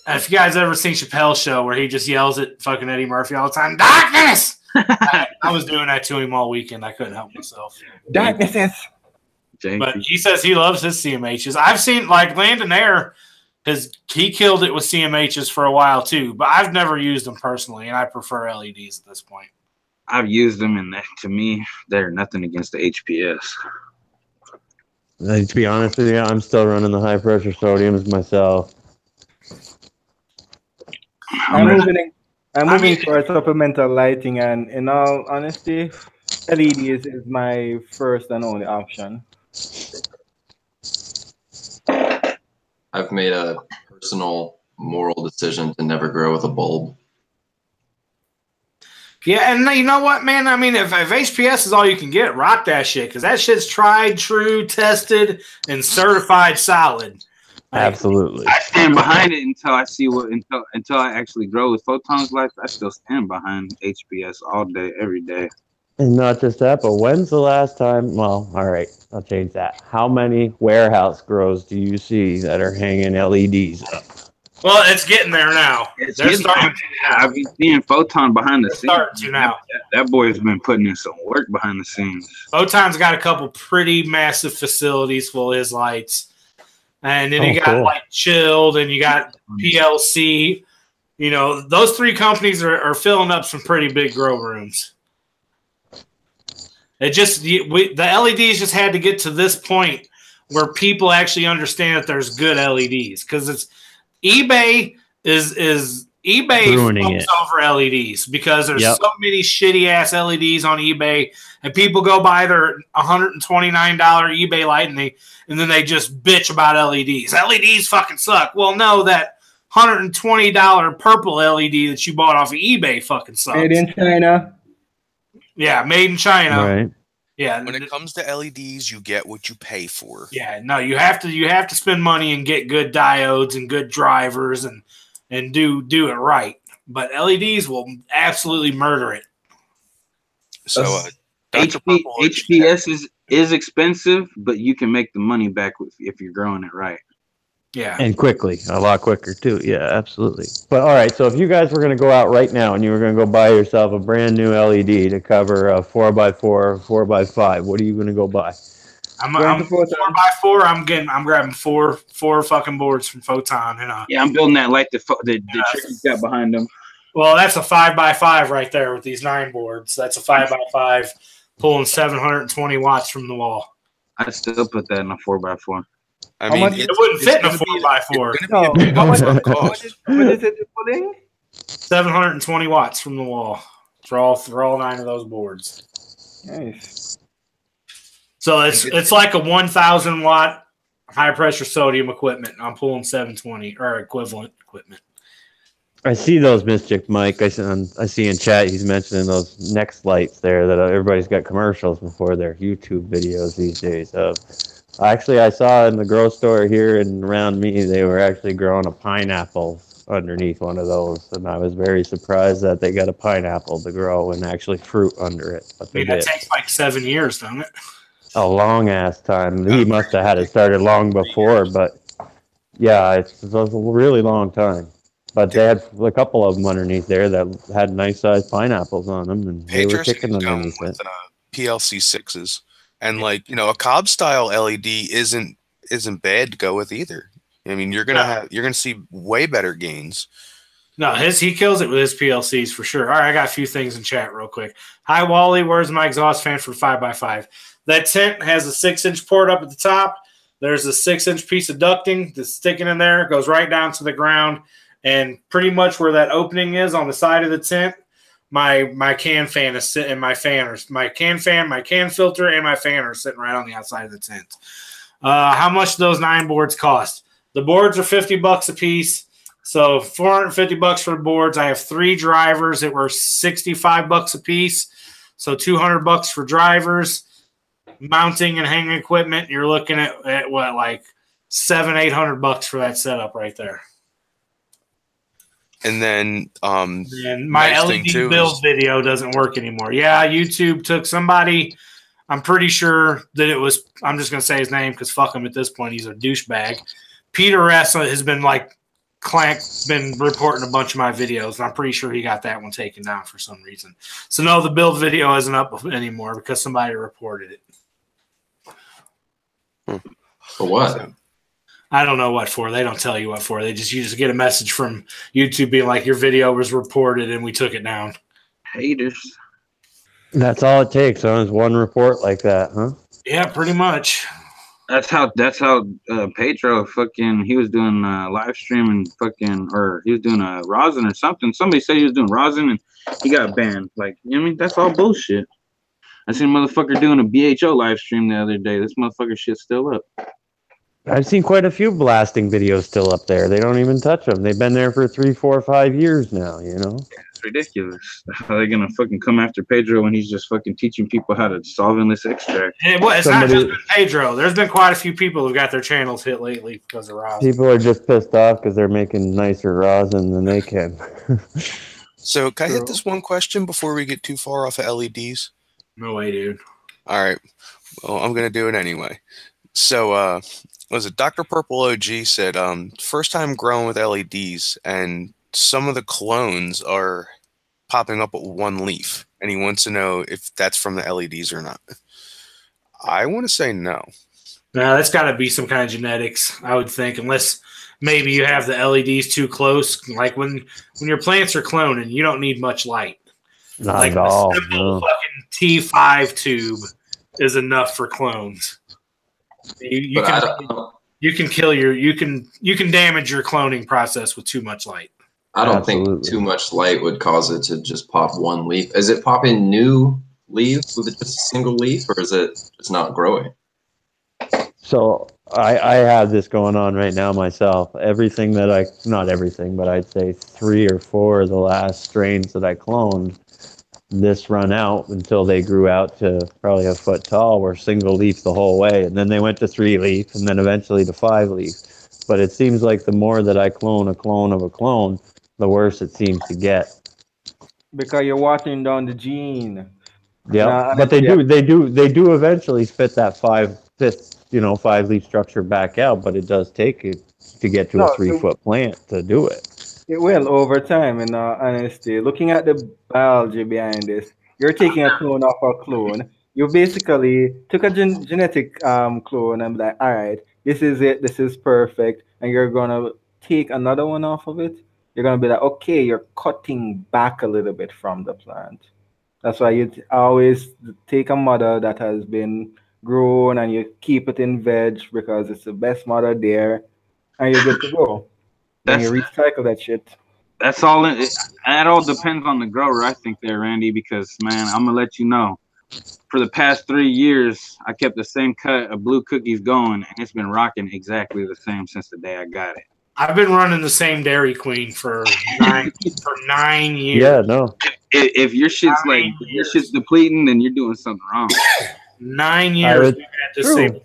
If you guys ever seen Chappelle's show where he just yells at fucking Eddie Murphy all the time, Darkness! I was doing that to him all weekend. I couldn't help myself. Darkness. But he says he loves his CMHs. I've seen like Landon Air. He killed it with CMHs for a while too, but I've never used them personally, and I prefer LEDs at this point. I've used them, and to me, they're nothing against the HPS. To be honest with you, I'm still running the high-pressure sodiums myself. I'm moving towards supplemental lighting, and in all honesty, LEDs is my first and only option. I've made a personal moral decision to never grow with a bulb. Yeah, and you know what, man? I mean, if HPS is all you can get, rock that shit, because that shit's tried, true, tested, and certified solid. Absolutely. I stand behind it until I see until I actually grow with Photon's life. I still stand behind HPS all day, every day. And not just that, but when's the last time? Well, all right, I'll change that. How many warehouse grows do you see that are hanging LEDs up? Well, it's getting there now. They're starting. I've been seeing Photon behind the scenes. Starting to now. That boy's been putting in some work behind the scenes. Photon's got a couple pretty massive facilities full of his lights. And then you got like Chilled, and you got PLC. You know, those three companies are filling up some pretty big grow rooms. It just the LEDs just had to get to this point where people actually understand that there's good LEDs, because it's eBay is eBay over LEDs because there's so many shitty ass LEDs on eBay, and people go buy their $129 eBay light and then they just bitch about LEDs. LEDs fucking suck. Well, no, that $120 purple LED that you bought off of eBay fucking sucks. Made in China. Yeah, made in China. Right. Yeah. When it comes to LEDs, you get what you pay for. Yeah, no, you have to spend money and get good diodes and good drivers and do it right. But LEDs will absolutely murder it. So HPS is expensive, but you can make the money back if you're growing it right. Yeah. And quickly, a lot quicker too. Yeah, absolutely. But all right, so if you guys were going to go out right now and you were going to go buy yourself a brand new LED to cover a 4x4, 4x5, what are you going to go buy? I'm 4x4. I'm grabbing four fucking boards from Photon, and yeah, I'm building that like the trick you got behind them. Well, that's a 5x5 right there with these 9 boards. That's a 5x5 pulling 720 watts from the wall. I'd still put that in a 4x4. I mean, it wouldn't fit in a 4x4. What is it pulling? 720 watts from the wall for all 9 of those boards. Nice. So it's like a 1,000 watt high pressure sodium equipment. I'm pulling 720 or equivalent equipment. I see those, Mystic Mike. I see in chat he's mentioning those Next lights there that everybody's got commercials before their YouTube videos these days of. Actually, I saw in the grow store here and around me, they were actually growing a pineapple underneath one of those, and I was very surprised that they got a pineapple to grow and actually fruit under it. But I mean, that takes like 7 years, doesn't it? a long ass time. He must have had it started long before, but yeah, it's a really long time. But they had a couple of them underneath there that had nice sized pineapples on them, and they were kicking underneath it. PLC 6s, and like a Cobb style LED isn't bad to go with either. I mean, you're gonna see way better gains. No, he kills it with his PLCs for sure. All right, I got a few things in chat real quick. Hi, Wally. Where's my exhaust fan for 5x5? That tent has a 6-inch port up at the top. There's a 6-inch piece of ducting that's sticking in there. It goes right down to the ground. And pretty much where that opening is on the side of the tent, my can fan is sitting, my can fan, my can filter, and my fan are sitting right on the outside of the tent. How much do those 9 boards cost? The boards are $50 a piece. So $450 for the boards. I have 3 drivers that were $65 a piece. So $200 for drivers, mounting and hanging equipment. You're looking at what, like $700-800 for that setup right there. And then and my nice LED build video doesn't work anymore. Yeah, YouTube took somebody. I'm pretty sure that it was. I'm just gonna say his name because fuck him at this point. He's a douchebag. Peter S has been been reporting a bunch of my videos, and I'm pretty sure he got that one taken down for some reason. So no, the build video isn't up anymore because somebody reported it. For what? I don't know what for. They don't tell you what for. You just get a message from YouTube being like, your video was reported and we took it down. Haters. That's all it takes, huh? Is one report like that, huh? Yeah, pretty much. That's how Pedro he was doing live stream and or he was doing a rosin or something. Somebody said he was doing rosin and he got banned. Like, you know what I mean? That's all bullshit. I seen a motherfucker doing a BHO live stream the other day. This motherfucker shit's still up. I've seen quite a few blasting videos still up there. They don't even touch them. They've been there for 3, 4, 5 years now, It's ridiculous. How are they going to come after Pedro when he's just teaching people how to solventless extract? It's not just been Pedro. There's been quite a few people who've got their channels hit lately because of rosin. People are just pissed off because they're making nicer rosin than they can. So can I hit this one question before we get too far off of LEDs? No way, dude. All right. Well, I'm going to do it anyway. So, was it Dr. Purple OG said, first time growing with LEDs, and some of the clones are popping up with 1 leaf, and he wants to know if that's from the LEDs or not. I want to say no. No, that's got to be some kind of genetics, I would think, unless maybe you have the LEDs too close. Like when your plants are cloning, you don't need much light. Not at all. A simple fucking T5 tube is enough for clones. You can damage your cloning process with too much light. I don't think too much light would cause it to just pop 1 leaf. Is it popping new leaves with just a single leaf, or is it just not growing? So I have this going on right now myself. Everything that not everything, but I'd say 3 or 4 of the last strains that I cloned this run out until they grew out to probably a foot tall were single leaf the whole way, and then they went to 3 leaf and then eventually to 5 leaf. But it seems like the more that I clone a clone of a clone, the worse it seems to get, because you're watering down the gene. Yeah, but they do eventually spit that 5 leaf structure back out, but it does take it to get to a 3-foot plant to do it. It will over time, in honesty. Looking at the biology behind this, you're taking a clone off a clone. You basically took a genetic clone and be like, all right, this is it, this is perfect, and you're going to take another one off of it. You're going to be like, okay, you're cutting back a little bit from the plant. That's why you always take a mother that has been grown and you keep it in veg because it's the best mother there, and you're good to go. And you recycle that shit. That's all. That all depends on the grower, I think, there, Randy. Because man, I'm gonna let you know. For the past 3 years, I kept the same cut of blue cookies going, and it's been rocking exactly the same since the day I got it. I've been running the same Dairy Queen for 9 years. Yeah, no. If your shit's your shit's depleting, then you're doing something wrong. 9 years we've had this same.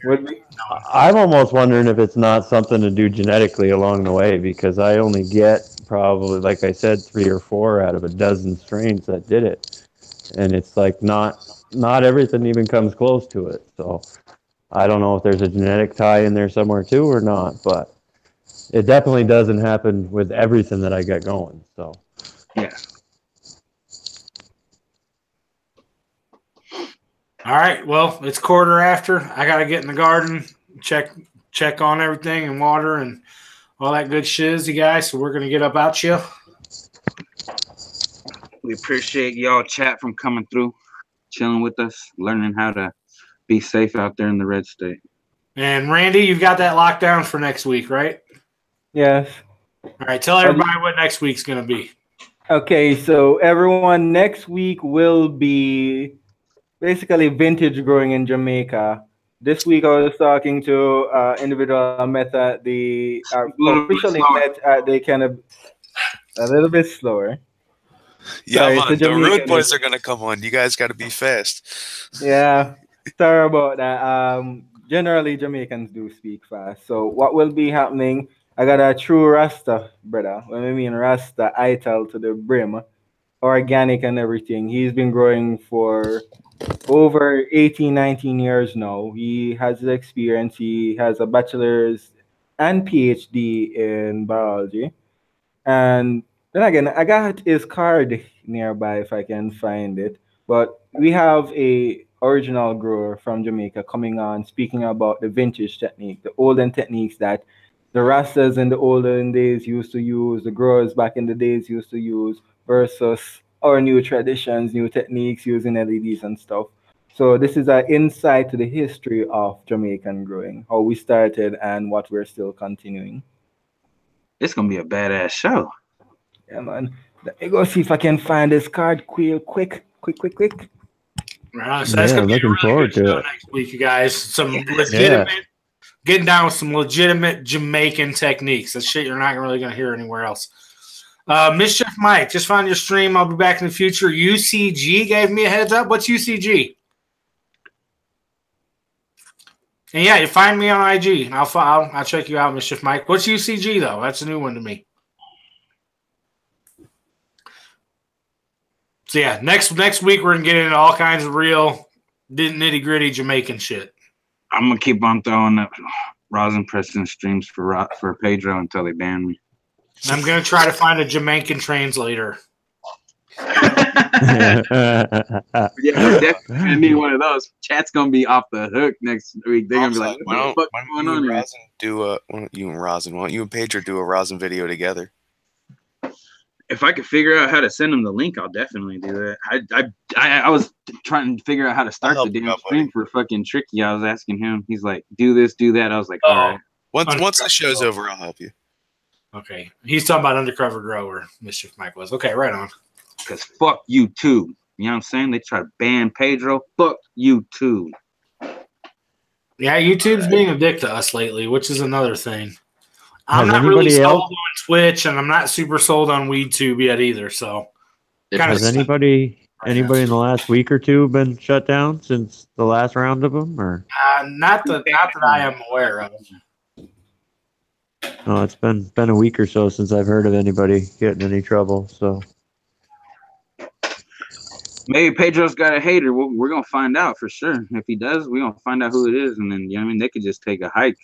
I'm almost wondering if it's not something to do genetically along the way, because I only get probably, like I said, 3 or 4 out of a dozen strains that did it, and it's like not everything even comes close to it. So I don't know if there's a genetic tie in there somewhere too or not, but it definitely doesn't happen with everything that I get going. So yeah. All right. Well, it's 1:15. I got to get in the garden, check on everything and water and all that good shiz, you guys. So we're going to get up out you. We appreciate y'all chat from coming through, chilling with us, learning how to be safe out there in the red state. And Randy, you've got that locked down for next week, right? Yes. All right. Tell everybody what next week's going to be. Okay, so everyone, next week will be basically vintage growing in Jamaica. This week I was talking to individual I met at the officially met at the kind of a little bit slower. Yeah, man, the road boys are gonna come on. You guys got to be fast. Yeah, sorry about that. Generally Jamaicans do speak fast. So what will be happening? I got a true Rasta brother. When I mean Rasta, I tell to the brim, organic and everything. He's been growing for over 18, 19 years now. He has the experience. He has a bachelor's and PhD in biology. And then again, I got his card nearby if I can find it. But we have a original grower from Jamaica coming on speaking about the vintage technique, the olden techniques that the Rastas in the olden days used to use, the growers back in the days used to use, versus our new traditions, new techniques using LEDs and stuff. So this is an insight to the history of Jamaican growing, how we started and what we're still continuing. It's gonna be a badass show. Yeah, man. Let me go see if I can find this card quick. Right, so that's gonna be looking forward to it next week, you guys. Some legitimate, getting down with some legitimate Jamaican techniques. That's shit you're not really gonna hear anywhere else. Mischief Mike, just found your stream. I'll be back in the future. UCG gave me a heads up. What's UCG? And yeah, you find me on IG. I'll check you out, Mischief Mike. What's UCG though? That's a new one to me. So yeah, next week we're gonna get into all kinds of real nitty gritty Jamaican shit. I'm gonna keep on throwing up Rosin Preston streams for Pedro until they ban me. I'm gonna try to find a Jamaican translator. Yeah, we're definitely gonna need one of those. Chat's gonna be off the hook next week. They're gonna be like, "What the fuck going on?" Why don't you and Pedro do a Rosin video together? If I could figure out how to send him the link, I'll definitely do that. I was trying to figure out how to start the damn stream for fucking Tricky. I was asking him. He's like, "Do this, do that." I was like, "All right." Once the show's over, I'll help you. Okay, he's talking about Undercover Grower. Mischief Mike was okay. Right on. Because fuck you too. You know what I'm saying? They try to ban Pedro. Fuck you too. Yeah, YouTube's being a dick to us lately, which is another thing. I'm not really sold on Twitch, and I'm not super sold on WeedTube yet either. So, has anybody in the last week or two been shut down since the last round of them, or not that I am aware of? No, it's been a week or so since I've heard of anybody getting any trouble. So maybe Pedro's got a hater. We're gonna find out for sure. If he does, we're gonna find out who it is, and then you know what I mean, they could just take a hike.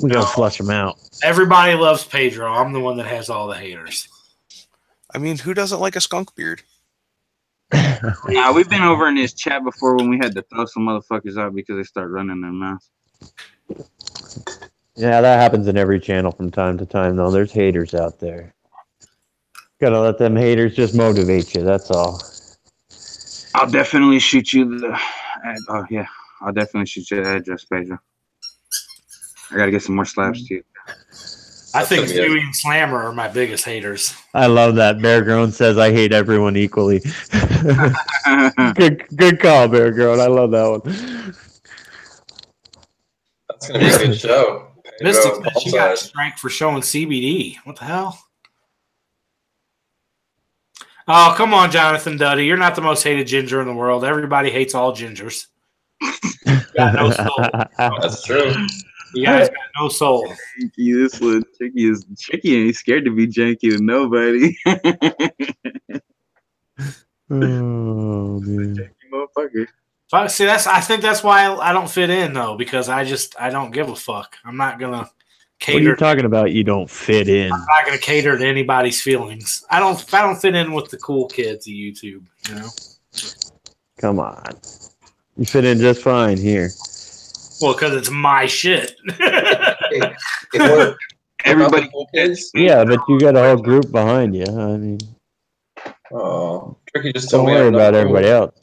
We gotta flush them out. Everybody loves Pedro. I'm the one that has all the haters. I mean, who doesn't like a skunk beard? Nah, we've been over in his chat before when we had to throw some motherfuckers out because they start running their mouth. Yeah, that happens in every channel from time to time, though. There's haters out there. Gotta let them haters just motivate you. That's all. I'll definitely shoot you the. I'll definitely shoot you the address, Pedro. I gotta get some more slaps too. I think Stewie and Slammer are my biggest haters. I love that. Bear Grown says I hate everyone equally. good call, Bear Grown. I love that one. That's gonna be a good show. Mystic, she got a strike for showing CBD. What the hell? Oh, come on, Jonathan Duddy. You're not the most hated ginger in the world. Everybody hates all gingers. got no soul. That's true. You guys got no soul. This little Tricky is Tricky ain't scared to be janky to nobody. Oh, man. Motherfucker. See, I think that's why I don't fit in though, because I don't give a fuck. I'm not gonna cater. What are you talking about? You don't fit in. I'm not gonna cater to anybody's feelings. I don't fit in with the cool kids of YouTube. You know. Come on. You fit in just fine here. Well, because it's my shit. Everybody cool kids. Yeah, but you got a whole group behind you. I mean, Oh, Tricky just don't told me. worry I'm not about cool. everybody else.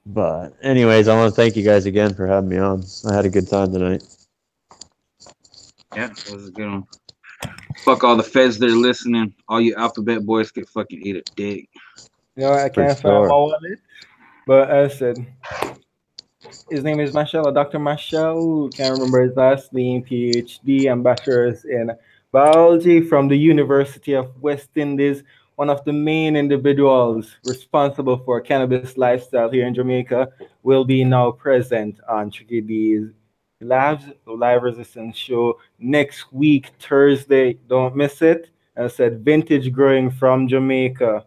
But anyways, I want to thank you guys again for having me on. I had a good time tonight. Yeah, that was a good one. Fuck all the feds that are listening. All you alphabet boys can fucking eat a dick. You know, I can't sure. find my wallet, but as I said, his name is Marshall, Dr. Marshall. Can't remember his last name. PhD and bachelor's in biology from the University of West Indies. One of the main individuals responsible for cannabis lifestyle here in Jamaica will be now present on Tricky D's live resistance show next week, Thursday. Don't miss it. As I said, vintage growing from Jamaica.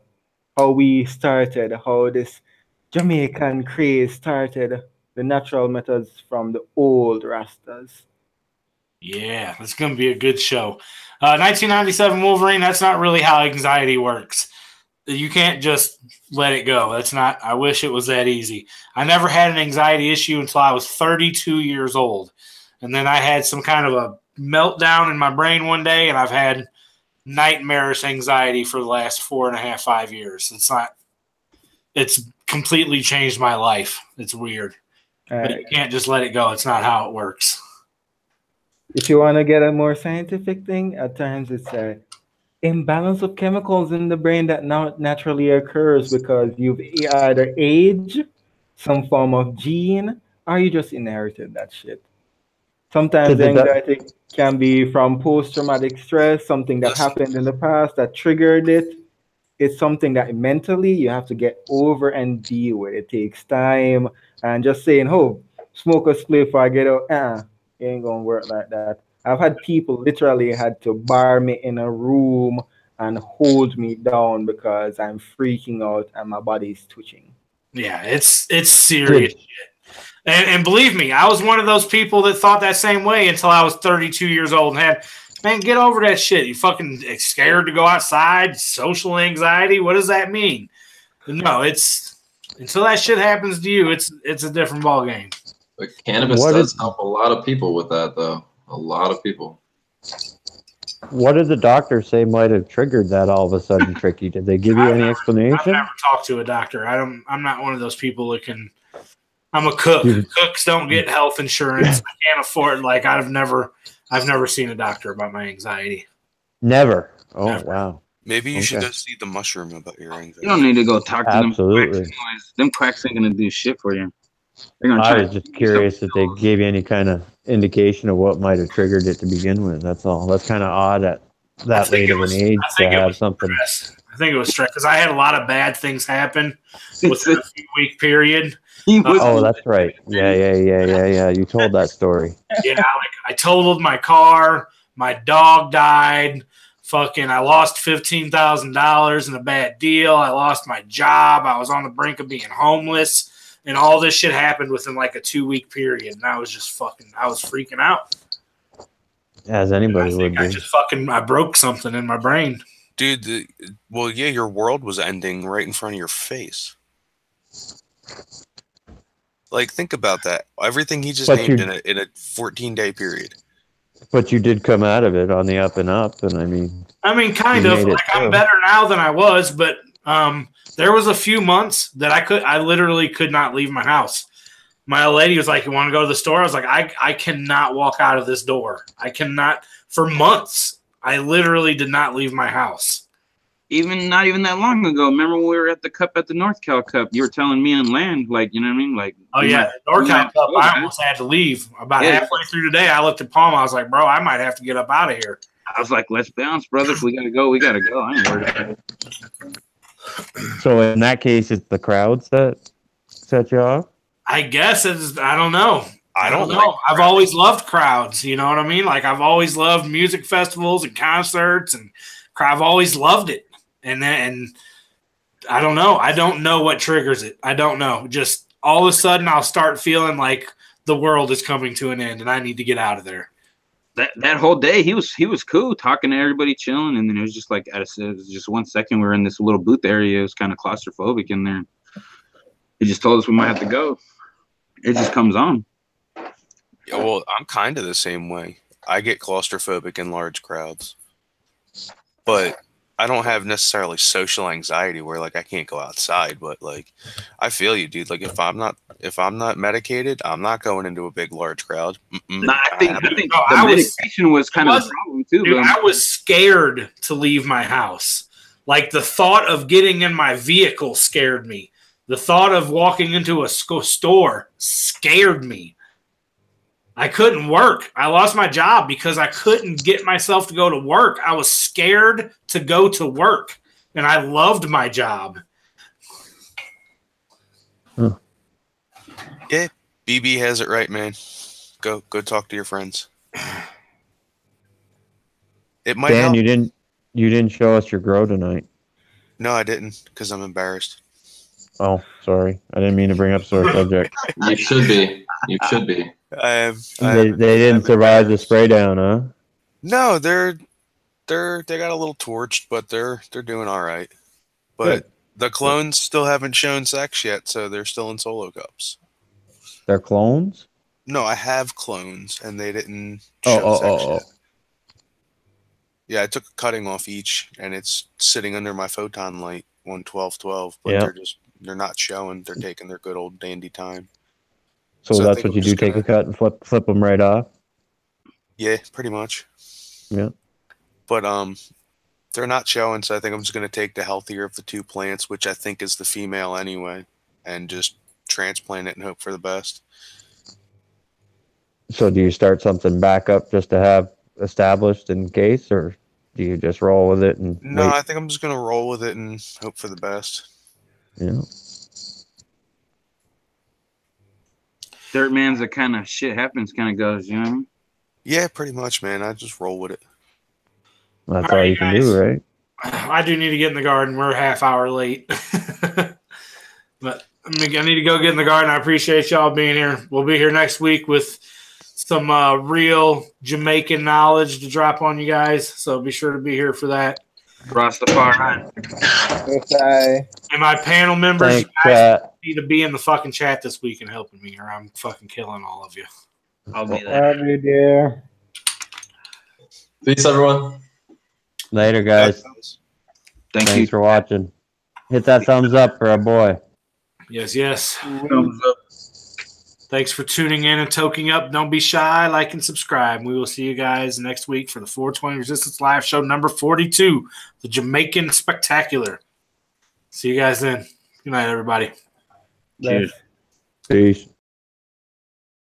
How we started, how this Jamaican craze started, the natural methods from the old Rastas. Yeah, it's going to be a good show. 1997 Wolverine, that's not really how anxiety works. You can't just let it go. That's not, I wish it was that easy. I never had an anxiety issue until I was 32 years old. And then I had some kind of a meltdown in my brain one day, and I've had nightmarish anxiety for the last 4.5, 5 years. It's completely changed my life. It's weird. But you can't just let it go. It's not how it works. If you want to get a more scientific thing, at times it's a imbalance of chemicals in the brain that now naturally occurs because you've either aged, some form of gene, or you just inherited that shit. Sometimes the anxiety can be from post-traumatic stress, something that happened in the past that triggered it. It's something that mentally you have to get over and deal with. It takes time. And just saying, oh, smoke a spliff before I get out, it ain't gonna work like that. I've had people literally had to bar me in a room and hold me down because I'm freaking out and my body's twitching. Yeah, it's serious shit. And believe me, I was one of those people that thought that same way until I was 32 years old and had, man, get over that shit. You fucking scared to go outside, social anxiety. What does that mean? No, it's until that shit happens to you, it's a different ballgame. But cannabis does help a lot of people with that, though. A lot of people. What did the doctor say might have triggered that all of a sudden, Tricky? Did they give you any explanation? I've never talked to a doctor. I'm not one of those people that can. I'm a cook. Cooks don't get health insurance. I can't afford. Like I've never seen a doctor about my anxiety. Never. Oh Never. Wow. Maybe you should go see the mushroom about your anxiety. You don't need to go talk to Absolutely. them quacks. Them quacks ain't gonna do shit for you. They're gonna I try was just curious if they gave you any kind of indication of what might have triggered it to begin with. That's all. That's kind of odd at that late of an age to have something. Stress. I think it was stress because I had a lot of bad things happen within a few-week period. Oh, that's right. Yeah. You told that story. Yeah, like I totaled my car. My dog died. Fucking, I lost $15,000 in a bad deal. I lost my job. I was on the brink of being homeless. And all this shit happened within like a 2-week period. And I was just I was freaking out. As anybody would be. I broke something in my brain. Dude, your world was ending right in front of your face. Like, think about that. Everything he just named in a 14-day period. But you did come out of it on the up and up, and I mean, kind of. Like, I'm better now than I was, but there was a few months that I literally could not leave my house. My old lady was like, "You want to go to the store?" I was like, I cannot walk out of this door. I cannot. For months, I literally did not leave my house. Not even that long ago. Remember when we were at the Cup at the North Cal Cup? You were telling me and Land, like, you know what I mean? Like, oh yeah, North Cal Cup. I almost had to leave. About halfway through the day, I looked at Palm. I was like, bro, I might have to get up out of here. I was like, let's bounce, brother. If we gotta go, we gotta go. I ain't worried about it. So in that case, it's the crowds that set you off? I guess it's, I don't know. I don't know. like I've always loved crowds. You know what I mean? Like I've always loved music festivals and concerts, and I've always loved it. And I don't know. I don't know what triggers it. I don't know. Just all of a sudden, I'll start feeling like the world is coming to an end, and I need to get out of there. That whole day, he was cool, talking to everybody, chilling, and then it was just like it was just 1 second we were in this little booth area. It was kind of claustrophobic in there. He just told us we might have to go. It just comes on. Yeah, well, I'm kind of the same way. I get claustrophobic in large crowds, but I don't have necessarily social anxiety where like I can't go outside. But like, I feel you, dude. Like if I'm not medicated, I'm not going into a big large crowd. Nah, I think the medication was kind of the problem too. Dude, I was scared to leave my house. Like the thought of getting in my vehicle scared me. The thought of walking into a store scared me. I couldn't work. I lost my job because I couldn't get myself to go to work. I was scared to go to work, and I loved my job. Huh. Yeah, BB has it right, man. Go talk to your friends. It might Dan, help. you didn't show us your grow tonight. No, I didn't, because I'm embarrassed. Oh, sorry. I didn't mean to bring up sore subject. You should be. You should be. They didn't survive the spray down, huh? No, they got a little torched, but they're doing all right. But the clones still haven't shown sex yet, so they're still in solo cups. They're clones? No, I have clones, and they didn't show sex yet. Yeah, I took a cutting off each, and it's sitting under my Photon light, 11212, but they're not showing. They're taking their good old dandy time. So that's what you do, take a cut and flip them right off? Yeah, pretty much. Yeah. But they're not showing, so I think I'm just going to take the healthier of the two plants, which I think is the female anyway, and just transplant it and hope for the best. So do you start something back up just to have established in case, or do you just roll with it and No, wait? I think I'm just going to roll with it and hope for the best. Yeah. Dirt man's the kind of shit happens kind of goes, you know what I mean? Yeah, pretty much, man. I just roll with it. That's all you can do, right? I do need to get in the garden. We're a half hour late. But I need to go get in the garden. I appreciate y'all being here. We'll be here next week with some real Jamaican knowledge to drop on you guys. So be sure to be here for that. Rastafari. Okay. And my panel members, Thanks, you guys chat. need to be in the fucking chat this week and helping me, or I'm fucking killing all of you. I'll be there. Love you, dear. Peace, everyone. Later, guys. Thanks Thanks for watching. Hit that thumbs up for our boy. Yes, yes. Thumbs up. Thanks for tuning in and toking up. Don't be shy. Like and subscribe. We will see you guys next week for the 420 Resistance Live Show number 42, the Jamaican Spectacular. See you guys then. Good night, everybody. Cheers. Peace.